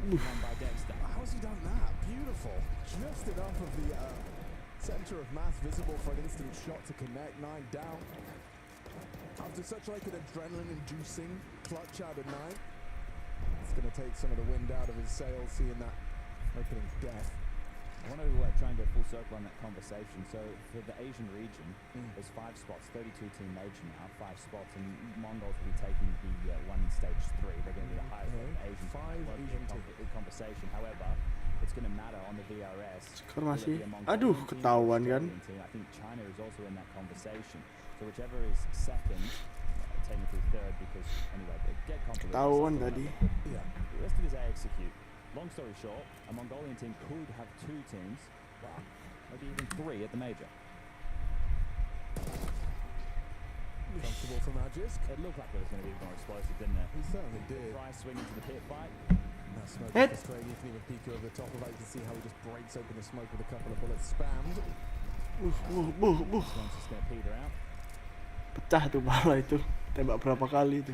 How's he done that? Beautiful. Just enough of the center of mass visible for an instant shot to connect. Nine down. After such like an adrenaline-inducing clutch out of Nine, it's going to take some of the wind out of his sails, seeing that opening death. I want to try and go full circle on that conversation. So for the Asian region, there's 5 spots, 32-team major now, 5 spots, and Mongols will be taking the one in stage 3. They're going to be the highest rated Asian 5 conversation. However, it's going to matter on the VRS. Skor masih, aduh ketahuan kan. I think China is also in that conversation. So whichever is second, technically third, because anyway, they get confidence. Ketahuan tadi. Yeah. The rest of it is they execute. Long story short, a Mongolian team could have 2 teams, well, maybe even 3 at the major. Comfortable for Magisk. It looked like it was going to be more explosive, didn't it? He certainly did. Price swing into the pit fight. That smoke is frustrating. You can even peek over the top of that. You can see how he just breaks open the smoke with a couple of bullets spammed. One's just going to peter out. Pecah tuh bala itu. Tembak berapa kali itu.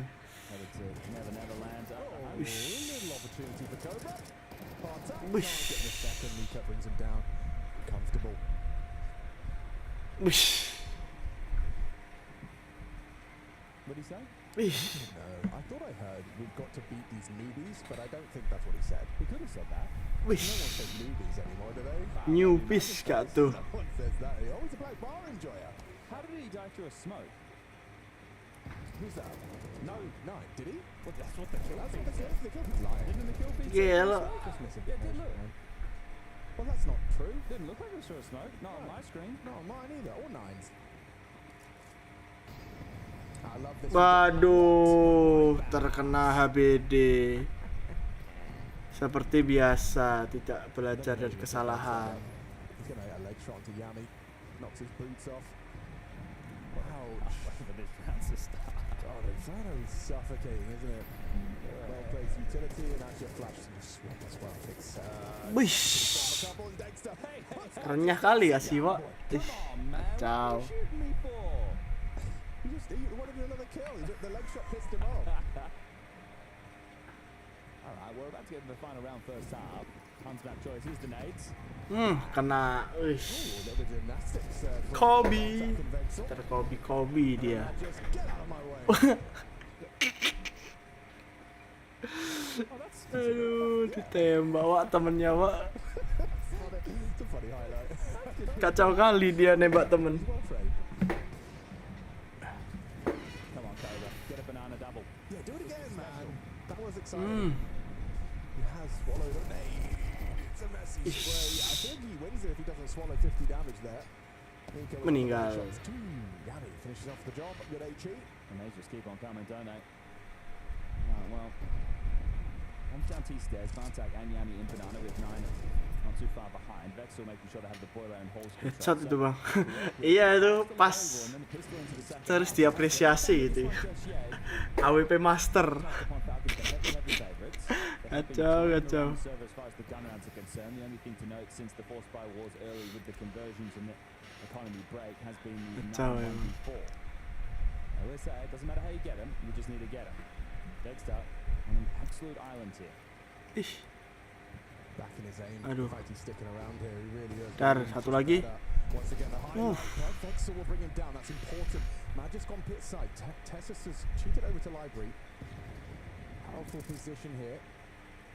Never lands up. Little opportunity for Cobra. Can't get the second. Lupa brings him down. Comfortable. What did he say? No, I thought I heard we've got to beat these newbies, but I don't think that's what he said. He could have said that. No one says newbies anymore, do they? Newbies gak tuh. No one says that. Oh, he's a black bar enjoyer. How did he die through a smoke? Who's that? No, did he? Well, that's what the kill feed said. The kill feed's lying. Didn't the kill feed Yeah, say look. smoke? Just missing. Yeah, it did look. Well, that's not true. Didn't look like it was through a smoke. Not on my screen. Not on mine either. Or Nine's. I love this. Waduh, terkena HBD. Seperti biasa, tidak belajar dari kesalahan. He's gonna get a leg shot to Yami. Knocks his boots off. Ouch. For this round to start. God, Inferno is suffocating, isn't it? Well placed utility and actually a flash to just swap as well. Fix. Wish. Renyah kali ya sih, Pak. Kacau. He wanted another kill. The leg shot pissed him off. Alright, we're about to get into the final round first half. Hunt's map choice is the nades. Kena. Kobe. Kobe dia. Aduh, ditembak Wak temennya Wak. Kacau kali dia nembak temen. Yeah, do it again, man. That was exciting. He has swallowed a nade. It's a messy spray. I think he wins it if he doesn't swallow 50 damage there. Meninggal. Yami finishes off the job with HE. And they just keep on coming, don't they? Well, comes down T-stairs, Bartak and Yami in banana with 9 not too far behind. Vexel making sure they have the boiler and holes control. Headshot itu bang. Iya itu pas. Terus diapresiasi itu. AWP Master. Kacau. Kacau ya. Next up, on an absolute island here. Ih. Back in his aim. Aduh. He's sticking around here. He really is. Dar, satu lagi. Once again, the high Vexel will bring him down. That's important. Magisk on pit side. Tessus has cheated over to Library. Powerful position here.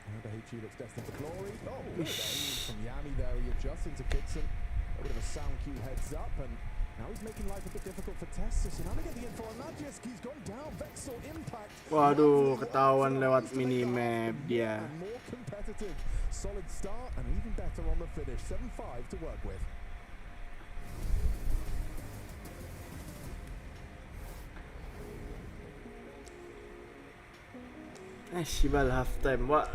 Okaiii looks destined for glory. Oh, good aim from Yami there. He adjusts into Kitson. A bit of a sound cue heads up, and now he's making life a bit difficult for Tessa. So now they get the info on Magisk. He's gone down. Vexel impact. Waduh, ketahuan lewat minimap dia. More competitive. Solid start and even better on the finish. 7-5 to work with. Shibal halftime, what?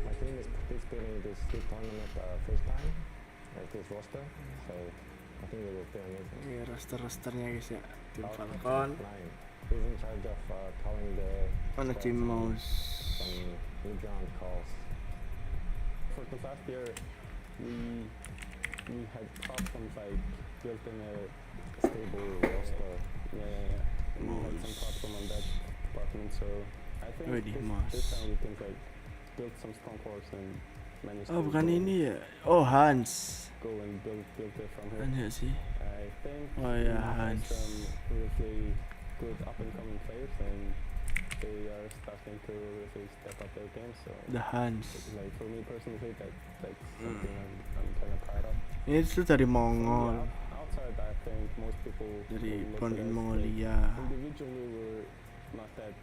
My team is participating in this league tournament first time at this roster, so I think they will play amazing. Ini roster-rosternya guys ya, tim Falcon. He's in charge of calling the Mana tim Mouse? some mid-round calls. For the last year, we had problems like building a stable roster. Yeah. We had some problem on that department, so I think this time we can like build some strong cores and manage to bukan ini ya? Oh, Hans. Go and build it from here. Kan ya sih? I think oh ya, Hans. Some really good up and coming players, and they are starting to really step up their game. So the Hans. Like for me personally, that's something I'm kind of proud of. Ini tuh dari Mongol. Outside, I think most people dari Born in Mongolia. Individually, we're not that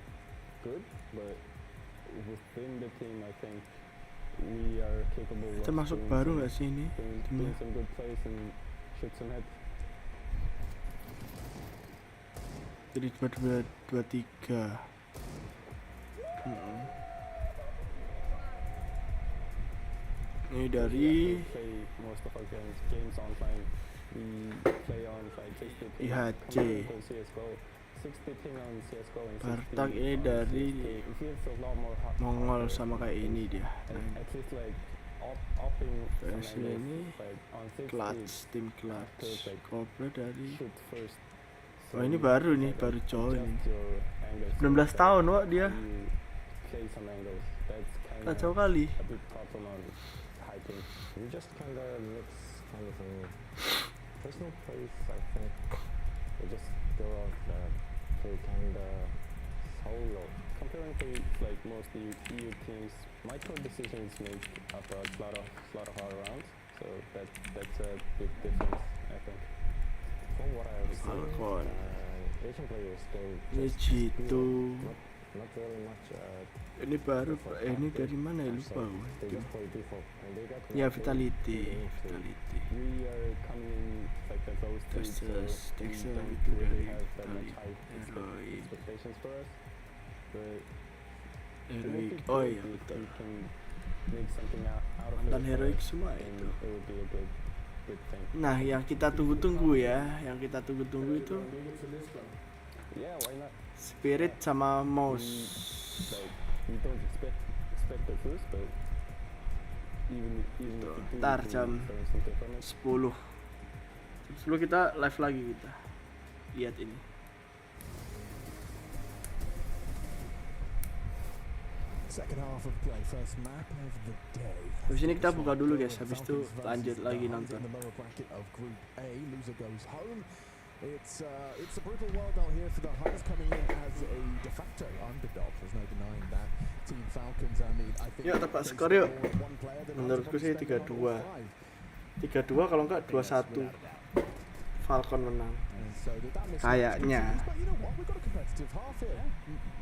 good, but within the team, I think we are capable of termasuk baru nggak sih ini? Doing some good plays and shoot some head. Jadi 23. Ini dari most of our games online. We play on like IHC. CS:GO. 60 ping on CS:GO and Bartak ini dari Mongol sama kayak ini dia. Versi ini Clutch, tim Clutch. Cobra dari oh ini baru nih, baru join. 19 tahun wak dia. Kacau kali. We just kinda mix kind of personal plays, I think. We just go out play kinda solo. Comparing to like most EU teams, micro decisions make up a lot of our rounds. So that's a big difference, I think. From what I understand, Asian players they just do not really much. Ini baru, ini dari mana ya, lupa gue. Ya Vitality. Texas itu dari Heroic. Heroic, oh iya betul. Mantan Heroic semua itu. Nah yang kita tunggu-tunggu ya, itu Spirit sama Mouse. Ntar jam 10 kita live lagi, kita lihat ini. Habis ini kita buka dulu guys, habis itu lanjut lagi nonton. It's a brutal world out here for the Hunters coming in as a de facto underdog. There's no denying that. Team Falcons, I mean, I think. Yuk tebak skor yuk. Menurutku sih 3-2. 3-2 kalau enggak 2-1. Falcon menang. Kayaknya.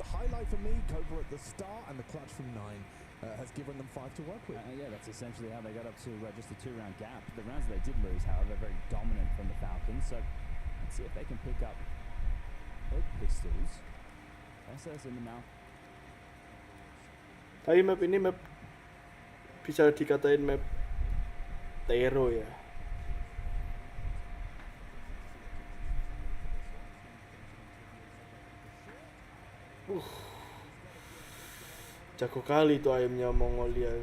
The highlight for me, Cobra at the start and the clutch from 9 has given them 5 to work with. Yeah, that's essentially how they got up to just a 2-round gap. The rounds they did lose, however, very dominant from the Falcons. So let's see if they can pick up both pistols. SS in the mouth. Tapi map ini map bisa dikatain map Tero ya. Jago kali tuh ayamnya Mongolia.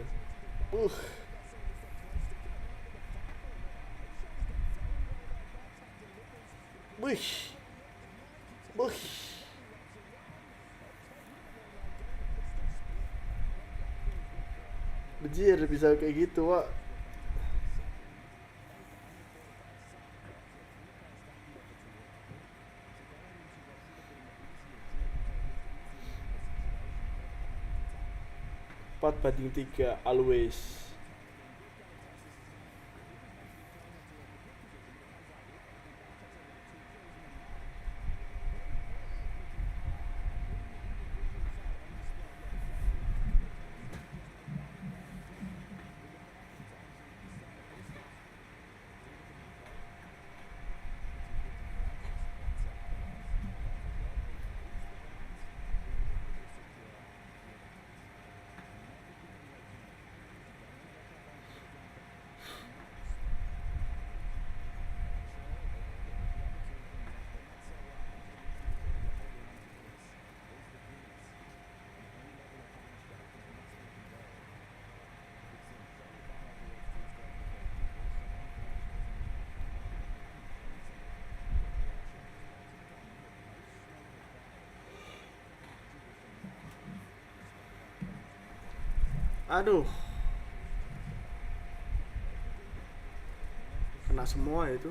Bejir bisa kayak gitu, Wak. 4-3 always. Aduh, kena semua itu,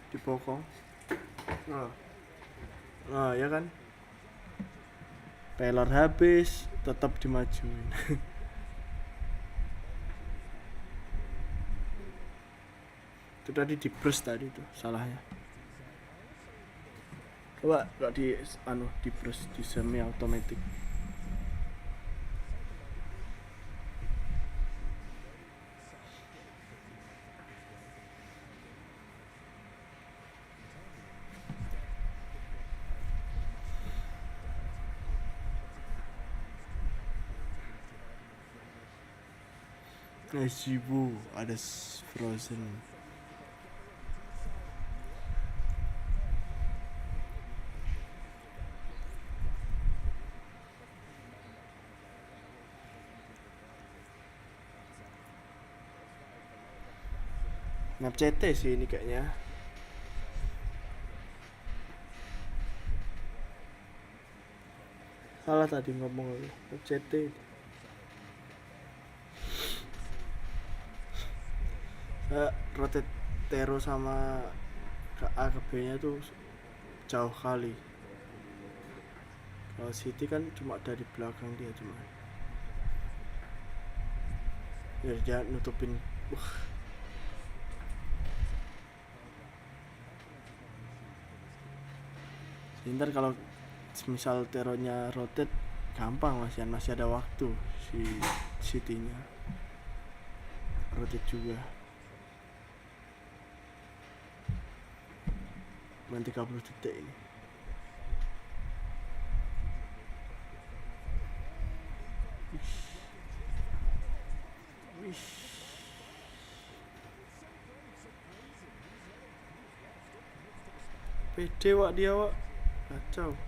dipokong. Nah ya kan, pelor habis, tetap dimajuin. Itu tadi di burst tadi tuh salahnya. Coba nggak di burst, di semi automatic. Ibu ada frozen. Map CT sih ini kayaknya. Salah tadi ngomong map CT. Rotate Tero sama ke A ke B nya tuh jauh kali. Kalau City kan cuma dari belakang dia cuma. Ya dia nutupin. Ntar kalau misal Teronya rotate gampang masih ada waktu si City-nya rotate juga. Main 30 detik ini. Wish. Pede wak dia wak. Kacau.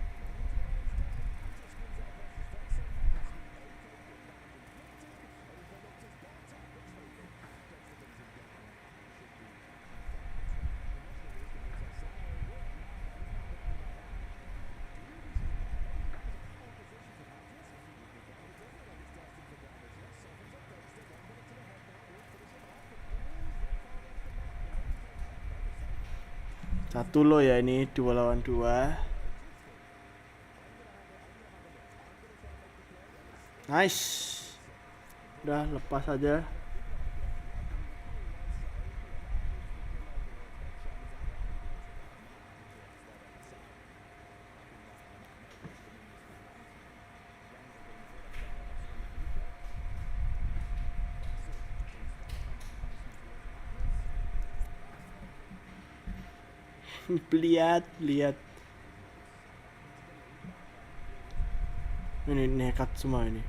Satu lo ya ini 2 lawan 2. Nice. Udah lepas aja. lihat ini nekat semua ini.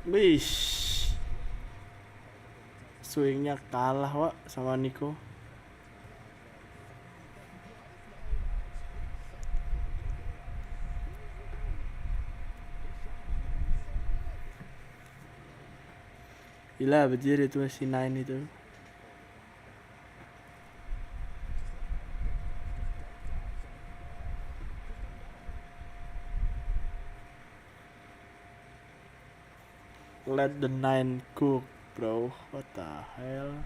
Wish, swingnya kalah wak sama Nico. Gila bajir itu si 9 itu. Let the nine cook, bro. What the hell?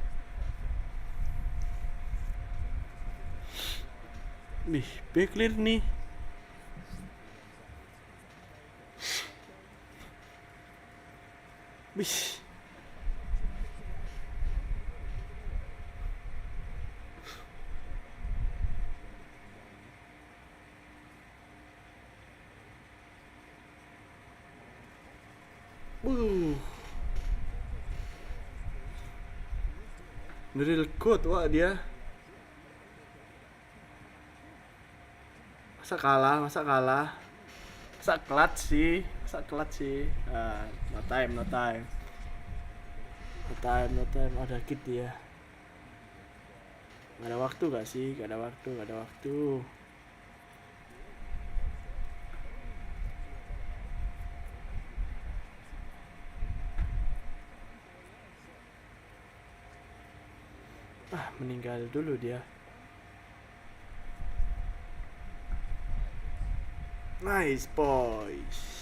Nih, B clear nih. Wih. Real good wah dia. Masa kalah. Masa clutch sih. No time. Ada kit dia. Gak ada waktu gak sih? Gak ada waktu. Meninggal dulu dia. Nice boys.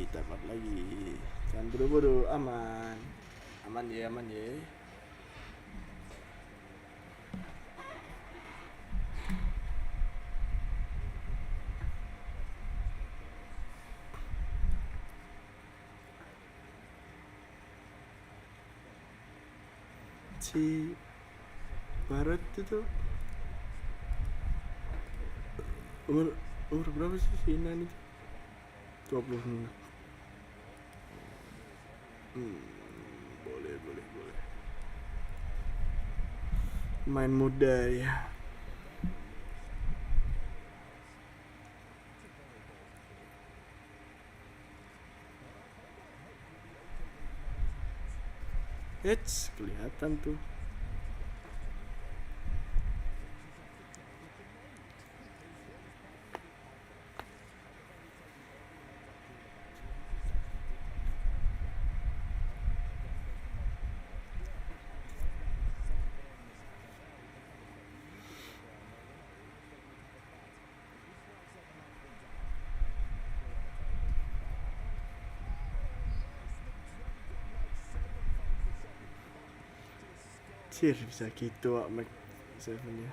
Time out lagi. Jangan buru-buru, aman ya. Si Barat itu umur berapa sih si Inan itu? 20. Boleh. Main muda ya. Kelihatan tuh. Cir bisa gitu Wak Mac 7 ya.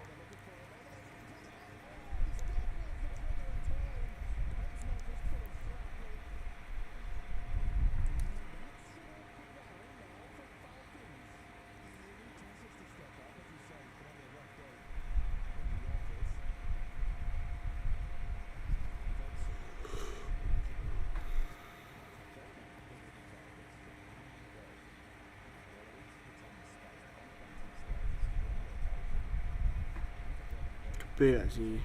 B gak sih?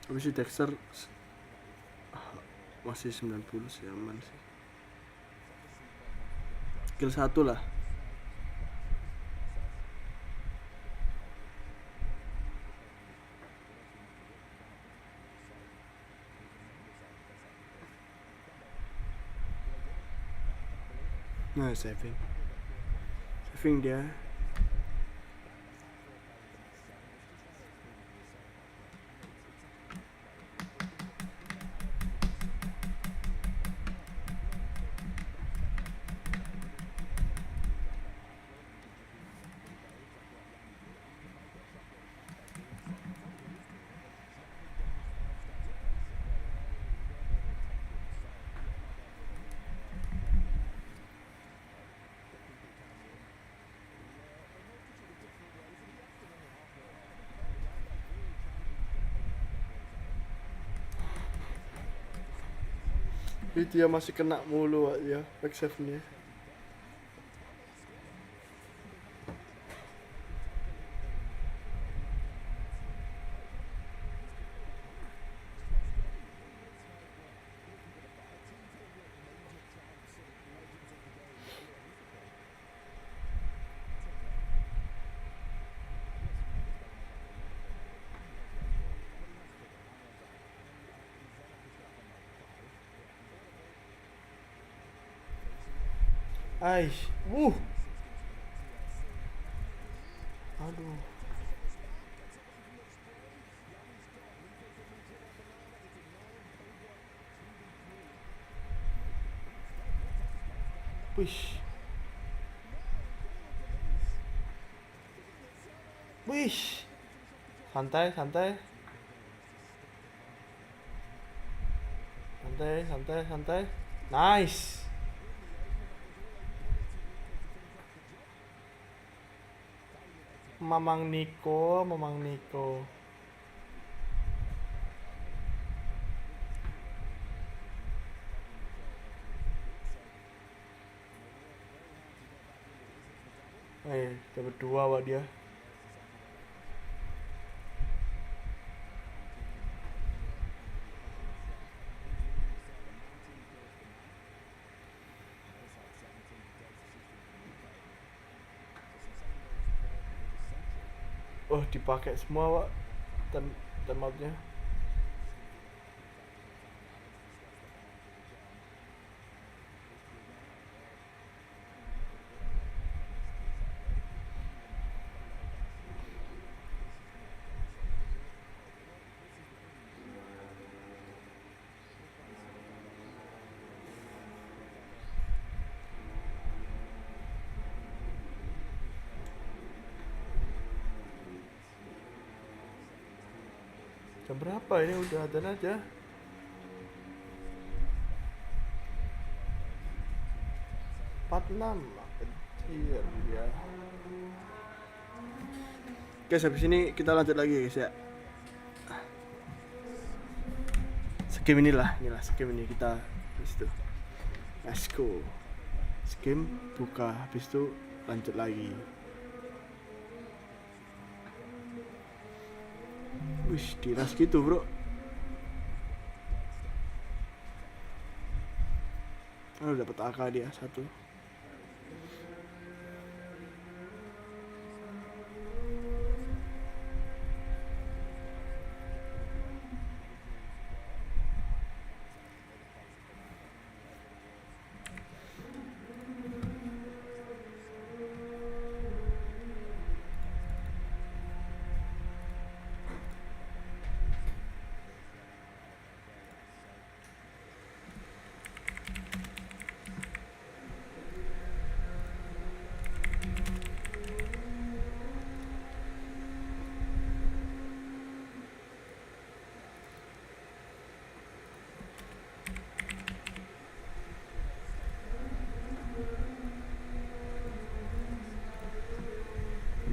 Tapi si Dexter masih 90 sih, aman sih. Kill 1 lah. Nah, saving dia. Dia masih kena mulu ya, back save-nya. Aish. Aduh. Wish. Wish. Santai, santai. Santai, santai, santai. Nice. Mamang Niko, Mamang Niko. Dapat 2 wah dia. Oh, dipakai semua, Wak. Temapnya. Jam berapa ini? Udah adzan aja. Kecil ya. Guys, habis ini kita lanjut lagi guys ya. Game inilah game ini kita habis itu. Let's go. Game buka, habis itu lanjut lagi. Wih, diras gitu bro. Oh, dapat AK dia 1.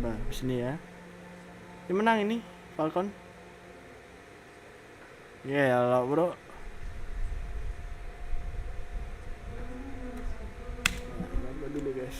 Nah, sini ya. Ini menang ini Falcon. Ya yeah, bro. Nah, dulu guys.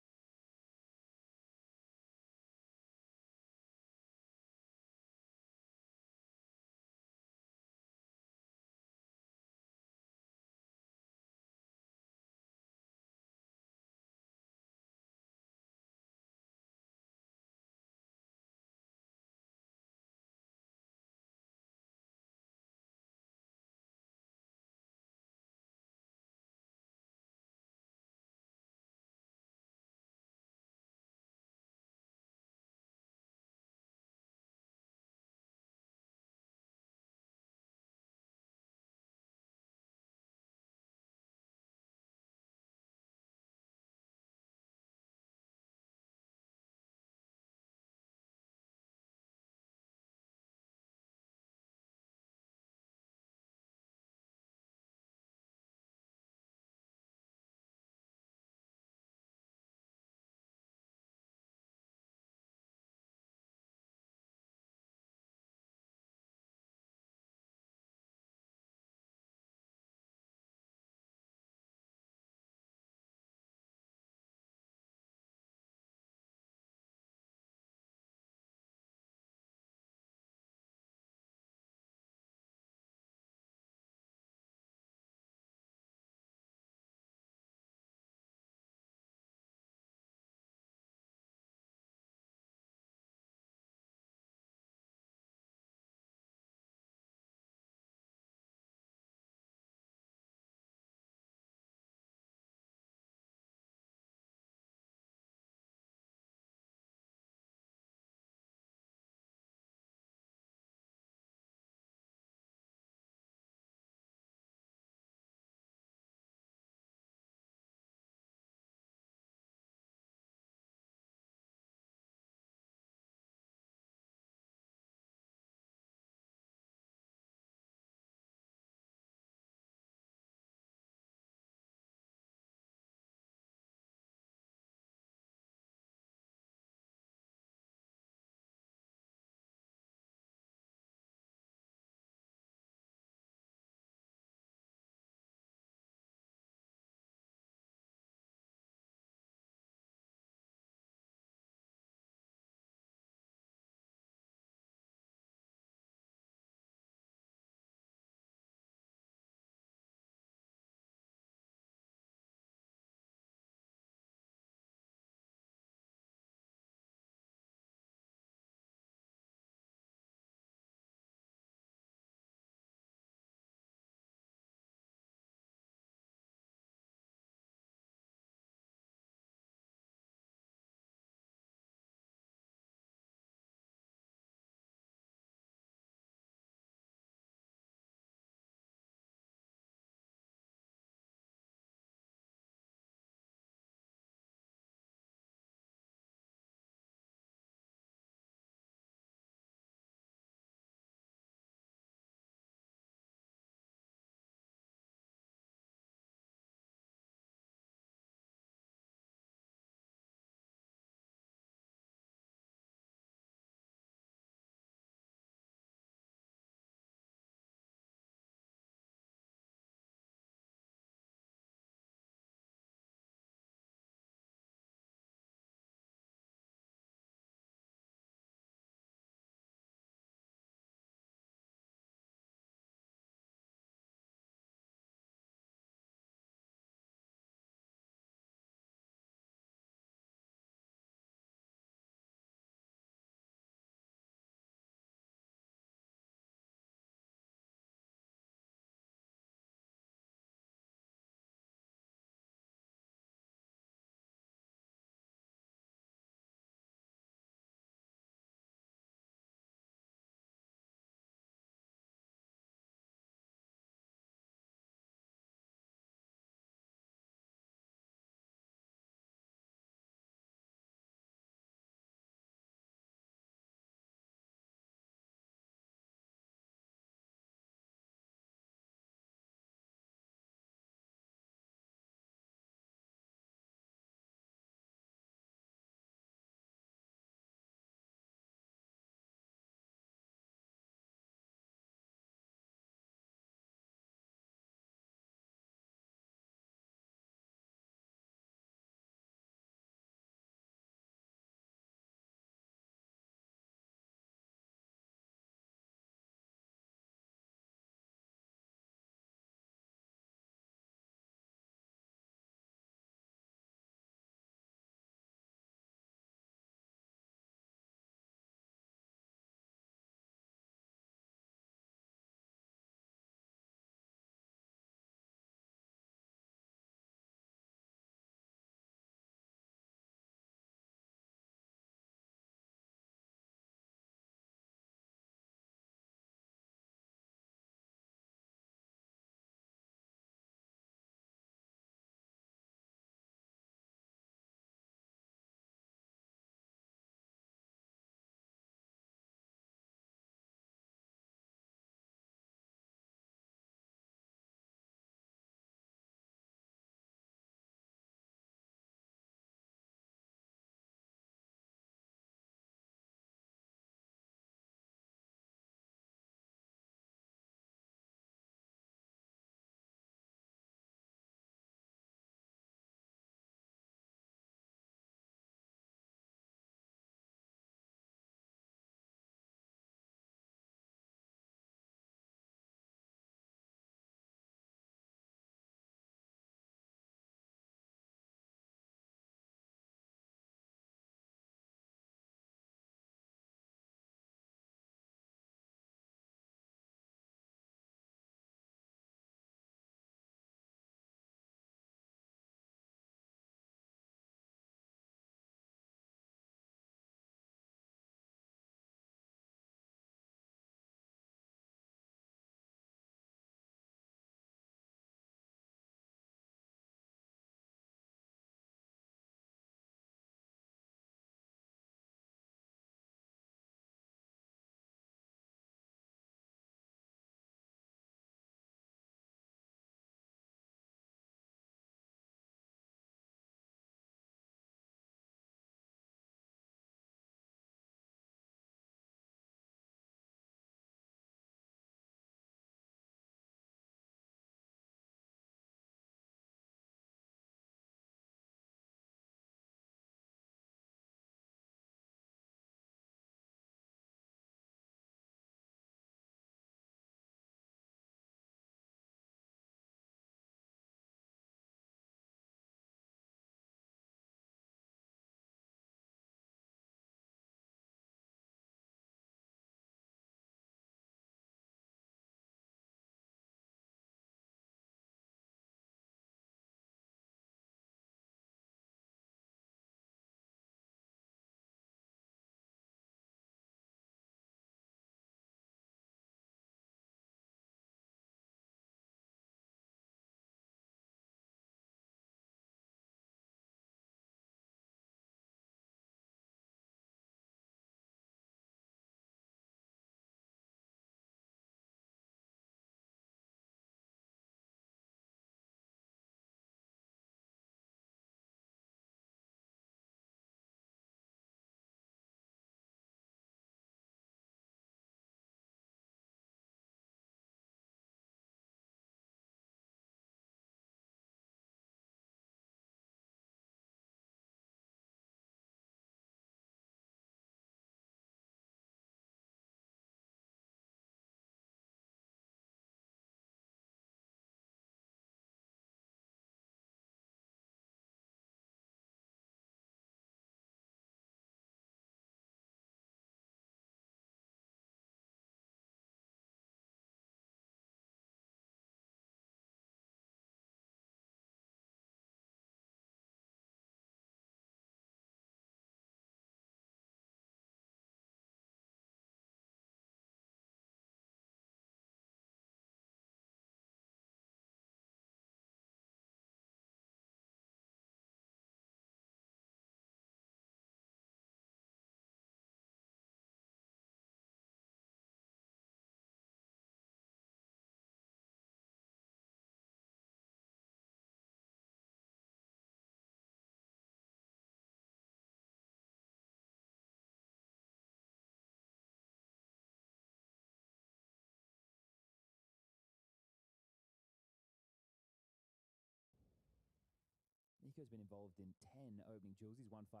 Nico's been involved in 10 opening duels. He's won 5.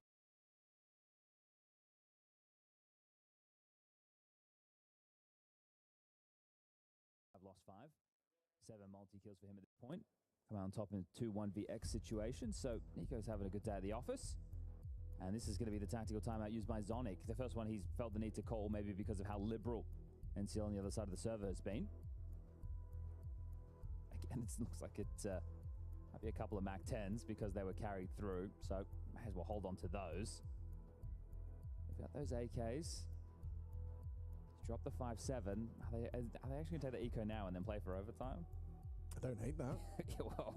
I've lost 5. 7 multi-kills for him at this point. Come out on top in a 2-1vx situation. So Nico's having a good day at the office. And this is going to be the tactical timeout used by Zonic. The first one he's felt the need to call, maybe because of how liberal NCL on the other side of the server has been. Again, it looks like it might be a couple of Mac 10s because they were carried through. So may as well hold on to those. We've got those AKs. Drop the 5-7. Are they actually going to take the eco now and then play for overtime? I don't hate that. Yeah, well,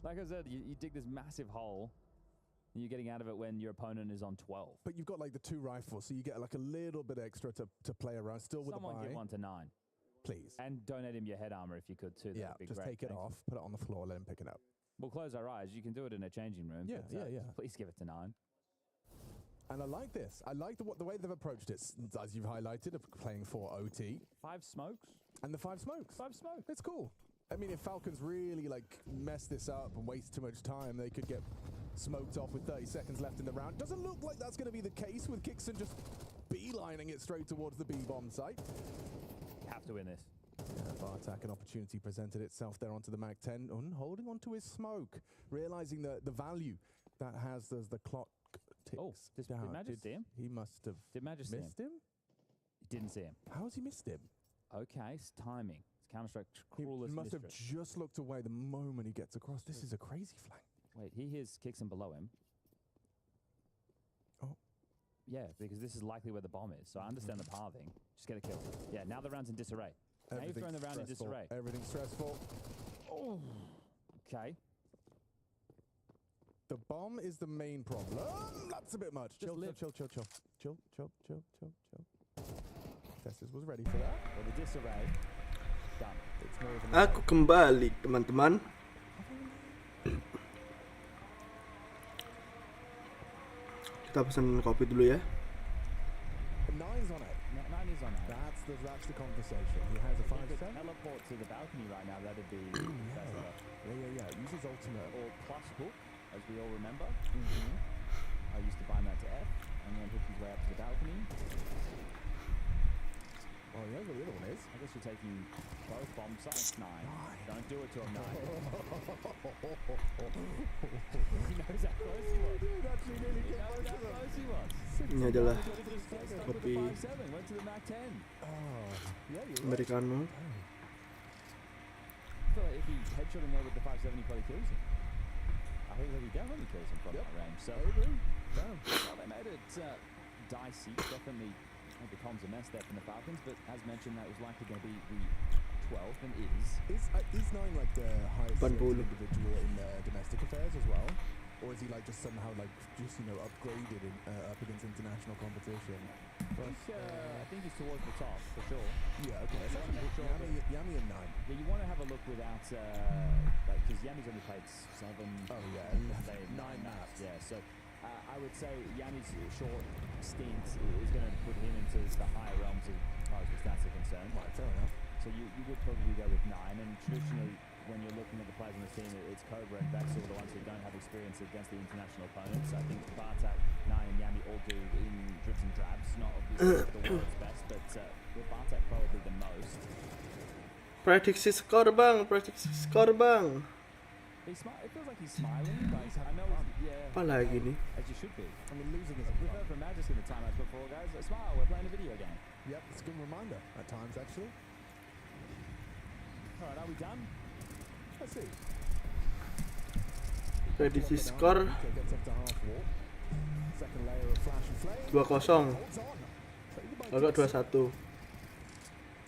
like I said, you dig this massive hole, and you're getting out of it when your opponent is on 12. But you've got like the 2 rifles, so you get like a little bit extra to play around, still with Someone a buy. give 1 to 9. Please. And donate him your head armor if you could too. Yeah, That'd be just great. take it Thank off, put it on the floor, let him pick it up. We'll close our eyes. You can do it in a changing room. Yeah, but, yeah. Please give it to 9. And I like this. I like the way they've approached it, as you've highlighted, of playing for OT. 5 smokes? And the 5 smokes. 5 smokes. It's cool. I mean, if Falcons really like mess this up and waste too much time, they could get smoked off with 30 seconds left in the round. Doesn't look like that's going to be the case with Kixon just beelining it straight towards the B-bomb site. Have to win this. Yeah, Bartak, an opportunity presented itself there onto the Mag 10, holding onto his smoke, realizing the value that has as the clock ticks down. Did Magis see him? He must have Magis see missed him? Didn't see him. How has he missed him? Okay, it's timing. It's Counter-Strike cruelest He must have mistress. just looked away the moment he gets across. This is a crazy flank. Wait, he hears Kixon below him. Oh. Yeah, because this is likely where the bomb is. So I understand the pathing. Just get a kill. Yeah, now the round's in disarray. Now you've thrown the round in disarray. Everything's stressful. Oh. Okay. The bomb is the main problem. That's a bit much. Chill. Testis was ready for that. Well, the disarray. Done. It's more than Aku kembali, teman-teman. Kita pesan kopi dulu ya. 9's on it. 9 is on it. That's the conversation. He has a 5 set. Teleport to the balcony right now. That'd be Yeah. Uses ultimate. Or plus hook, as we all remember. I used to bind that to F and then hook his way up to the balcony. Oh, you know what the other one is? I guess you're taking both bomb sites. 9. Don't do it to him. 9. He knows how close he was. Ini adalah kopi Went to the Mac 10. Americano. I feel like if he headshot him there with the 570, he probably kills him. I think that he definitely kills him from that range. So, well, they made it dicey. Definitely made the comms a mess there from the Falcons, but as mentioned, that was likely going to be the 12th and is. Is 9 like the highest rated individual in domestic affairs as well? Or is he like just somehow like just upgraded up against international competition? I think he's towards the top for sure. Yeah, okay. That's actually Yami and 9. Yeah, you want to have a look without because Yami's only played 7. Oh yeah, 9 maps. Yeah, so I would say Yami's short stint is going to put him into the higher realms as far as the stats are concerned. Right, fair enough. So you would probably go with 9, and traditionally when you're looking at the players on the team, it's Cobra and Vexel, the ones who don't have experience against the international opponents. I think Bartak, 9 and Yami all do in dribs and drabs, not obviously the world's best, but with Bartak probably the most. Prediksi skor bang, prediksi skor bang. It feels like he's smiling, but I know Apa lagi nih? as you should be. I mean, losing is We've heard from Magis in the timeouts before, guys. Smile, we're playing a video game. Yep, it's a good reminder at times, actually. All right, are we done? Let's see. Prediksi skor 2-0. Agak 2-1.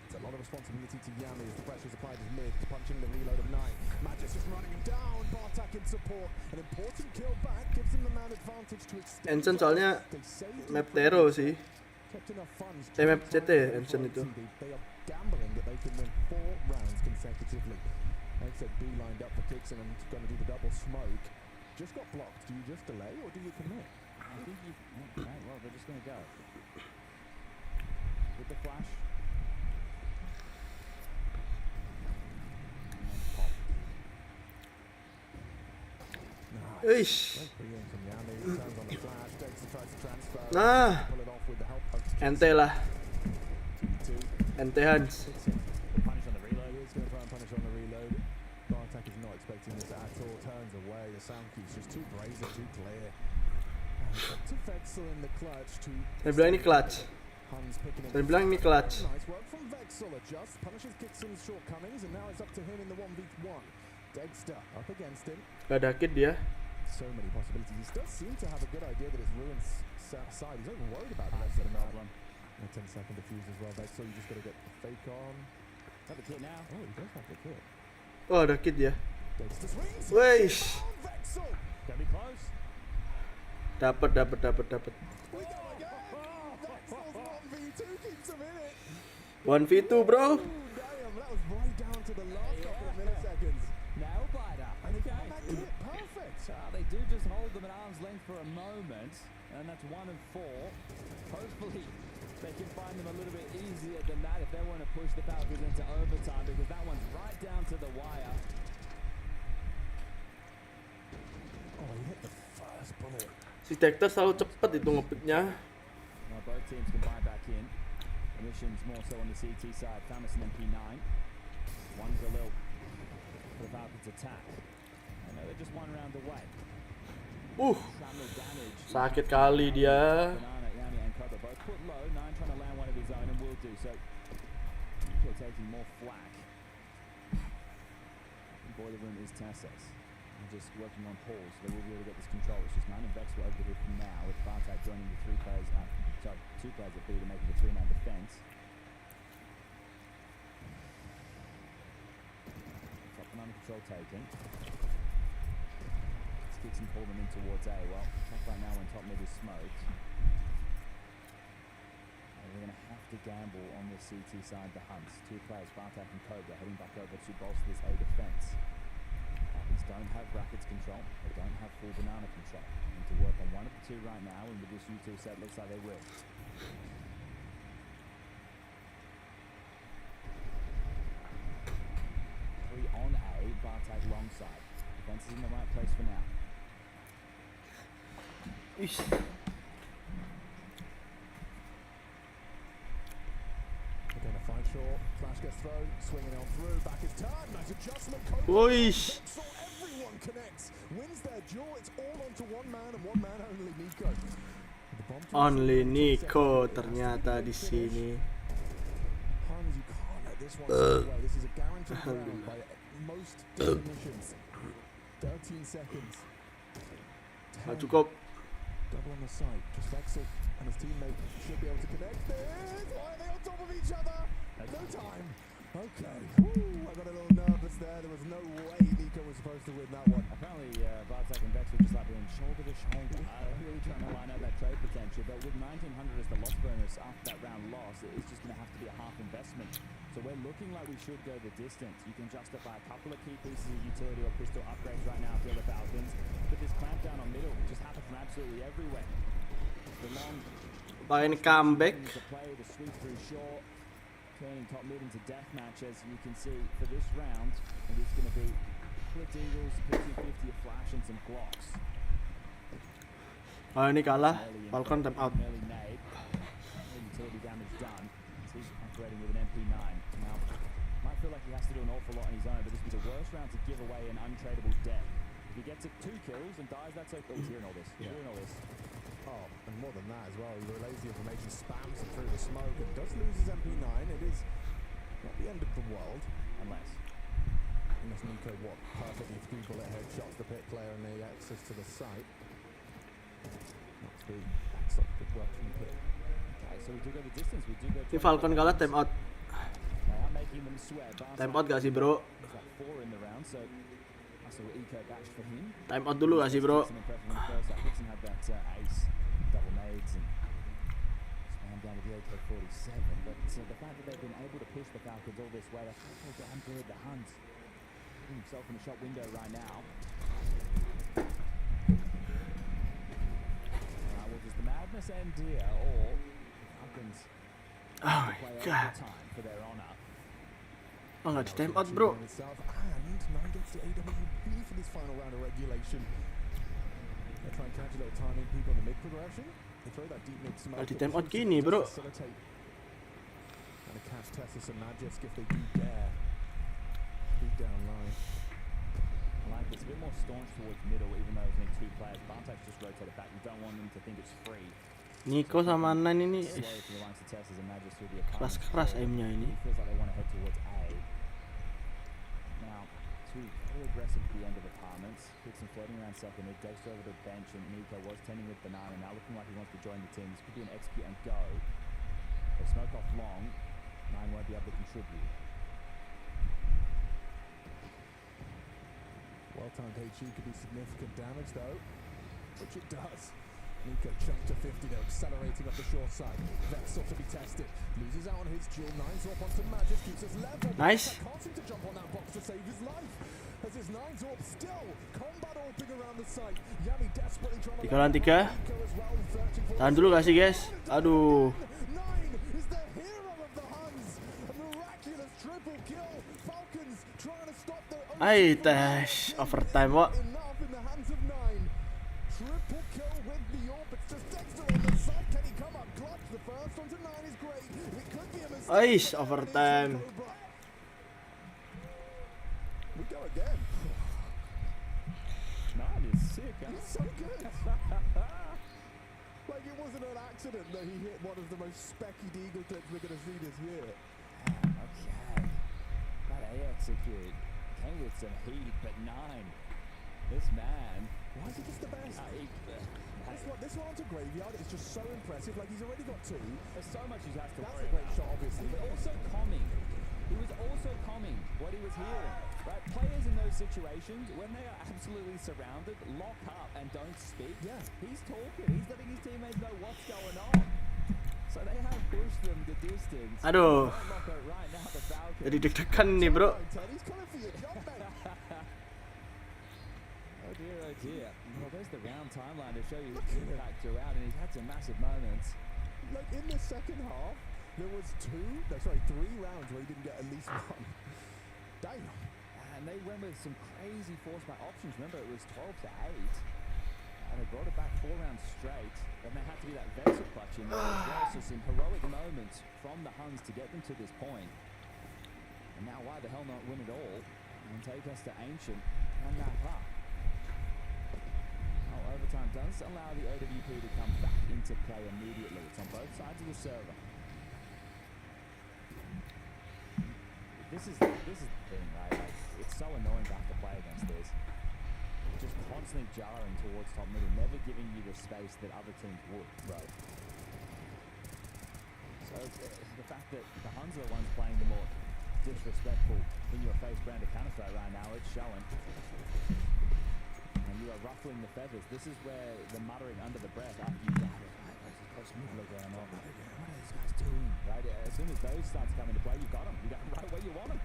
It's a lot of responsibility to Yami as the pressure is applied as mid, punching the reload of 9. Magis is running him down. Bartak in support. An important kill back gives him the man advantage to extend. Ensign soalnya map Tero sih. Map CT Ensign itu. They are gambling that they can win 4 rounds consecutively. Like I said, B lined up for Kixon and going to do the double smoke. Just got blocked. Do you just delay or do you commit? I think you... Okay, well, they're just going to go. With the flash. And then pop. Ish. Nah, ente lah. Ente Hans. Punish on the reload. He's going to try and punish on the reload. Bartek is not expecting this at all. Turns away. The sound cue's just too brazen, too clear. To Vexel in the clutch to. Saya bilang ini clutch. Hans picking Saya bilang ini clutch. Nice work from Vexel. Adjusts, punishes Kixon's shortcomings, and now it's up to him in the 1v1. Dexter up against him. Gak ada kid dia. So many possibilities. He does seem to have a good idea that it's Ruin's side. He's not even worried about the rest of the problem. A 10-second defuse as well, Vexel. You just got to get the fake on. Have the kit now. Oh, he does have the kit. Oh, ada kid dia. Dexter swings. Weish. Vexel. Can be close. Dapat. We go again. Vexel's 1v2 keeps him in it. 1v2 bro. Damn, that was right down to the last couple of milliseconds. Nail biter. And he found that kit. Perfect. They do just hold them at arm's length for a moment, and that's 1 of 4. Hopefully, they can find them a little bit easier than that if they want to push the Falcons into overtime, because that one's right down to the wire. Oh, he hit the first bullet. Si Dexter selalu cepet itu ngepicknya. Now both teams can buy back in. Emissions more so on the CT side. Thomas and MP9. One's a little for the Falcons attack. I know they're just 1 round away. Sakit kali dia. Banana, Yami and Cobra both put low. 9 trying to land one of his own and will do so. Nico taking more flack. Boiler room is Tassos. Just working on pause, so they will be able to get this control. It's just 9 and Vexel over the hood from now, with Bartek joining the 2 players at B to make it a 3-man defense. Top banana control taken. Sticks and pull them in towards A. Well, top right now when top mid is smoked. They're going to have to gamble on the CT side, the Hunts. 2 players, Bartek and Cobra, heading back over to bolster this A defense. Don't have brackets control, they don't have full banana control. They need to work on 1 of the 2 right now, and with this U2 set, looks like they will. 3 on A, Bartek long side. Defense is in the right place for now. Ish. Again, a fight short. Flash gets thrown, swinging on through. Back is turned. Nice adjustment. Oish. Everyone connects. Wins their duel. It's all onto 1 man and 1 man only. Nico. Only Nico ternyata di sini. Hans, you can't let this one slip away. This is a guaranteed round by most definitions. 13 seconds. Cukup. Double on the side. Just Vexel and his teammate should be able to connect this. Why are they on top of each other? No time. Okay. Woo, I got a little nervous there. There was no way Nico was supposed to win that one. Apparently, Bartek and Vexel just like being shoulder to shoulder. Really trying to line out that trade potential, but with 1900 as the loss bonus after that round loss, it's just going to have to be a half investment. So we're looking like we should go the distance. You can justify a couple of key pieces of utility or pistol upgrades right now for the Falcons, but this clampdown on middle just happens from absolutely everywhere. The long Main comeback. the play, the sweep through short, turning top mid into deathmatch, as you can see for this round. It is going to be Split Eagles, P250, a flash, and some Glocks. Oh, ini kalah. Falcon time out. Utility damage done. He's operating with an MP9. Now, might feel like he has to do an awful lot on his own, but this would be the worst round to give away an untradeable death. If he gets it 2 kills and dies, that's okay. Oh, he's hearing all this. He's hearing all this. Oh, and more than that as well, he relays the information, spams it through the smoke, and does lose his MP9. It is not the end of the world, unless Nico, what, perfectly 3-bullet headshots the pit player and the access to the site. Not to be excellent, good work from the pit. Okay, so we do go the distance. We do go. Ini Falcon kalah time out. They are making them sweat. Time out gak sih bro? There's like 4 in the round, so that's a eco batch for him. Time out dulu gak sih bro? Dixon had that ace, double nades, and spam down with the AK-47. But the fact that they've been able to push the Falcons all this way, that's so damn good. The Hunt himself in the shot window right now. Well, does the madness end here, or Falcons Oh my god. time for their honor? Oh nggak di time out bro. And 9 gets the AWP for this final round of regulation. They try and catch a little timing people in the mid progression. They throw that deep mid smoke. Di time out gini, bro. And catch Tessus and Magisk if they do dare. Deep down line. I like this. A bit more staunch towards middle, even though there's only 2 players. Bartek's just rotated back. You don't want them to think it's free. Nico sama Nan ini keras aimnya ini. Now, too aggressive at the end of apartments. Hits him floating around second. It goes over to the bench, and Nico was tending with banana. Now looking like he wants to join the team. This could be an execute and go. They smoke off long. 9 won't be able to contribute. Well-timed HE could be significant damage though, which it does. Nico chunked to 50 though, accelerating up the short side. Vexel to be tested. Loses out on his duel. 9's up onto Magisk, keeps his level. Nice. Can't seem to jump on that box to save his life. As his 9's up still combat orping around the site. Yami desperately trying to 3 lawan 3. Tahan dulu gak sih guys? Aduh. 9 is the hero of the Huns. A miraculous triple kill. Falcons trying to stop their own. Ay, tash. Overtime, Wak. Enough in the hands of 9. Triple kill with the AWP. It's just Dexter on the side. Can he come up clutch? The first one to 9 is great. It could be a mistake. Aish, overtime. We go again. 9 is sick. He's so good. Like it wasn't an accident that he hit one of the most specky deagle clips we're going to see this year. Okay. That A execute came with some heat, but 9. This man. Why is he just the best? This one onto Graveyard is just so impressive. Like he's already got 2. There's so much he has to That's worry a great about. shot, obviously. But also calming. He was also calming what he was hearing. Right? Players in those situations, when they are absolutely surrounded, lock up and don't speak. Yeah. He's talking. He's letting his teammates know what's going on. So they have pushed them the distance. Aduh. Right now, the Falcons. Jadi deg-degan nih, bro. He's coming for your job, mate. Oh dear, oh dear. Well, there's the round timeline to show you his impact throughout, and he's had some massive moments. Like in the second half, there was 3 rounds where he didn't get at least 1. Damn. And they went with some crazy force by options. Remember, it was 12-8. And they brought it back 4 rounds straight. And there had to be that Vexel clutch in there as well. So some heroic moments from the Huns to get them to this point. And now why the hell not win it all and take us to Ancient and map up? Oh, overtime does allow the OWP to come back into play immediately. It's on both sides of the server. This is the thing, right? Like, it's so annoying to have to play against this. Just constantly jarring towards top middle, never giving you the space that other teams would, right? So the fact that the Huns are the ones playing the more disrespectful in your face brand of Counter-Strike right now, it's showing. And you are ruffling the feathers. This is where the muttering under the breath after you got it. Right, there's a close middle going on. What are these guys doing? Right, as soon as those start to come into play, you got them. You got them right where you want them.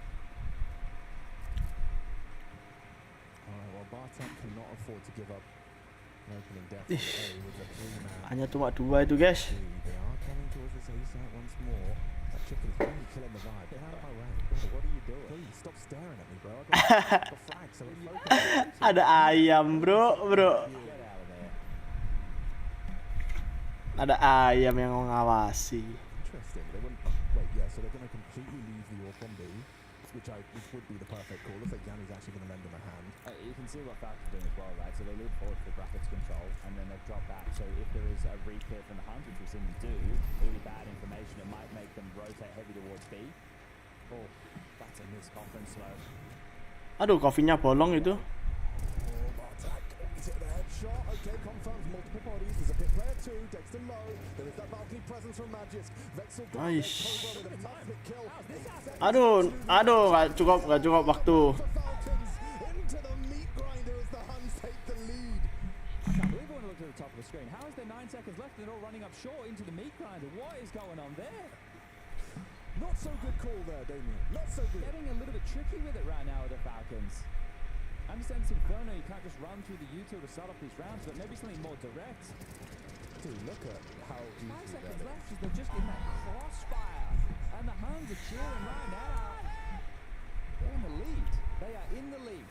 Alright, well Bartek cannot afford to give up an opening death with a 3-man. Hanya cuma 2 itu guys. They are coming towards this A site once more. That chicken is really killing the vibe. Get out of my way. What are you doing? Please stop staring at me, bro. I got the flag, so focus. Ada ayam, bro. Ada ayam yang mengawasi. Interesting. They wouldn't. Wait, yeah. So they're going to completely leave the AWP on B, which would be the perfect call. Looks like Yanni's actually going to lend him a hand. You can see what Falcons doing as well, right? So they lead forward for graphics control, and then they drop back. So if there is a reclear from the Huns, which we've seen them do, really bad information, it might make them rotate heavy towards B. Oh, that's a missed Coffin smoke. Aduh, coffee-nya bolong itu. Is it the headshot? Okay, confirms multiple bodies. There's a pit player too. Dexter low. There is that balcony presence from Magisk. Vexel down. Nice. Cobra with a tough hit kill. Aduh, gak cukup waktu. Into the meat grinder as the Huns take the lead. I can't believe when I looked at the top of the screen. How is there 9 seconds left and they're all running up short into the meat grinder? What is going on there? Not so good call there, Damien. Not so good. Getting a little bit tricky with it right now with the Falcons. I understand it's Inferno, you can't just run through the util to start off these rounds, but maybe something more direct. Dude, look at how easy 5 seconds left as they're just in that crossfire. And the Huns are cheering right now. They're in the lead. They are in the lead.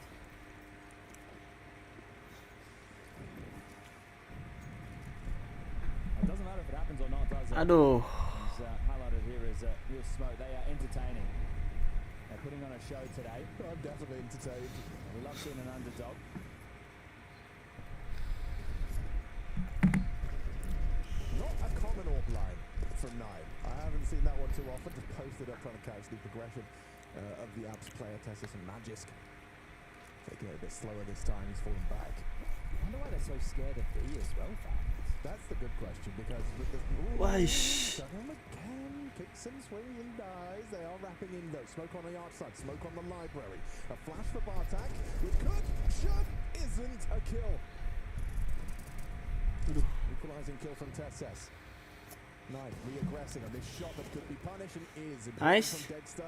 Aduh. Highlighted here is real smoke. They are entertaining. They're putting on a show today. I'm definitely entertained. We love seeing an underdog. Not a common orb line from 9. I haven't seen that one too often. Just posted up trying to catch the progression of the Abs player, Tessus and Magisk. Taking it a bit slower this time, he's falling back. I wonder why they're so scared of B as well, That's the good question, because with the... Why? Again, kicks and swings and dies. They are wrapping in though. Smoke on the outside, smoke on the library. A flash for Bartak, with good shot, isn't a kill. Equalizing kill from Tessus. 9 re-aggressing on this shot that could be punished and is. Nice. From Dexter.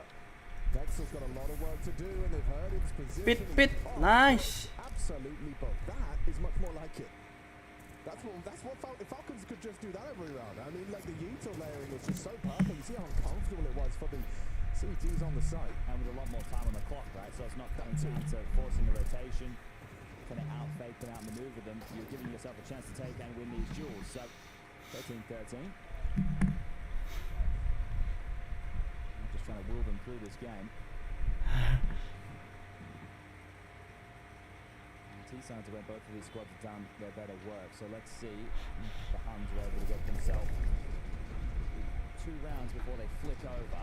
Dexter's got a lot of work to do, and they've heard his position. Pit. Nice. Absolutely both. That is much more like it. That's what Falcons could just do that every round. I mean, like the util layering is just so perfect. You see how uncomfortable it was for the CTs on the site. And with a lot more time on the clock, right? So it's not coming down to forcing a rotation, kind of out-fake them, out-maneuver them. You're giving yourself a chance to take and win these duels. So 13-13. I'm just trying to will them through this game. T-signs where both of these squads have done their better work. So let's see if the Huns were able to get themselves 2 rounds before they flick over.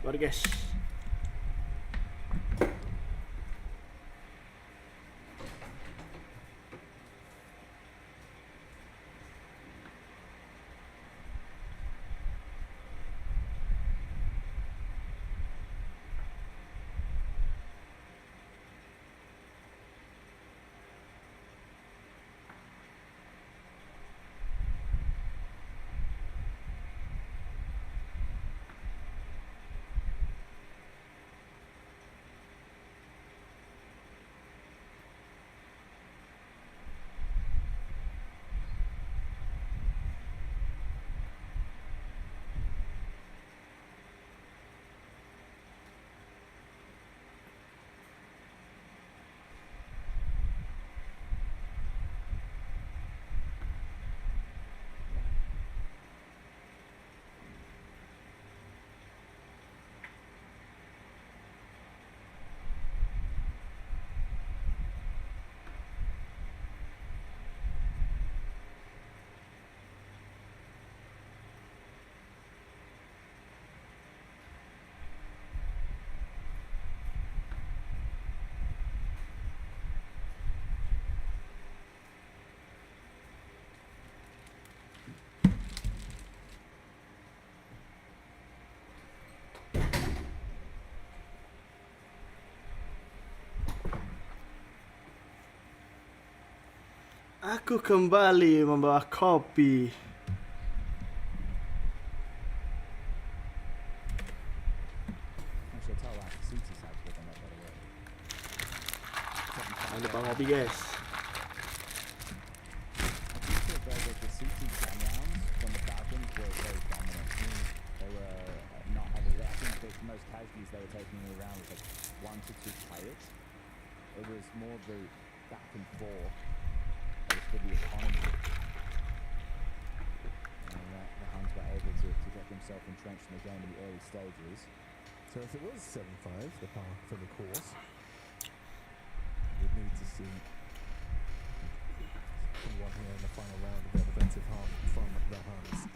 Bora, guys. Aku kembali membawa kopi. Jangan lupa ngopi, guys. Most casualties they were taking around was like 1 to 2 pirates. It was more the back and forth for the economy. And the Huns were able to get themselves entrenched in the game in the early stages. So if it was 7-5, the power for the course, we'd need to see someone here in the final round of their defensive half from the Huns.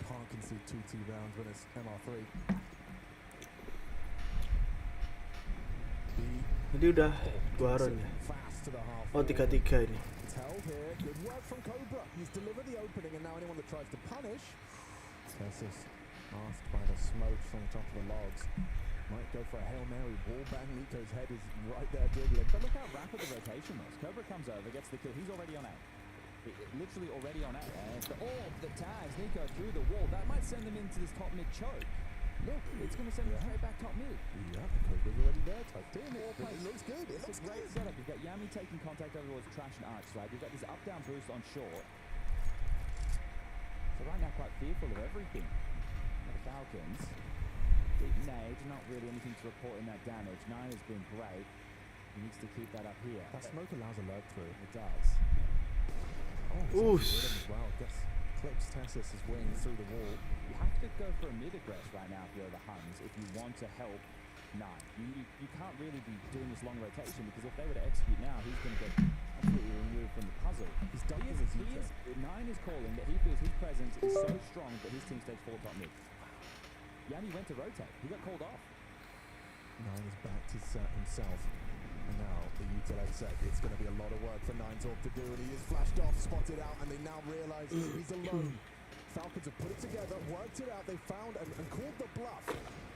Can't concede 2 T rounds when it's MR3. Jadi udah 2 round ya. Oh 3-3 ini. It's held here. Good work from Cobra. He's delivered the opening, and now anyone that tries to punish. Tessus asked by the smoke from the top of the logs. Might go for a Hail Mary wallbang. Nico's head is right there jiggling. But look how rapid the rotation was. Cobra comes over, gets the kill. He's already on A. Literally already on A. And it's the orb that tags Nico through the wall. That might send them into this top mid choke. Look, it's going to send them straight back top mid. Yeah, Cobra's already there. Tucked in. It looks good. It looks a great setup. You've got Yami taking contact over towards Trash and Arch side. You've got this up-down boost on short. So right now quite fearful of everything. The Falcons. deep nade, not really anything to report in that damage. 9 has been great. He needs to keep that up here. That smoke allows a lurk through. It does. Oh, as well. Clips Tessus' wing through the wall. You have to go for a mid-aggress right now if you're the Huns, if you want to help 9. You can't really be doing this long rotation, because if they were to execute now, he's going to get absolutely removed from the puzzle. He's done his 9 is calling that he feels his presence is so strong that his team stays 4 top mid. Yanni went to rotate. He got called off. 9 is back to himself. And now the utility set, it's going to be a lot of work for 9's Orb to do, and he is flashed off, spotted out, and they now realise he's alone. Falcons have put it together, worked it out, they found and called the bluff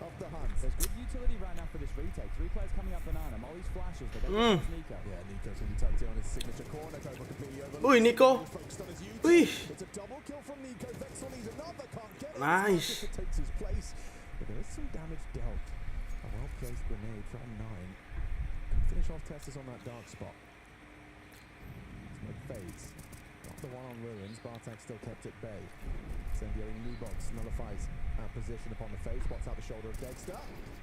of the Huns. There's good utility right now for this retake. 3 players coming up banana. Molly's flashes, they go past Nico. Yeah, Nico's going to be tucked in on his signature corner, Cobra completely over. Ui, Nico. Ui. It's a double kill from Nico. Vexel needs another, can't get it. Nice. It takes his place, but there is some damage dealt. A well-placed grenade from 9. Could finish off Tessus on that dark spot. Smoke fades. Not the one on Ruins. Bartak still kept at bay. Incendiary new box nullifies that position upon the face. Spots out the shoulder of Dexter.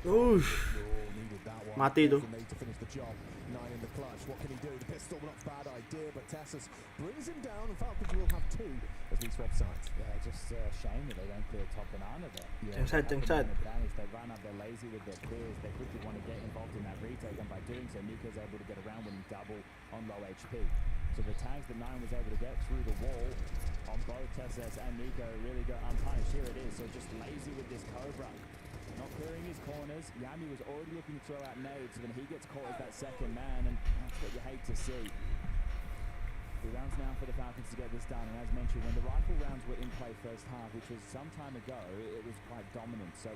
Needed that one. Mati tu. Need to finish the job. 9 in the clutch. What can he do? The pistol, not a bad idea, but Tessus brings him down, and Falcons will have 2 as we swap sides. Yeah, just shame that they don't clear top banana there. Teng side. They run up, they're lazy with their clears. They quickly want to get involved in that retake, and by doing so, Nico's able to get around winning double on low HP. So the tags that 9 was able to get through the wall on both Tessus and Nico really go unpunished. Here it is, so just lazy with this Cobra. Not clearing his corners. Yami was already looking to throw out nades, so then he gets caught as that second man, and that's what you hate to see. 3 rounds now for the Falcons to get this done, and as mentioned, when the rifle rounds were in play first half, which was some time ago, it was quite dominant. So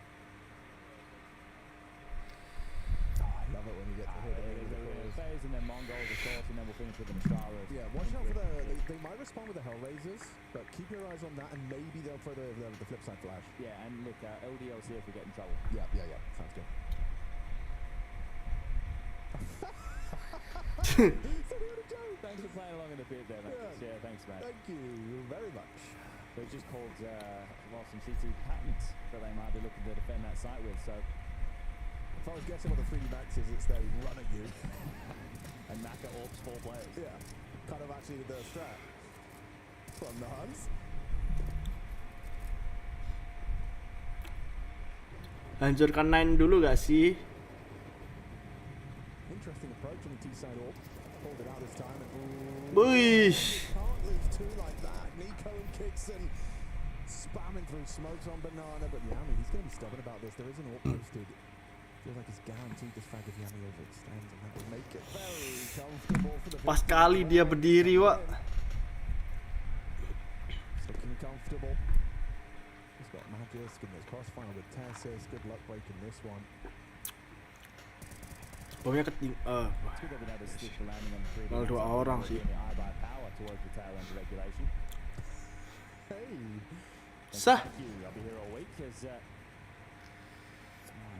I love it when you get to hit the phase, and then Mongols, of course, and then we'll finish with an Astralis. Yeah, watch out for they might respond with the Hellraisers, but keep your eyes on that, and maybe they'll throw the flip side flash. Yeah, and look, LDLC if we get in trouble. Yeah, sounds good. Thanks for playing along in the pit there, mate. Yeah, thanks, mate. Thank you very much. They just called some CT patents that they might be looking to defend that site with, so if I was guessing what the 3D Max is, it's they run at you. And Maka orbs 4 players. Yeah. Kind of actually the strat from the Huns. Hancurkan 9 dulu gak sih? Interesting approach on the T-side orb. Pulled it out this time. Buish. Can't lose 2 like that. Nico and Kixon spamming through smokes on banana, but Yami, he's going to be stubborn about this. There is an orb posted. Feels like it's guaranteed this frag of Yami overextends, and that would make it very comfortable for the Pas kali dia berdiri, Wak. Looking comfortable. He's got Magisk and there's crossfire with Tessus. Good luck breaking this one. Bomnya keting. Malah 2 orang sih. Hey. Sah. I'll be here all week because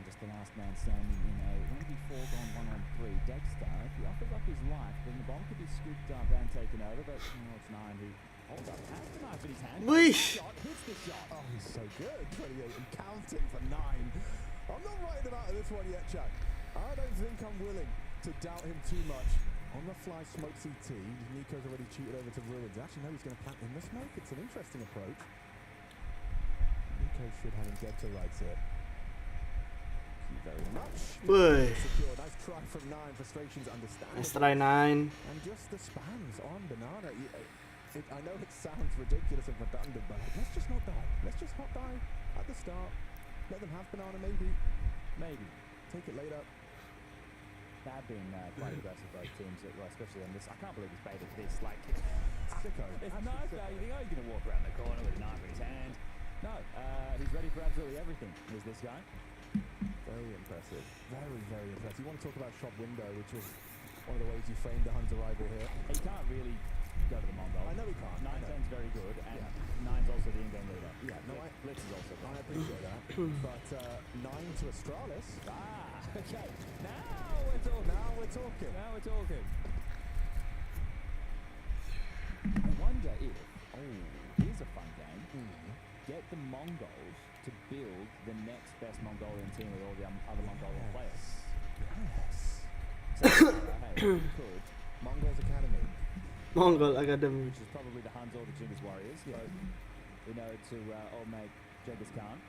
just the last man standing in a 1v4 gone 1-on-3. Dexter, if he offers up his life, then the bomb could be scooped up and taken over, but it's 9 who holds up, has the knife in his hand. Shot, hits the shot. Oh, he's so good. 28 and counting for 9. I'm not writing about this one yet, Chuck. I don't think I'm willing to doubt him too much. On the fly, smoke CT. Nico's already cheated over to Ruins. Actually, no, he's going to plant in the smoke. It's an interesting approach. Nico should have him dead to rights here. Thank you very much. Nice try from 9. Frustrations understandable. Nice try 9. And just the spams on banana. I know it sounds ridiculous and redundant, but let's just not die. Let's just hot die at the start. Let them have banana, maybe. Take it later. They've been quite aggressive, both teams, especially on this. I can't believe he's baited this. Like, it's nice now. You think, oh, he's going to walk around the corner with a knife in his hand. No, he's ready for absolutely everything. Here's this guy. Very impressive. Very, very impressive. You want to talk about shop window, which was one of the ways you framed the Hunt's arrival here. He can't really go to the Mongol. I know he can't. 9-10's very good, and 9's also the in-game leader. Yeah, no, Blitz is also good. I appreciate that. But 9 to Astralis. Okay. Now we're talking. I wonder if, here's a fun game. get the Mongols to build the next best Mongolian team with all the other Mongolian players. Yes. So, hey, we could. Mongols Academy. Mongol Academy. Which is probably the Huns or the Genghis warriors. Yeah. We know to old mate Genghis Khan.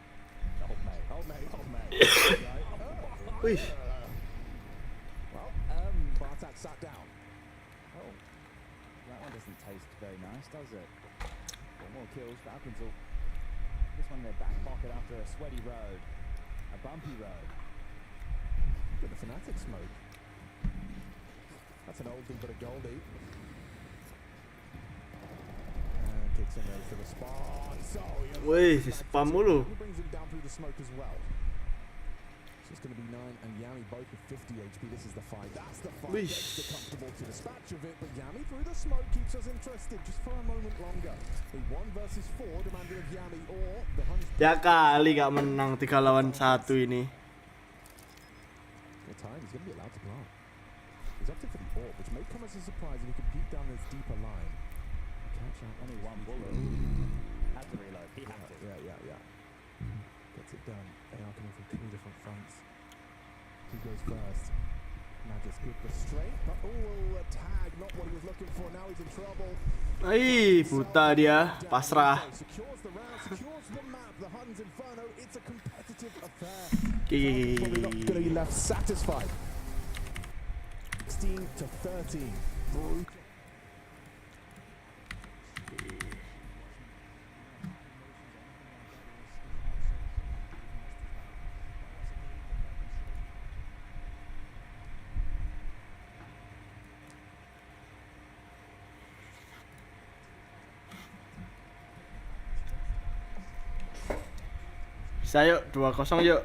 Old mate. Wih. Well, Bartak sat down. Oh, that one doesn't taste very nice, does it? More kills. Falcons will this one in their back pocket after a sweaty road, a bumpy road. Look at the Fnatic smoke. That's an oldie but a goldie. And kicks in there for the spot. So wih, si spam mulu. he brings him down through the smoke as well. So it's going to be 9 and Yami both with 50 HP. This is the fight. That's the fight. Extra comfortable to dispatch of it, but Yami through the smoke keeps us interested just for a moment longer. The 1 versus 4 demanded of Yami or the Huns. Ya kali gak menang 3 lawan 1 ini. The time he's going to be allowed to plant. He's opted for the orb, which may come as a surprise if he can peek down this deeper line. Catch out only 1 bullet. Had to reload. He had to. Yeah. Gets it done. They are coming from 2 different fronts. Who goes first? Magic's good for straight, but a tag, not what he was looking for. Now he's in trouble. Ai, buta dia, pasrah. Secures the round, secures the map. The Huns Inferno, it's a competitive affair. Probably not going to be left satisfied. 16 to 13. Brutal. Bisa yuk, 2-0 yuk.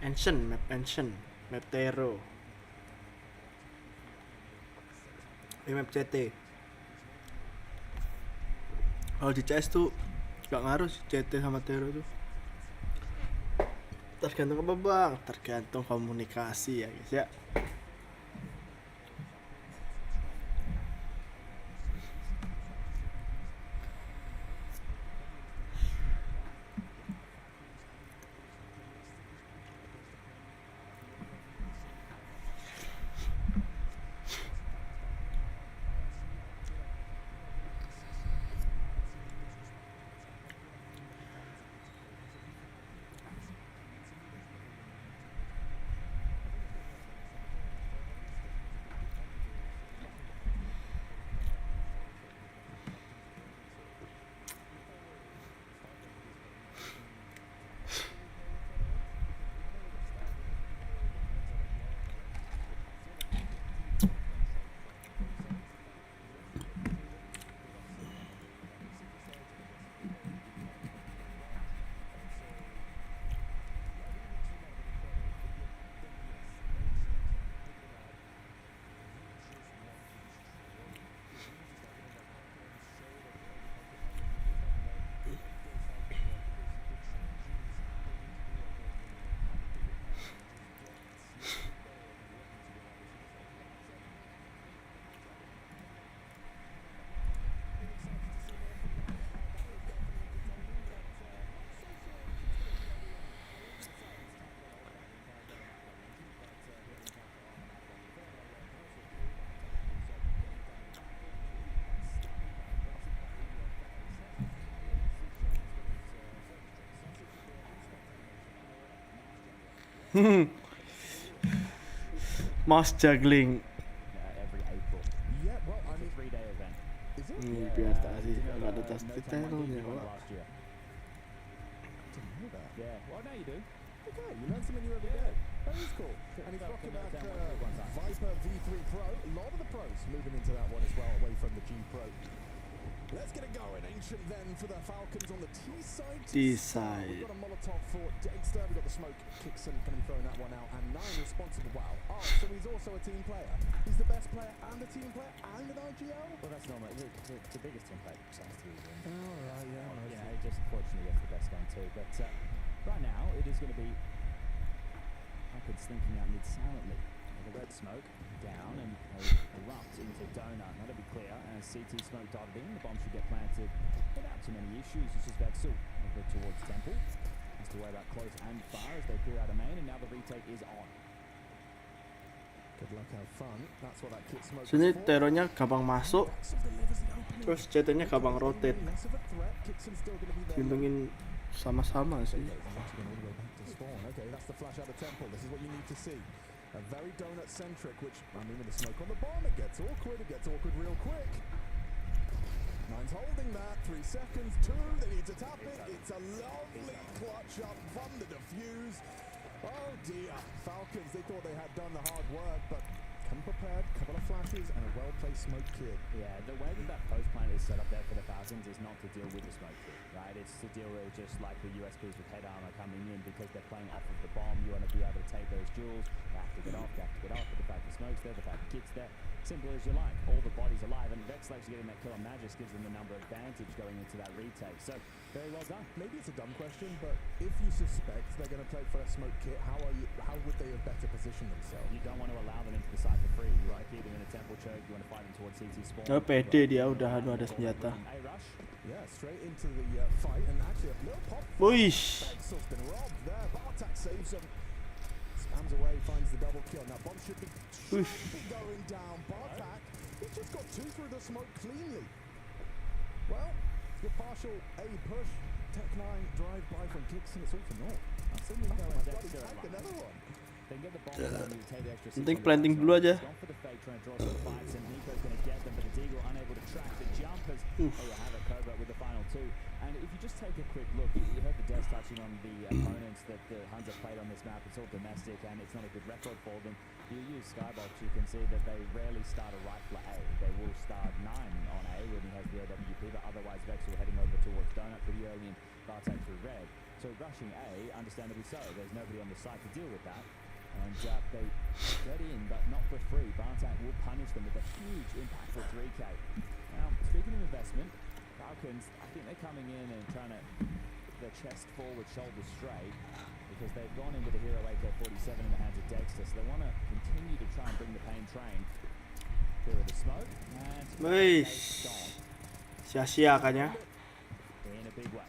Ancient, map Tero. Map CT. Kalau di CS tuh gak ngaruh sih CT sama Tero tuh. Tergantung apa bang? Tergantung komunikasi ya guys ya. Mouse juggling. Every April. Yeah, well, I mean, it's a 3-day event. Is it? Biar tak sih, nggak ada tas detailnya pak. Last year. Didn't know that. Yeah. Well, now you do. Okay, you learn something new every day. That is cool. And he's rocking that Viper V3 Pro. A lot of the pros moving into that one as well, away from the G Pro. Let's get it going. Ancient then for the Falcons on the T side. We've got a Molotov for Dexter. We've got the smoke. Kickson going to be throwing that one out. And 9 responsible. Wow. Oh, so he's also a team player. He's the best player and a team player and an IGL? Well, that's normal. The biggest team player besides the All right, yeah. just fortunately gets the best gun too. But Right now, it is going to be Falcons slinking out mid silently. The red smoke down and they erupt into Donut. That'll be clear. As CT smoke darted in, the bomb should get planted without too many issues. It's just Vexel over towards Temple. Has to worry about close and far as they clear out a main, and now the retake is on. Good luck out front. That's what that kit smoke Sini teronya gampang masuk, terus CT-nya gampang rotate. Timbangin sama-sama sih. Okay, that's the flash out of Temple. This is what you need to see. A very donut-centric, which, I mean, with the smoke on the bomb, it gets awkward real quick. Nine's holding that, 3 seconds, 2, they need to tap it. It's a lovely clutch up from the defuse. Oh dear, Falcons, they thought they had done the hard work, but come prepared, couple of flashes and a well-placed smoke kit. Yeah, the way that post plant is set up there for the Falcons is not to deal with the smoke kit, right? It's to deal with just like the USPs with head armor coming in, because they're playing off of the bomb. You want to be able to take those jewels, they have to get off, but the fact the smoke's there, the fact the kit's there, simple as you like. All the bodies alive, and Vexel actually getting that kill on Magis gives them the number advantage going into that retake. So, very well done. Maybe it's a dumb question, but if you suspect they're going to play for a smoke kit, how would they have better positioned themselves? You don't want to allow them into the site for free. You want to keep them in a temple choke, you want to fight them towards CT spawn. Oh, pede dia udah ada senjata. Yeah, straight into the fight, and actually a little pop. Wish. Vexel's been robbed there. Bartak saves him. Spams away, finds the double kill. Now bomb should be going down. Bartak, he just got 2 through the smoke cleanly. Well, the partial A push, Tech 9 drive by from Gibson. It's all for naught. Another one. Penting planting dulu aja. And if you just take a quick look, you heard the devs touching on the opponents that the Huns have played on this map. It's all domestic and it's not a good record for them. You use Skybox, you can see that they rarely start a rifle A. They will start 9 on A when he has the AWP, but otherwise Vexel heading over towards Donut pretty early and Bartek through red. So rushing A, understandably so. There's nobody on the site to deal with that. And they get in, but not for free. Bartek will punish them with a huge impactful 3K. Now, speaking of investment, Falcons, I think they're coming in and trying to put their chest forward, shoulders straight, because they've gone in with a Hero AK-47 in the hands of Dexter, so they want to continue to try and bring the pain train through the smoke. And sia-sia kayaknya. In a big way.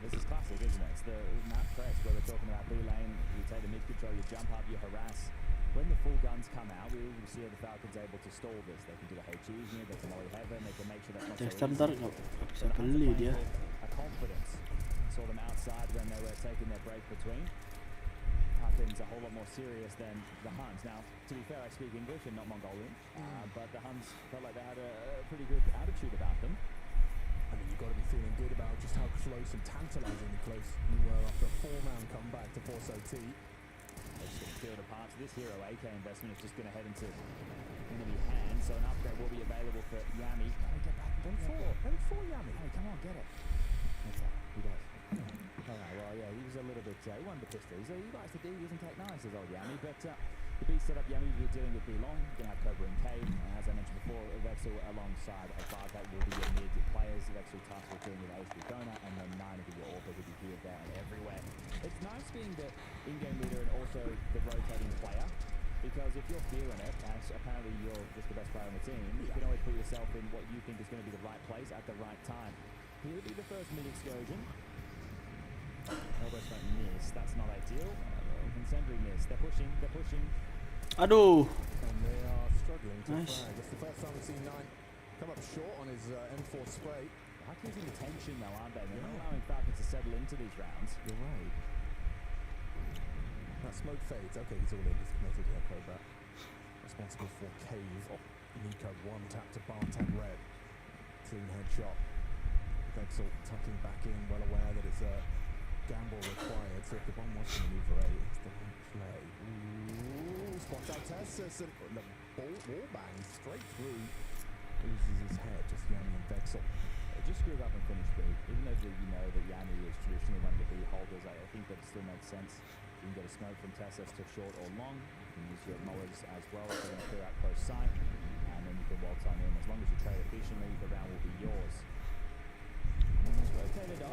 This is classic, isn't it? It's the map press where we're talking about B lane, you take the mid control, you jump up, you harass. When the full guns come out, we will see the Falcons able to stall this. They can do the HEs near, they can molly heaven, they can make sure that's not so easy. Bisa beli dia. A confidence. Saw them outside when they were taking their break between. Falcons a whole lot more serious than the Huns. Now, to be fair, I speak English and not Mongolian, but the Huns felt like they had a pretty good attitude about them. I mean, you've got to be feeling good about just how close and tantalisingly close you were after a 4-man comeback to force OT. They're just going to field apart. So this Hero AK investment is just going to head into enemy hands. So an upgrade will be available for Yami. Get back. M4 Yami. Hey, come on, get it. That's right. He does. Alright, well, yeah, he was a little bit, he won the pistol. He likes to do, he doesn't take nice, as old Yami, but the B set up Yami will be dealing with B-Long. You're going to have Cobra and Cave, as I mentioned before, Vexel alongside Abad. That will be your mid players. Vexel tasked with dealing with Ace with Donut, and then 9 will be your Orca, will be here, there, and everywhere. It's nice being the in-game leader and also the rotating player, because if you're feeling it, as apparently you're just the best player on the team, you can always put yourself in what you think is going to be the right place at the right time. Here will be the first mid excursion. Elbow smoke miss, that's not ideal. Incendiary miss, they're pushing. Aduh. And they are struggling to frag. It's the first time we've seen 9 come up short on his M4 spray. They're keeping the tension though, aren't they? They're not allowing Falcons to settle into these rounds. You're right. That smoke fades. Okay, he's all in. He's committed here, Cobra. Responsible for Cave. Nico 1 tap to Bartek red. Clean headshot. Vexel tucking back in, well aware that it's a gamble required. So if the bomb wants to maneuver A, it's the right play. Ooh, spots out Tessus and the wall bangs straight through. Loses his head, just Yami and Vexel. Just screw up and finish B. Even though you know that Yami is traditionally one of the B holders, I think that it still makes sense. You can get a smoke from Tessus to short or long. You can use your mullers as well if you're going to clear out close sight. And then you can waltz on in. As long as you trade efficiently, the round will be yours.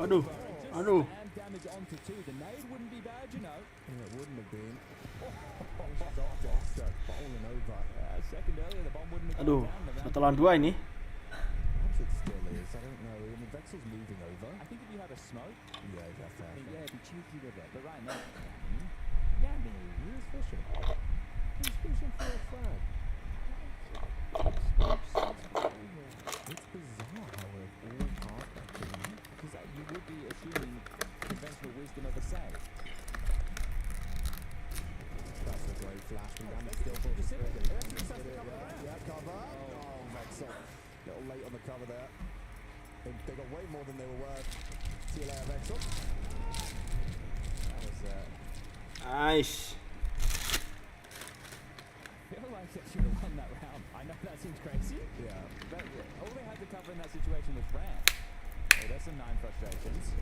Aduh. Aduh. And damage onto 2. The nade wouldn't be bad, you know. Yeah, it wouldn't have been. Stop Dexter falling over. Second earlier, the bomb wouldn't have Aduh, gone down. 1 lawan 2 ini. Perhaps it still is. I don't know. I mean, Vexel's moving over. I think if you had a smoke, Yeah, that's fair. yeah, it'd be cheeky with it. But right now, Yanni, he is fishing. He's fishing for a frag. It's bizarre how we're all part of that team. because you would be assuming conventional wisdom of a save. That's a great flash from Yanni still for the spirit. Yeah, cover. Oh, Vexel. Little late on the cover there. They got way more than they were worth. See you later, Vexel. That was Nice. I feel like they should have won that round. I know that seems crazy. Yeah. But all they had to cover in that situation was ramp. Oh, there's some 9 frustrations.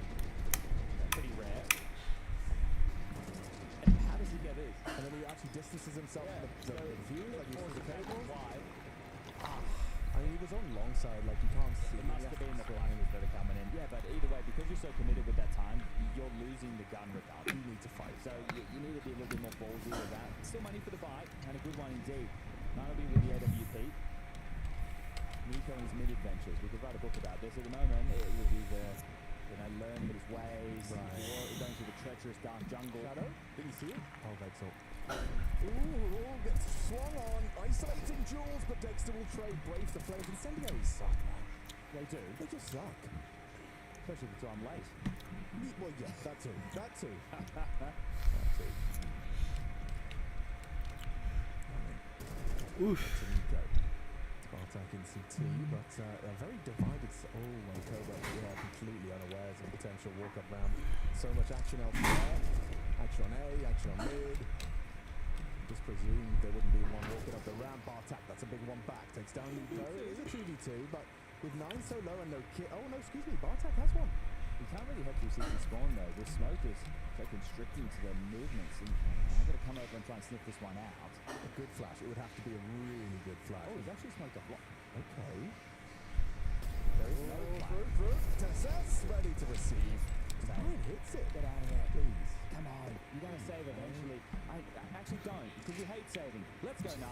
Pretty rare. And how does he get this? And then he actually distances himself from the view, like he's the cable. Wide. I mean, he was on long side, like you can't see. It must have been the flankers that are coming in. Yeah, but either way, because you're so committed with that time, you're losing the gun regardless. You need to fight. So you need to be a little bit more ballsy with that. Still money for the bite, and a good one indeed. That'll be with the AWP. Nico and his mid-adventures. We could write a book about this. At the moment, it was either, learning his ways, or going through the treacherous dark jungle. Shadow, did you see it? Oh, Vexel. Ooh, gets swung on, isolating Jules, but Dexter will trade Braves the flames. Incendiaries suck, man. They do. They just suck. Especially if I'm late. Well, yeah, that too. That too. Oof. Bartek in CT, but a very divided. Oh, and Koba, yeah, completely unawares of potential walk-up round. So much action elsewhere. Action on A, action on mid. Just presumed there wouldn't be one walking up the ramp. Bartek, that's a big one back. Takes down Nico. It is a 2v2, but with 9 so low and no kit. Oh, no, excuse me. Bartek has one. You can't really head through CT spawn though. The smoke is so constricting to their movements. And I've got to come over and try and sniff this one out. A good flash. It would have to be a really good flash. Oh, he's actually smoked a block. Okay. There's no through. Tessess ready to receive. Nine hits it. Get out of there, please. Come on. You got to save eventually. I actually don't, because you hate saving. Let's go 9.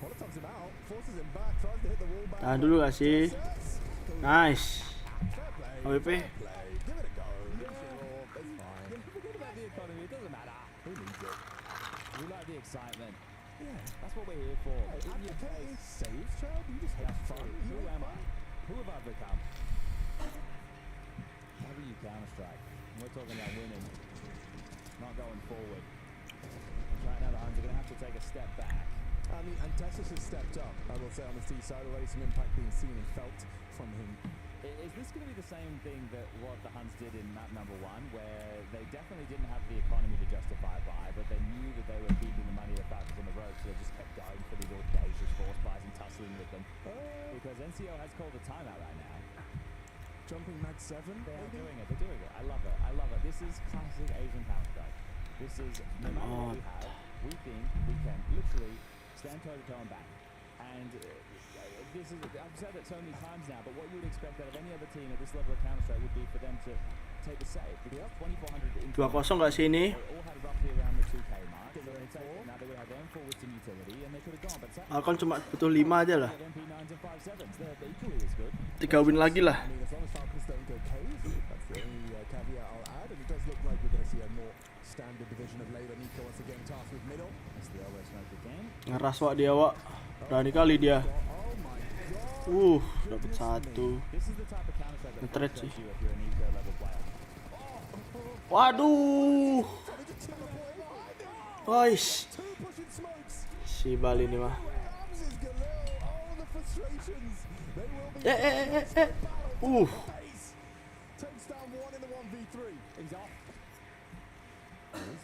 Molotovs him out. Forces him back. Tries to hit the wall back. Tahan dulu gak sih? Nice. AWP. Give it a go. It's fine. Forget about the economy. It doesn't matter. Who needs it? We like the excitement. Yeah. That's what we're here for. Hey, advocating saves, child? You just have fun. Who am I? Who have I become? W Counter-Strike. We're talking about winning, not going forward. And right now the Huns are going to have to take a step back. I mean, and Tessus has stepped up, I will say, on the T side. Already some impact being seen and felt from him. Is this going to be the same thing that what the Huns did in map number 1, where they definitely didn't have the economy to justify buy, but they knew that they were keeping the money of the Falcons on the road, so they just kept going for these audacious force buys and tussling with them? Because NCO has called a timeout right now. Jumping mag 7? They're doing it. I love it. I love it. This is classic Asian Counter-Strike. This is, no matter what we have, we think we can literally stand toe-to-toe and bang. And this is, I've said that so many times now, but what you would expect out of any other team at this level of Counter-Strike would be for them to take the save. Because 2,400 in 2-0 gak sih ini? they all had roughly around the 2k mark. So now they would have their M4 with some utility, and they could have gone. But Alcon cuma butuh 5 aja lah. MP9s and 5.7s, they're equally as good. 3 win lagi lah. I mean, as long as Falcons don't go cave, that's the only caveat I'll add. And it does look like we're going to see a more standard division of labor. Nico once again tasked with middle. That's the always smoke again. Ngeras wak dia wak. Berani kali dia. Dapat 1. Nge-thread sih. Waduh. Guys. Si Bali ini mah. Takes down 1 in the 1v3. He's off. How's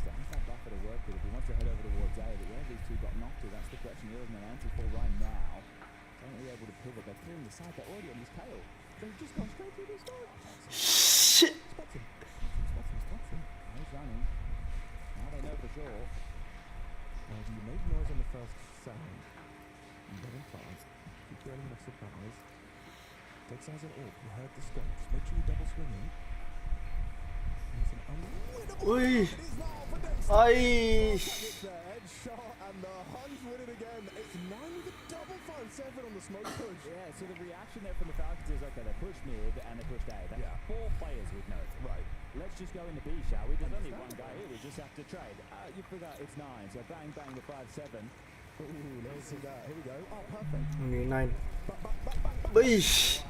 that buffer to work with if he wants to head over towards A? But where these two got knocked to, that's the question. There isn't an answer for right now. They're not really able to pivot. They're clearing the side. They're already on this tail. They've just gone straight through this door. Shit. Spots him. He's running. Now they know for sure. Now, do you make noise on the first sound? You let him fast. Keep getting enough surprise. Dexter has an orb. You heard the scope. Just make sure you double swing in. It's an unwinnable Ui. it is now for Dexter. Ai. It's the headshot and the Huns win it again. It's 9 with a double 5-7 on the smoke push. Yeah, so the reaction there from the Falcons is, okay, they push mid and they pushed A. That's 4 players we've noticed. Right. Let's just go into B, shall we? There's only one guy here, we just have to trade. You forgot it's 9, so bang, bang, the 5-7. Ooh, let's see that. Here we go. Oh, perfect. Ini 9. Wih.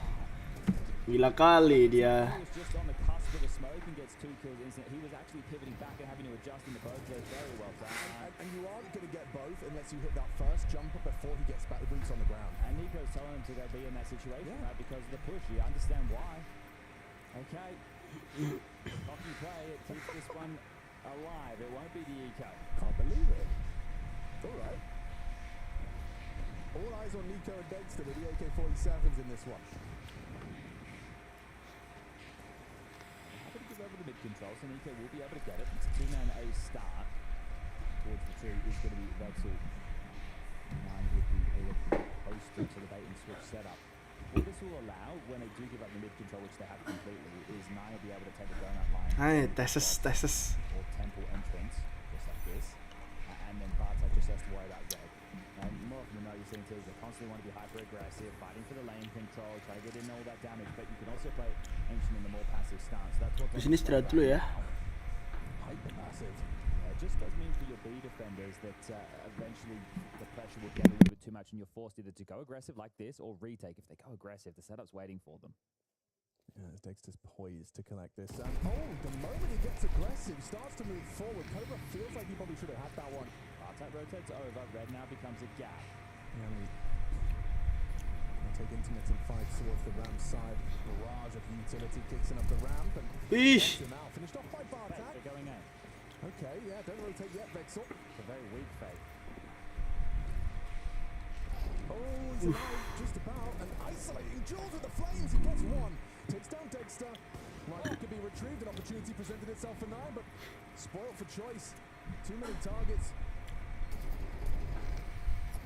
Gila kali dia. He was just on the cusp of the smoke and gets 2 kills instant. He was actually pivoting back and having to adjust in the both plays very well done. And you aren't going to get both unless you hit that first jumper before he gets back the boots on the ground. And Nico's telling him to go be in that situation, right? Because of the push. You understand why. Okay. Cocky play. It keeps this one alive. It won't be the eco. Can't believe it. All right. All eyes on Nico and Dexter with the AK-47s in this one. Happy to give over the mid control, so Nico will be able to get it. It's a 2-man A start. Towards the tree is going to be Vexel. Nine with the poster to the bait and switch setup. What this will allow, when they do give up the mid control, which they have completely, is Nine will be able to take a donut line. Ay, Tesis. Or temple entrance, just like this. And then Bartek just has to worry about red. And more often than not, you're seeing teams that constantly want to be hyper-aggressive, fighting for the lane control, try to get in all that damage, but you can also play Ancient in the more passive stance. That's what Di sini istirahat dulu ya. Hyper-massive. It just does mean for your B defenders that eventually the pressure will get a little bit too much and you're forced either to go aggressive like this or retake. If they go aggressive, the setup's waiting for them. Yeah, as Dexter's poised to collect this. And the moment he gets aggressive, starts to move forward. Cobra feels like he probably should have had that one. Bartek rotates over. Red now becomes a gap. Yeah, he'll take intermittent fight towards the ramp side. Barrage of utility kicks in up the ramp. And Eesh. now finished off by Bartek. They're going in. Okay, yeah, don't rotate yet, Vexel. It's a very weak fake. Oh, he's alive just about. And isolating Jules with the flames. He gets one. Takes down Dexter. Right, it could be retrieved. An opportunity presented itself for Nine, but spoiled for choice. Too many targets.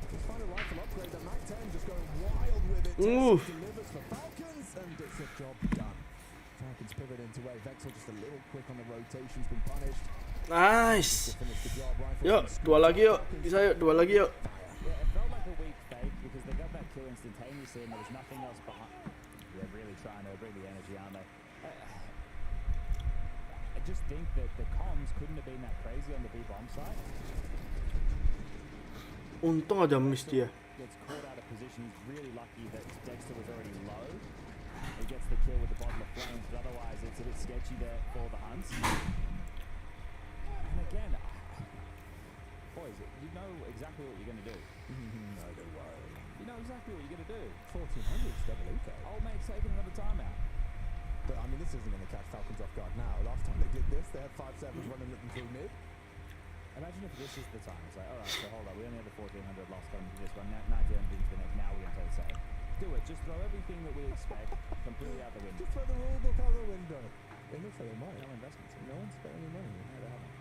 Just find a rifle upgrade. The Mac 10 just going wild with it. Delivers for Falcons, and it's a job done. Falcons pivot into A. Vexel just a little quick on the rotation's been punished. Nice. Yuk, 2 lagi yuk. Bisa yuk, 2 lagi yuk. Yeah, it felt like a weak fake because they got that kill instantaneously and there was nothing else behind. They're really trying to bring the energy, aren't they? I just think that the comms couldn't have been that crazy on the B bomb side. Untung aja miss dia. Gets caught out of position. He's really lucky that Dexter was already low. He gets the kill with the bottom of flames, but otherwise it's a bit sketchy there for the Hunts. And again, boys, you know exactly what you're going to do. No, don't worry. You know exactly what you're going to do. 1400's double eco. Old mate's taking another timeout. But I mean, this isn't going to catch Falcons off guard now. Last time they did this, they had 5-7s running at them through mid. Imagine if this is the time. It's like, alright, so hold on, we only had the 1400 lost coming to this one. Now Jones into the next. Now we're going to play safe. Do it. Just throw everything that we expect completely out the window. Just throw the rule book out the window. It looks like they might. No investments. No one's spent any money. No, they haven't.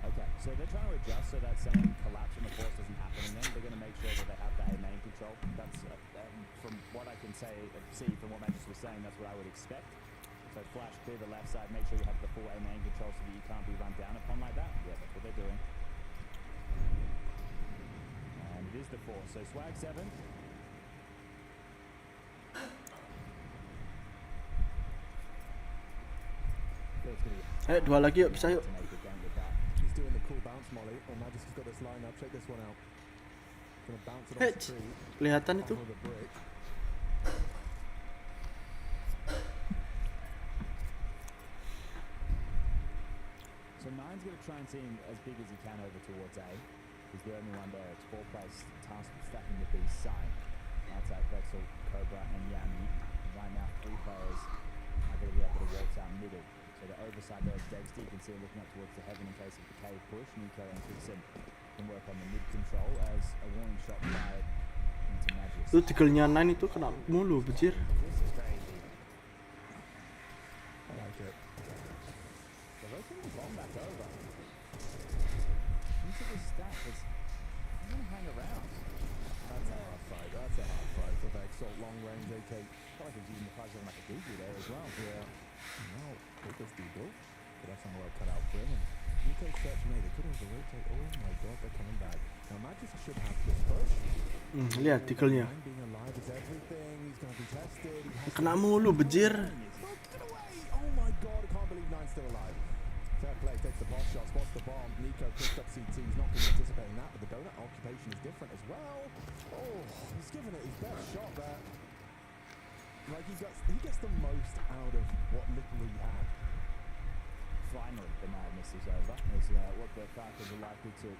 Okay, so they're trying to adjust so that same collapse on the force doesn't happen in them. They're going to make sure that they have the A main control. That's from what I can see from what Magnus was saying, that's what I would expect. So flash clear the left side, make sure you have the full A main control so that you can't be run down upon like that. Yeah, that's what they're doing. And it is the force. So swag 7. Ayo, 2 lagi yuk, bisa yuk. He's doing the cool bounce molly. Oh, Majesty's got this line up. Check this one out. Gonna bounce it off the tree. Kelihatan itu. With a brick. So Nine's going to try and see him as big as he can over towards A. He's the only one there. It's 4 players tasked with stacking the B side. Outside Vexel, Cobra, and Yami. Right now, 3 players are going to be able to waltz out middle. So the overside there is Dexter. You can see him looking up towards the heaven in case of the cave push. Nico and Christian can work on the mid control as a warning shot fired into Magic. Itu tigilnya 9 itu kena mulu, bejir. This is crazy. I like it. They're rotating the bomb back over. Into the stack. He's going to hang around. That's a hard fight. That's a hard fight for Vexel. Long range AK. I feel like he was using the price of like a Google there as well. Yeah. Now, take this Deagle. Could have somewhere cut out for him. And Nico's searching A. They could have rotate. Oh my god, they're coming back. Now, Magis should have this push. Lihat tikelnya. Being alive is everything. He's going to be tested. Kena mulu bejir. Oh my god, I can't believe Nine's still alive. Fair play, takes the boss shot, spots the bomb. Nico picks up CT. He's not really anticipating that, but the donut occupation is different as well. Oh, he's giving it his best shot there. Like he gets the most out of what little he had. Finally, the madness is over. Is what the Falcons are likely to.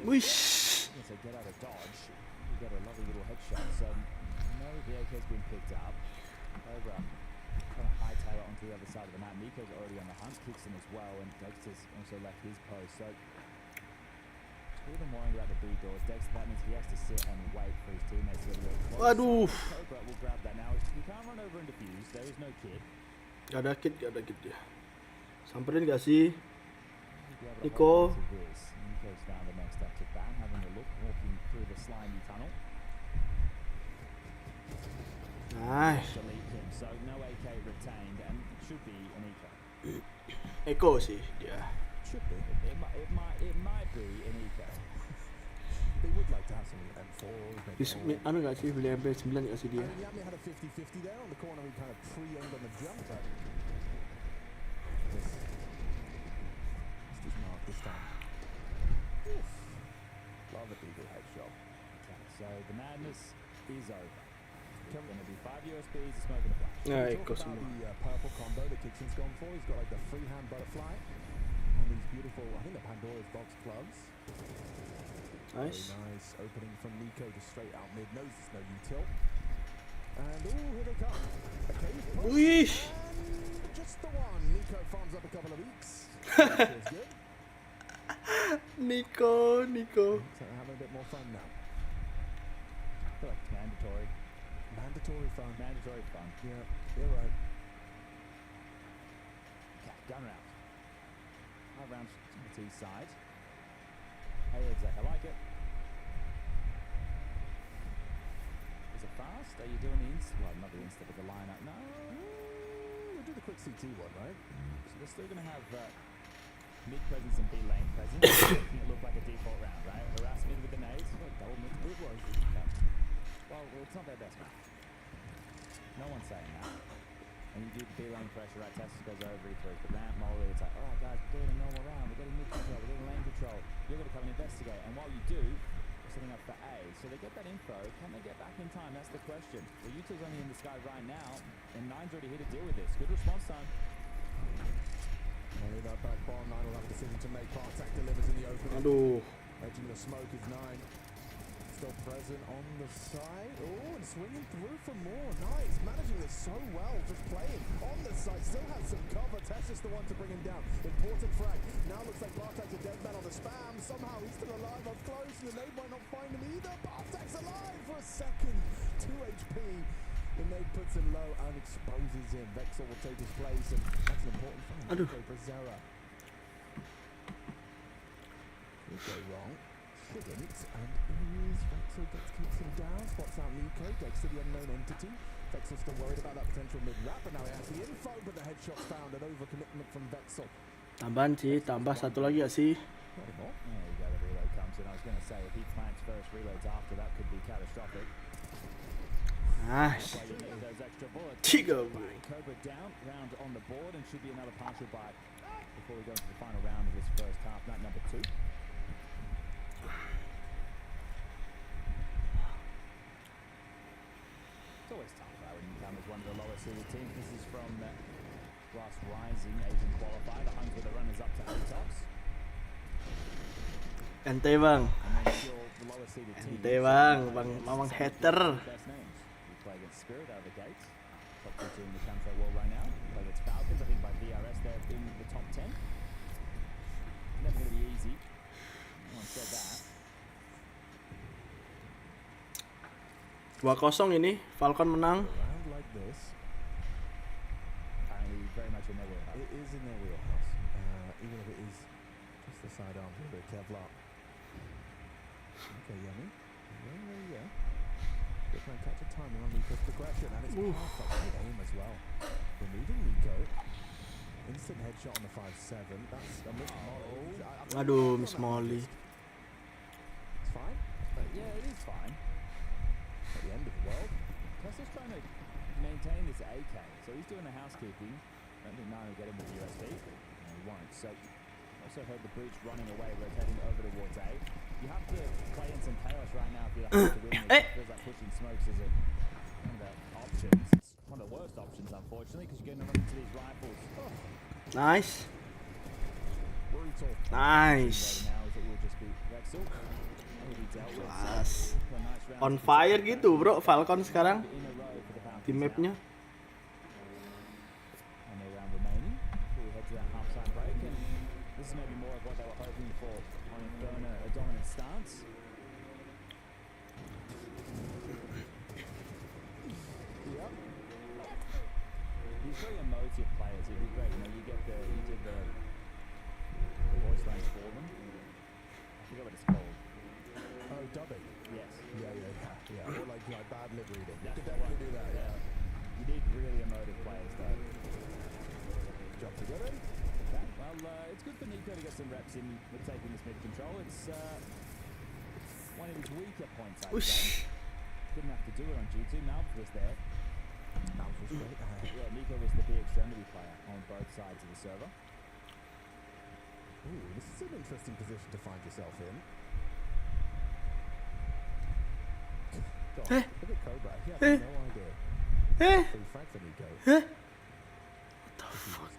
Wish. So get out of dodge. You got a lovely little headshot. So no, the AK's been picked up. Cobra kind of hightail it onto the other side of the map. Nico's already on the hunt, kicks him as well, and Dexter's also left his post. So two of them worrying about the B doors. Dexter, that means he has to sit and wait for his teammates to get a little close. Waduh. Cobra will grab that now. He can't run over and defuse. There is no kid. Gak ada kit dia. Samperin gak sih? Nico. Nico's down the next up to Bam, having a look, walking through the slimy tunnel. Nice. Delete him, so no AK retained, and it should be an eco. Eco sih dia. Should be. It might be an eco. They would like to have some M4s. Anu gak sih beli MP9 gak sih dia? Yami had a 50-50 there on the corner. He kind of pre-aimed on the jump. This is marked this time. Oof. Love a Deagle headshot. Okay, so the madness is over. It's going to be 5 USBs, a smoke and a flash. Yeah, Talk about the purple combo that Kixon's gone for. He's got like the freehand butterfly and these beautiful, I think the Pandora's box gloves. Nice. Very nice opening from Nico, just straight out mid. Knows there's no util. And here they come. Okay, Wish. And just the one. Nico farms up a couple of weeks. Feels good. Nico. So they're having a bit more fun now. I feel like it's mandatory. Mandatory fun. Mandatory fun. Yeah, you're right. Okay, gun round. 5 rounds to the T side. Hey, Zach, I like it. Is it fast? Are you doing the insta? Well, not the insta, but the lineup. No. We'll do the quick CT one, right? So they're still going to have mid presence and B lane presence. Making it look like a default round, right? Harass mid with the nades. What, double mid? It was. Okay. Well, it's not their best map. No one's saying that. And you do the B lane pressure, right? Tessus goes over, he throws the ramp, Molly. It's like, alright guys, we're doing a normal round. We're getting mid control, we're getting lane control. You're going to come and investigate. And while you do, we're setting up for A. So they get that info. Can they get back in time? That's the question. Well, Utah's only in the sky right now, and Nine's already here to deal with this. Good response time. Only that back bomb. Nine will have a decision to make. Partak delivers in the opening. Aduh. Edging the smoke is Nine. Still present on the side. Oh, and swinging through for more. Nice. Managing this so well. Just playing on the side. Still has some cover. Tess is the one to bring him down. Important frag. Now looks like Bartak's a dead man on the spam. Somehow he's still alive up close, and the nade might not find him either. Bartak's alive for a second. 2 HP. The nade puts him low and exposes him. Vexel will take his place, and that's an important find. Aduh. For Zera. Could go wrong. Couldn't, and is Vexel keeps him down, spots out Nico, Dexter the unknown entity. Vexel's still worried about that potential mid-wrap, and now he has the info, but the headshot's found, an overcommitment from Vexel. Tambahan sih, tambah satu lagi gak sih? There you go, the reload comes in. I was going to say, if he plants first, reloads after, that could be catastrophic. Nice. Those extra bullets. Tiga. Cobra down, round on the board, and should be another partial bite before we go into the final round of this first half, night number 2. It's always tough when you come as one of the lower seeded teams. This is from Glass Rising Asian qualifier, the home for the runners up to ATOX. Ente bang. The lower seeded team. Ente bang mamang hater. Best names. We play against Spirit out of the gates. Top 2 team in the Counter World right now. We play against Falcons, I think by VRS they're in the top 10. Never going to be easy. No one said that. 2-0 ini, Falcon menang. Round like this. Apparently very much in their wheelhouse. It is in their wheelhouse. Even if it is just the sidearm with a bit of Kevlar. Okay, Yummy. Yeah. They're trying to catch a timing on Nico's progression, and it's perfect. Great aim as well. Removing Nico. Instant headshot on the 5-7. That's a miss Molly. Aduh, miss Molly. It's fine. Yeah, it is fine. At the end of the world. Tesla's trying to maintain this AK, so he's doing the housekeeping. I don't think Nine will get him with the USB. No, he won't. So, also heard the breach running away, rotating over towards A. You have to play in some chaos right now if you're to win this. It feels like pushing smokes is one of the options. It's one of the worst options, unfortunately, because you're going to run into these rifles. Oh. Nice. Brutal. Nice. Now is it will just be Rexel. Kelas. On fire gitu bro, Falcon sekarang di mapnya. And a round remaining before we head to that half-time break, and this is maybe more of what they were hoping for on Inferno, a dominant stance. Yep. These very emotive players, it'd be great, you know, you did the voice lines for them. I forget what it's called. Oh, dubbing. Yes. Yeah. Or like bad lip reading. You That's could definitely do that. Yeah. You need really emotive players though. Job to get in. Okay. Well, it's good for Nico to get some reps in with taking this mid control. It's one of his weaker points, I'd say. Didn't have to do it on G2. Malv was there. Malv was great. Yeah, Nico was the big extremity player on both sides of the server. Ooh, this is an interesting position to find yourself in. God, look at Cobra. He has no idea. Free frag for Nico. What the fuck?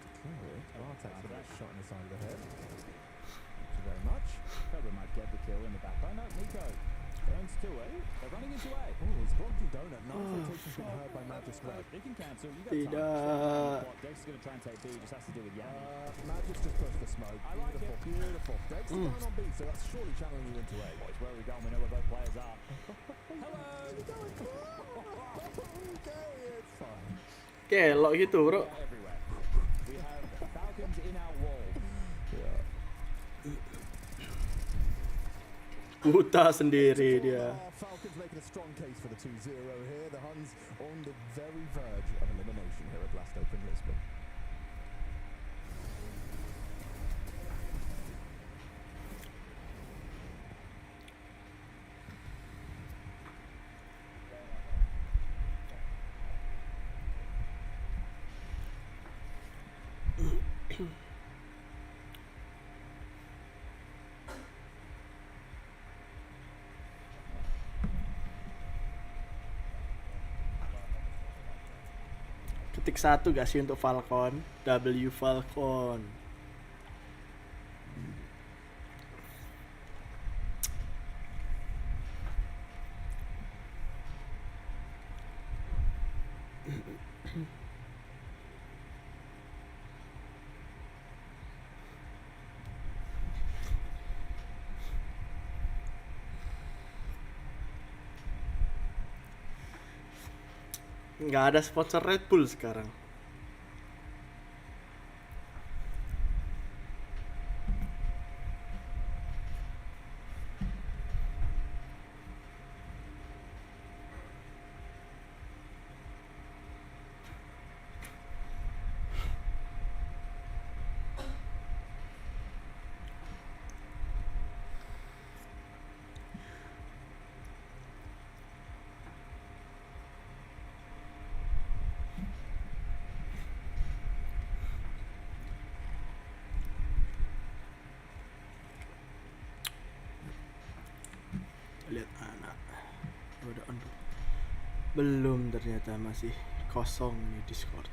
Artax with that shot in the side of the head. Thank you very much. Cobra might get the kill in the backline. No, Nico turns to A. They're running into A. Oh, he's blocking Donut. Nice rotation's been heard by Magic's grab. They can cancel. You got Tidak. time. Dex is going to try and take B. Just has to do with Yami. Magic's just pushed the smoke. I like it. Beautiful. Dex is going on B, so that's surely channeling you into A. Boys, where are we going? We know where both players are. Hello. Okay, it's fine. Kelok gitu bro. Everywhere. We have Falcons in our wall. Buta sendiri dia. Falcons making a strong case for the 2-0 here. The Huns on the very verge of elimination here at Blast Open Lisbon. Ketik 1 gak sih untuk Falcon? W Falcon. Nggak ada sponsor Red Bull sekarang. Lihat anak udah on belum, ternyata masih kosong nih Discord.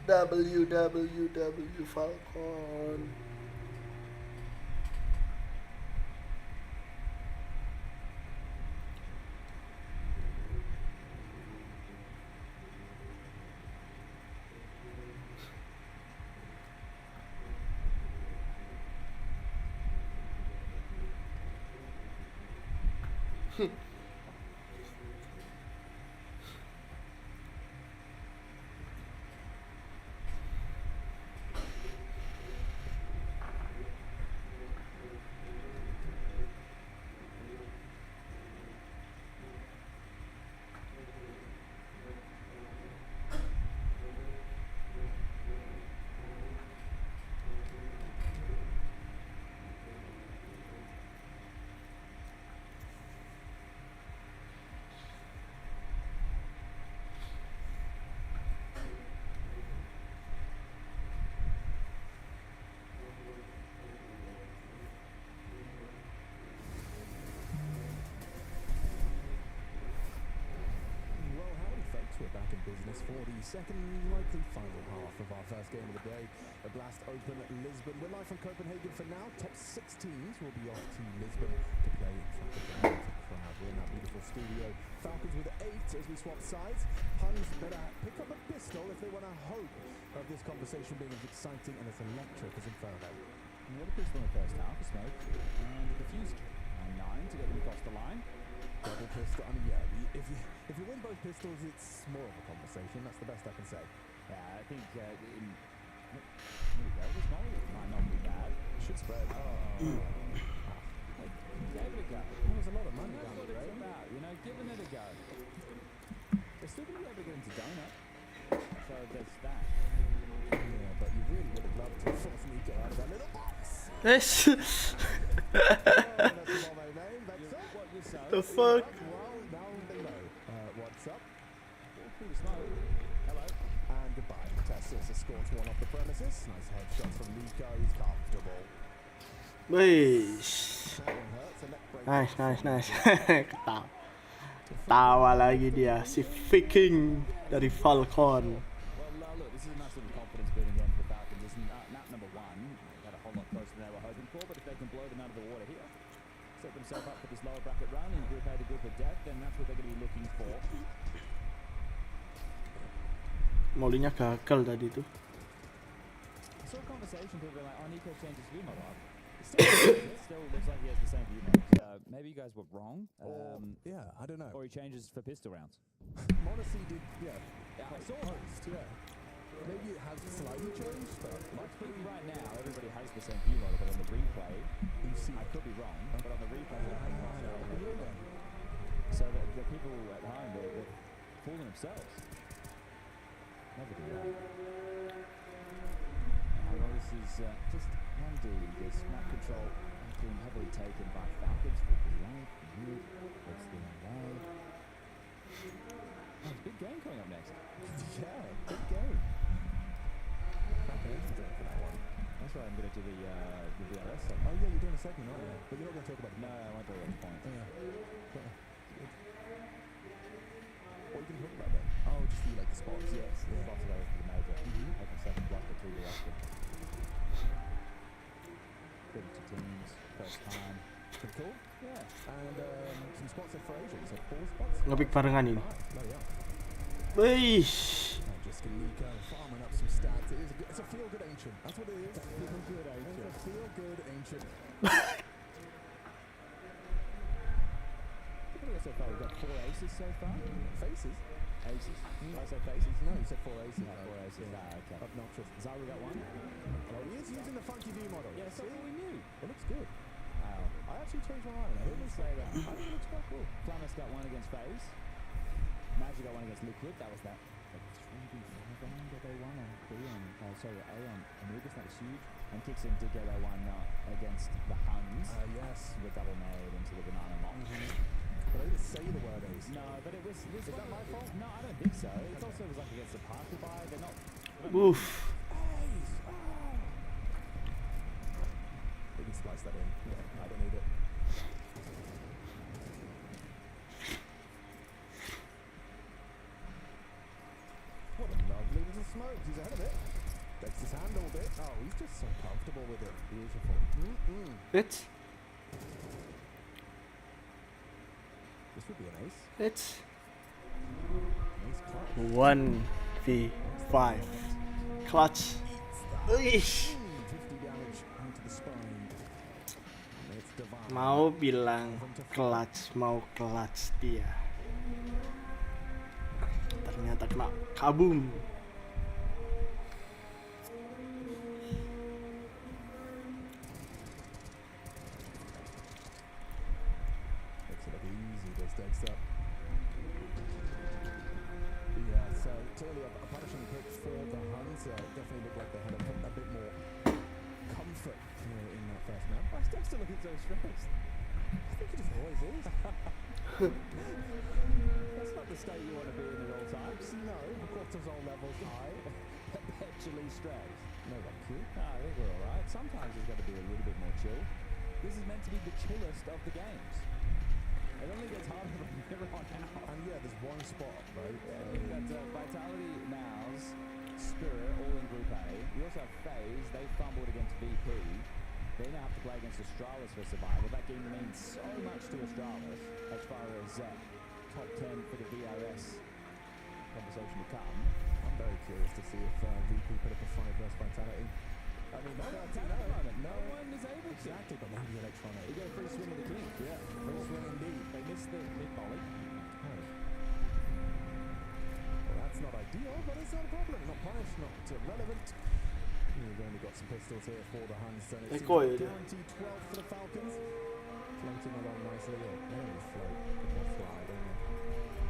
WWW Falcon. We're back in business for the second, likely final half of our first game of the day. A Blast Open Lisbon. We're live from Copenhagen for now. Top 6 teams will be off to Lisbon to play in front of the crowd. We're in that beautiful studio. Falcons with 8 as we swap sides. Huns better pick up a pistol if they want to hope of this conversation being as exciting and as electric as Inferno. What a pistol in the first half, a smoke, and a diffuser. And 9 to get them across the line. Double pistol. I mean, yeah, if you win both pistols, it's more of a conversation. That's the best I can say. Yeah, I think here we go. This Molly might not be bad. Should spread. Gave it a go. That was a lot of money down the drain. You know, giving it a go. They're still going to be able to get into donut. So there's that. Yeah, but you really would have loved to force Nico out of that little box. Yes. The fuck? Well, now they know. What's up? Through the smoke. Hello. And goodbye. Tessus has scored 1 off the premises. Nice headshots from Nico. He's comfortable. Wish. Nice. Ketawa lagi dia si Viking dari Falcon. Well, look, this is a nice little confidence building game for the Falcons. This is not number 1. Got a whole lot closer than they were hoping for, but if they can blow them out of the water here, set themselves up for this lower bracket run in Group A to Group of Death, then that's what they're going to be looking for. Molinya gagal tadi tuh. I saw a conversation, people were like, oh, Nico changed his view model up. It still looks like he has the same view model. Maybe you guys were wrong. Yeah, I don't know. Or he changes for pistol rounds. Modesty did, yeah. I saw post, yeah. Maybe it has slightly changed, but right now, everybody has the same view model, but on the replay, you see, I could be wrong, but on the replay, so the people at home, they're fooling themselves. Never do that. Well, this is just one dude. This map control being heavily taken by Falcons. Right, mid, it's the way. Oh, it's a big game coming up next. Yeah, big game. That's right, I'm going to do the VLS Oh segment. yeah, you're doing a segment, aren't you? But you're not going to talk about it. No, I won't talk about the points. What are you going to talk about then? Oh, just the like the spots. Yes, the spots that over for the major. Open 7 plus the 2 direction. 32 teams, first time. Pretty cool. Yeah. And some spots at Fraser. So 4 spots. Ngepick barengan ini. Wih. Just Nico farming up some stats. It's a feel-good ancient. That's what it is. Feel-good ancient. It's a feel-good ancient. So far, we've got 4 aces so far. Faces? Aces. I said faces. No, you said 4 aces. 4 aces. Ah, okay. Obnoxious. Zaru got 1. Oh, he is using the funky view model. Yeah, so we knew. It looks good. Wow. I actually changed my mind. I didn't say that. I think it looks quite cool. Flamus got 1 against FaZe. Magic got 1 against Liquid. That was that 3v5 round that they won on B on, A on Anubis. That was huge. And Kixon did get that 1 against the Huns. Yes. The double made into the banana mock. But I didn't say the word ace. No, but it was... Is that my fault? No, I don't think so. It also was like against the party buy. They're not... Oof. Ace! Oh. We can splice that in. Yeah, I don't need it. What a lovely little smoke. He's ahead of it. Dexter's handled it. Oh, he's just so comfortable with it. Beautiful. It's This would be an ace. It's Ace clutch. 1v5 clutch. Uish. 50 damage onto the spine. And it's divine. Mau bilang clutch, mau clutch dia. Ternyata kena kabum. Makes it look easy, this next up. Yeah, so clearly a punishing pick for the Huns. Definitely looked like they had a bit more comfort in that first map. Why is Dexter looking so stressed? I think he just always is. That's not the state you want to be in at all times. No, cortisol levels high. Perpetually stressed. No, thank you. I think we're alright. Sometimes it's got to be a little bit more chill. This is meant to be the chillest of the games. It only gets harder from here on out. And yeah, there's one spot, right? Yeah, you've got Vitality, Mouse, Spirit, all in Group A. You also have FaZe. They fumbled against VP. They now have to play against Astralis for survival. That game means so much to Astralis as far as top 10 for the VRS conversation to come. I'm very curious to see if VP put up a fight versus Vitality. I mean, no one's at the moment. No one is able to. Exactly, but maybe Electronic. You get a free swing of the king. Yeah, free swing indeed. They missed the mid-volley. Okay. Well, that's not ideal, but it's not a problem. Not punished, not relevant. We've only got some pistols here for the Huns, and it's guaranteed 12 for the Falcons. Floating along nicely. They only float, but they'll fly, don't they?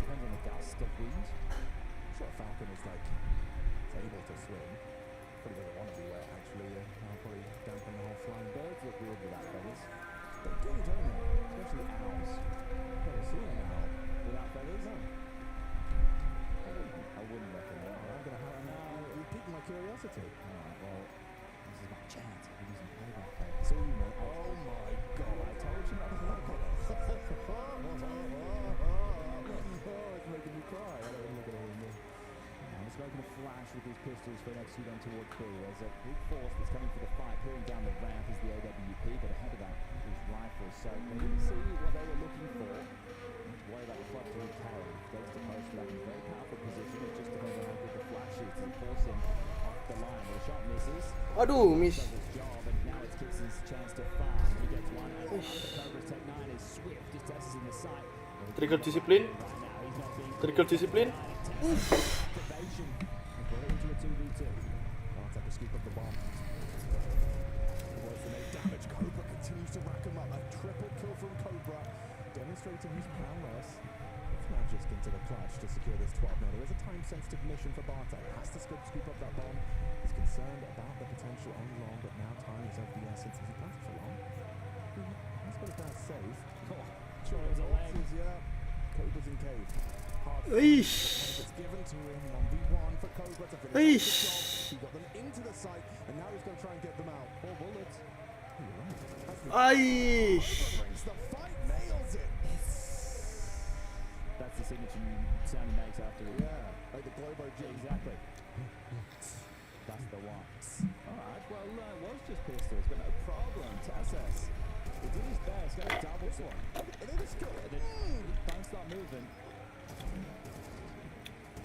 Depends on the gust of wind. I'm sure a Falcon is like able to swim. Probably doesn't want to be wet, actually. I'll probably dampen the whole flying. Birds look weird without feathers. They do, don't they? Especially owls. Never seen an owl without feathers? No. I wouldn't recommend it. I'm going to have you piqued my curiosity. Alright, well, this is my chance. I can do some playback feathers. So you know. Oh my god, I told you not to look at it. Oh, it's making me cry. I don't look at it anymore. He's making a flash with his pistols for an execute on towards B. There's a big force that's coming for the fight. Peering down the ramp is the AWP, but ahead of that is rifles. So they didn't see what they were looking for. Don't worry about the fluff to carry. Goes to post for that in a very powerful position. It just depends on how good the flash is and force him off the line. The shot misses. Aduh, miss. Does his job, and now it's Kix's chance to farm. He gets one out. Cobra's Tech 9 is swift. Just tests in the sight. Trigger disiplin. Trigger disiplin. Activation. Put it into a 2v2. I'll take a scoop of the bomb. Avoids the main damage. Cobra continues to rack him up. A triple kill from Cobra. Demonstrating his prowess. It's Magisk into the clutch to secure this 12. Now, there is a time-sensitive mission for Bartek. Has to scoop up that bomb. He's concerned about the potential on long, but now time is of the essence. Has he planted for long? He's got it down safe. Sure, it was a leg. Yeah. Cobra's in cave. Eish. It's given to him. 1v1 for Cobra to finish the job. He got them into the site, and now he's going to try and get them out. 4 bullets. Aish. The fight nails it. That's the signature sound he makes after it. Yeah, like the Globo G. Exactly. That's the one. Alright, well, it was just pistols, but no problem. Tassos. He did his best, got a double swing. It is good. Don't start moving.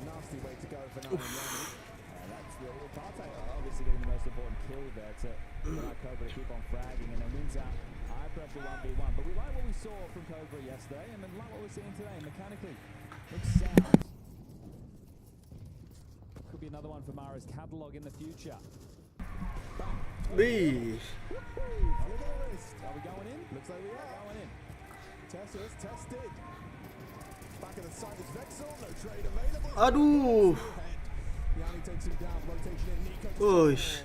Nasty way to go for 9 Yanni. That's the Bartek obviously getting the most important kill there to allow Cobra to keep on fragging, and then wins out high pressure 1v1. But we like what we saw from Cobra yesterday, and then like what we're seeing today mechanically. Looks sound. Could be another one for Mara's catalogue in the future. Bees. Are we going in? Looks like we are. Going in. Tessus tested. Back of the side is Vexel. No trade available. Aduh. Yanni takes him down. Rotation in. Nico. Uish. A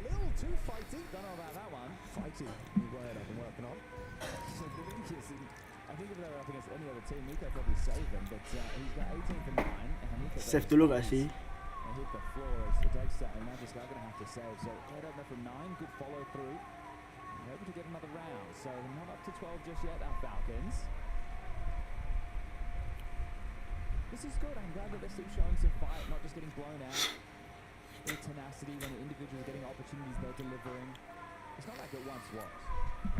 little too fighty. Don't know about that one. Fighty. You go ahead. I've been working on. I think if they were up against any other team, Nico probably save them, but he's got 18 for 9. And Nico Save dulu gak sih? Hit the floor as it takes that, and now this guy going to have to save. So right over from 9, good follow through. And able to get another round. So not up to 12 just yet, our Falcons. This is good. I'm glad that they're still showing some fight, not just getting blown out. With tenacity, when the individuals are getting opportunities, they're delivering. It's not like it once was.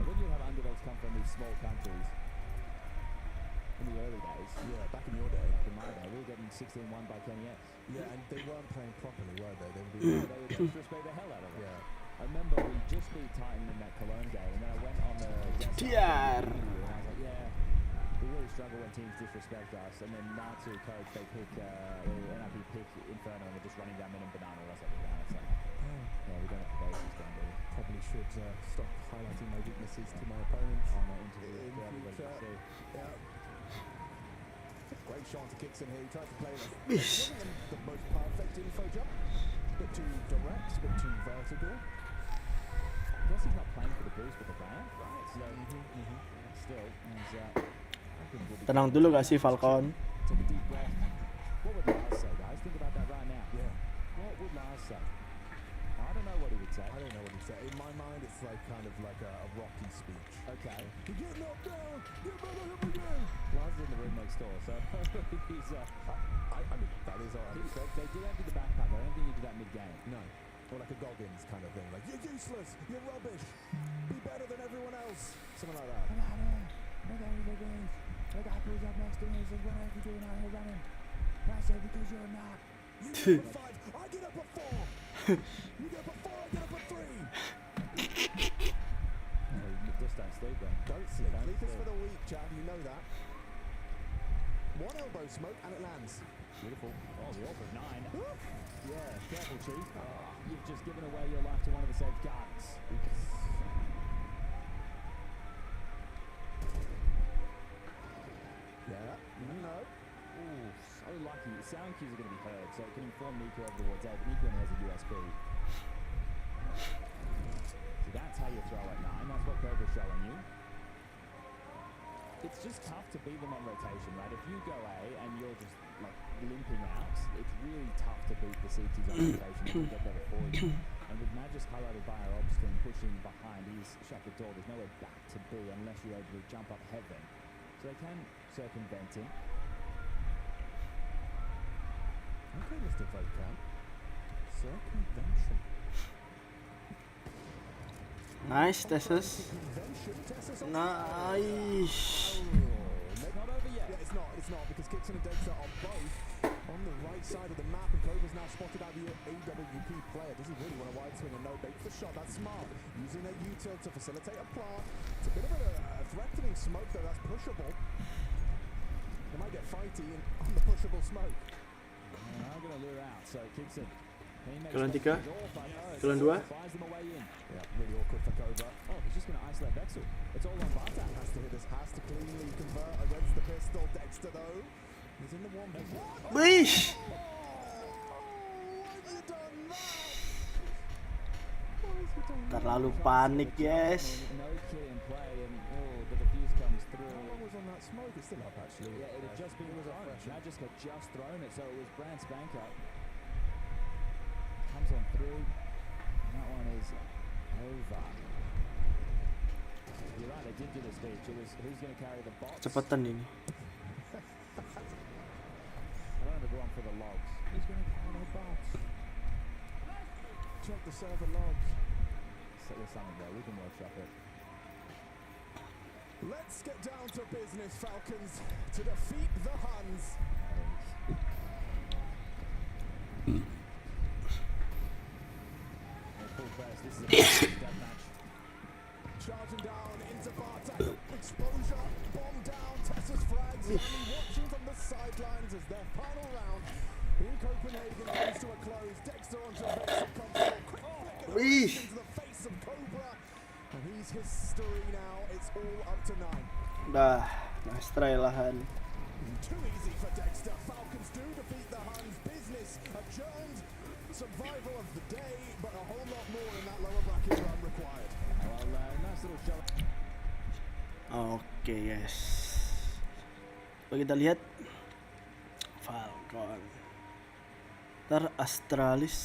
When you have underdogs come from these small countries, in the early days. Yeah, back in your day. In my day, we were getting 16-1 by Kenny S. Yeah, and they weren't playing properly, were they? They would disrespect the hell out of it. Yeah. I remember we just beat Titan in that Cologne game, and then I went on the Tiar. and I was like, yeah, we really struggle when teams disrespect us. And then Natsu coach, they pick, NIP pick Inferno, and they're just running down Min and Banana, or else I think it's like, yeah, we don't have the bases done, do we? Probably should stop highlighting my weaknesses to my opponents on the interview. in future. Yeah. Great shot to kicks in here. He tried to play it. It wasn't the most perfect info jump. Bit too direct, bit too vertical. I guess he's not playing for the boost with the ramp, right? So, still, he's, Tenang dulu gak sih Falcon? take a deep breath. What would Lars say, guys? Think about that right now. Yeah. What would Lars say? I don't know what he would say. I don't know what he'd say. In my mind, it's like kind of like a Rocky speech. Okay. You get knocked down, get back up again. Lars is in the room next door, so he's. I mean, that is alright. They do empty the backpack. I don't think you do that mid-game. No. Or like a Goggins kind of thing. Like, you're useless, you're rubbish, be better than everyone else. Something like that. The guy pulls up next to me and says, what are you doing out here running? I say, because you're not. You get up at 5, I get up at 4. You get up at 4, I get up at 3. Just don't sleep then. Don't sleep. Sleep is for the weak, Chad, you know that. One elbow smoke and it lands. Beautiful. Oh, the AWP of 9. Yeah, careful, Chief. You've just given away your life to one of the safeguards. Yeah, no. Ooh, so lucky. Sound cues are going to be heard, so it can inform Nico over the what's out. But Nico only has a USB. So that's how you throw at 9. That's what Cobra's showing you. It's just tough to beat them on rotation, right? If you go A and you're just like limping out, it's really tough to beat the CTs on rotation and get there before you. And with Magis highlighted by our ops team pushing behind, he's shut the door. There's nowhere back to be unless you're able to jump up heaven. So they can circumvent him. Okay, Mr. Vocab. Circumvention. Nice, Tessus. Nice. Not over yet. Yeah, it's not because Kixon and Dexter are both on the right side of the map, and Cobra's now spotted out the AWP player. Does he really want a wide swing and no baits the shot? That's smart. Using their util to facilitate a plant. It's a bit of a threatening smoke though, that's pushable. They might get fighty on the pushable smoke. I'm going to lure out, so Kixon. Kalian 3, kalian 2. Yeah, really awkward for Cobra. Oh, he's just going to isolate Vexel. It's all on Bartak. Has to hit this, has to cleanly convert against the pistol. Dexter though, he's in the 1v1. Wish! Terlalu panik, yes. No kid in play, and the defuse comes through. How long was on that smoke? It's still up actually. Yeah, it had just been thrown. Magic had just thrown it, so it was Brand Spanker. Comes on through. And that one is over. You're right, they did do the speech. It was who's going to carry the box. Cepetan ini. I don't have to go on for the logs. Who's going to carry the box? Check the server logs. So there's something there. We can workshop it. Let's get down to business, Falcons, to defeat the Huns. This is a death match. Charging down into Bartak. Exposure, bomb down, Tessa's flags. Only watching from the sidelines as their final round in Copenhagen comes to a close. Dexter onto Vexel comes for a quick flick into the face of Cobra. And he's history now. It's all up to 9. Dah, nice try lahan. Too easy for Dexter. Falcons do defeat the Huns. Business adjourned. Survival of the day, but a whole lot more in that lower bracket run required. Well, nice little show. Oke, yes. Coba kita lihat Falcon. Ntar Astralis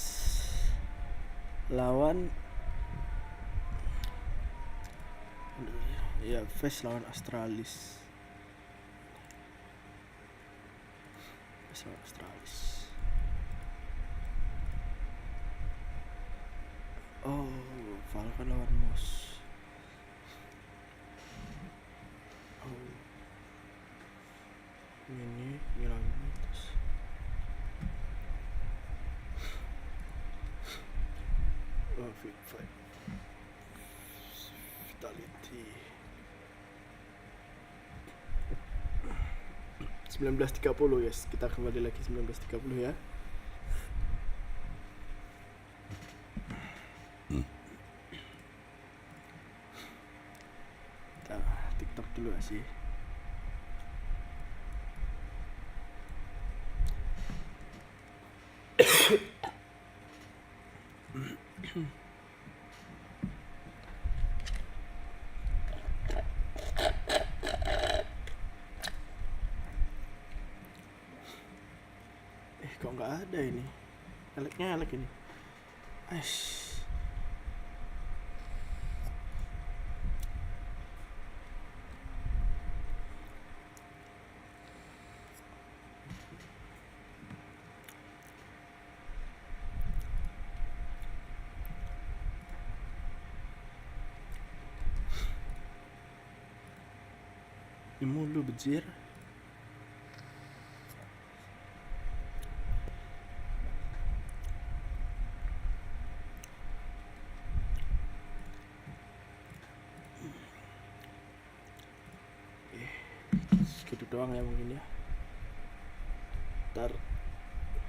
lawan ya face lawan Astralis. Face lawan Astralis. Oh, Falcon lawan Moss. Oh. Ini lagi terus. Vitality 19.30 guys, kita kembali lagi 19.30 ya. Kita TikTok dulu sih. Kok nggak ada ini? Elek ini. Aish. Ini mulu bejir. Gitu doang ya mungkin ya. Ntar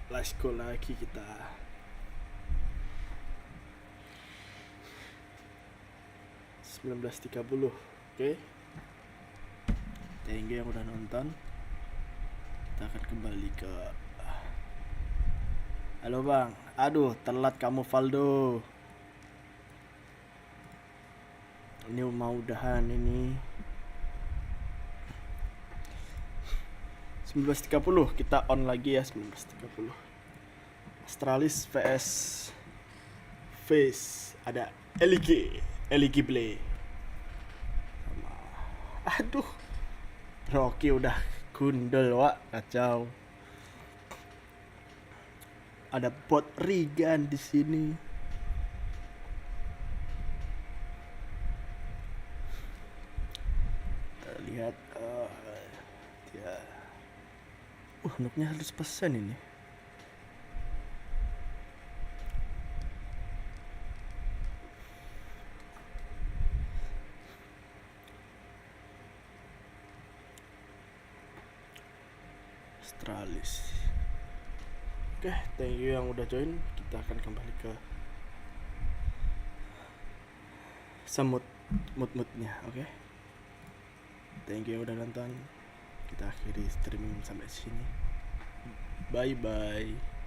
let's go lagi kita. .30 oke. Thank you yang udah nonton. Kita akan kembali ke halo bang. Aduh telat kamu Valdo. Ini mau udahan ini 19.30 kita on lagi ya. 19.30 Astralis vs Face. Ada Eligi Play sama, aduh Rocky udah gundel wak, kacau. Ada bot Rigan di sini. Kita lihat dia noobnya 100% ini. Astralis. Oke, thank you yang udah join. Kita akan kembali ke mood-moodnya, oke? Thank you yang udah nonton. Kita akhiri streaming sampai sini. Bye bye.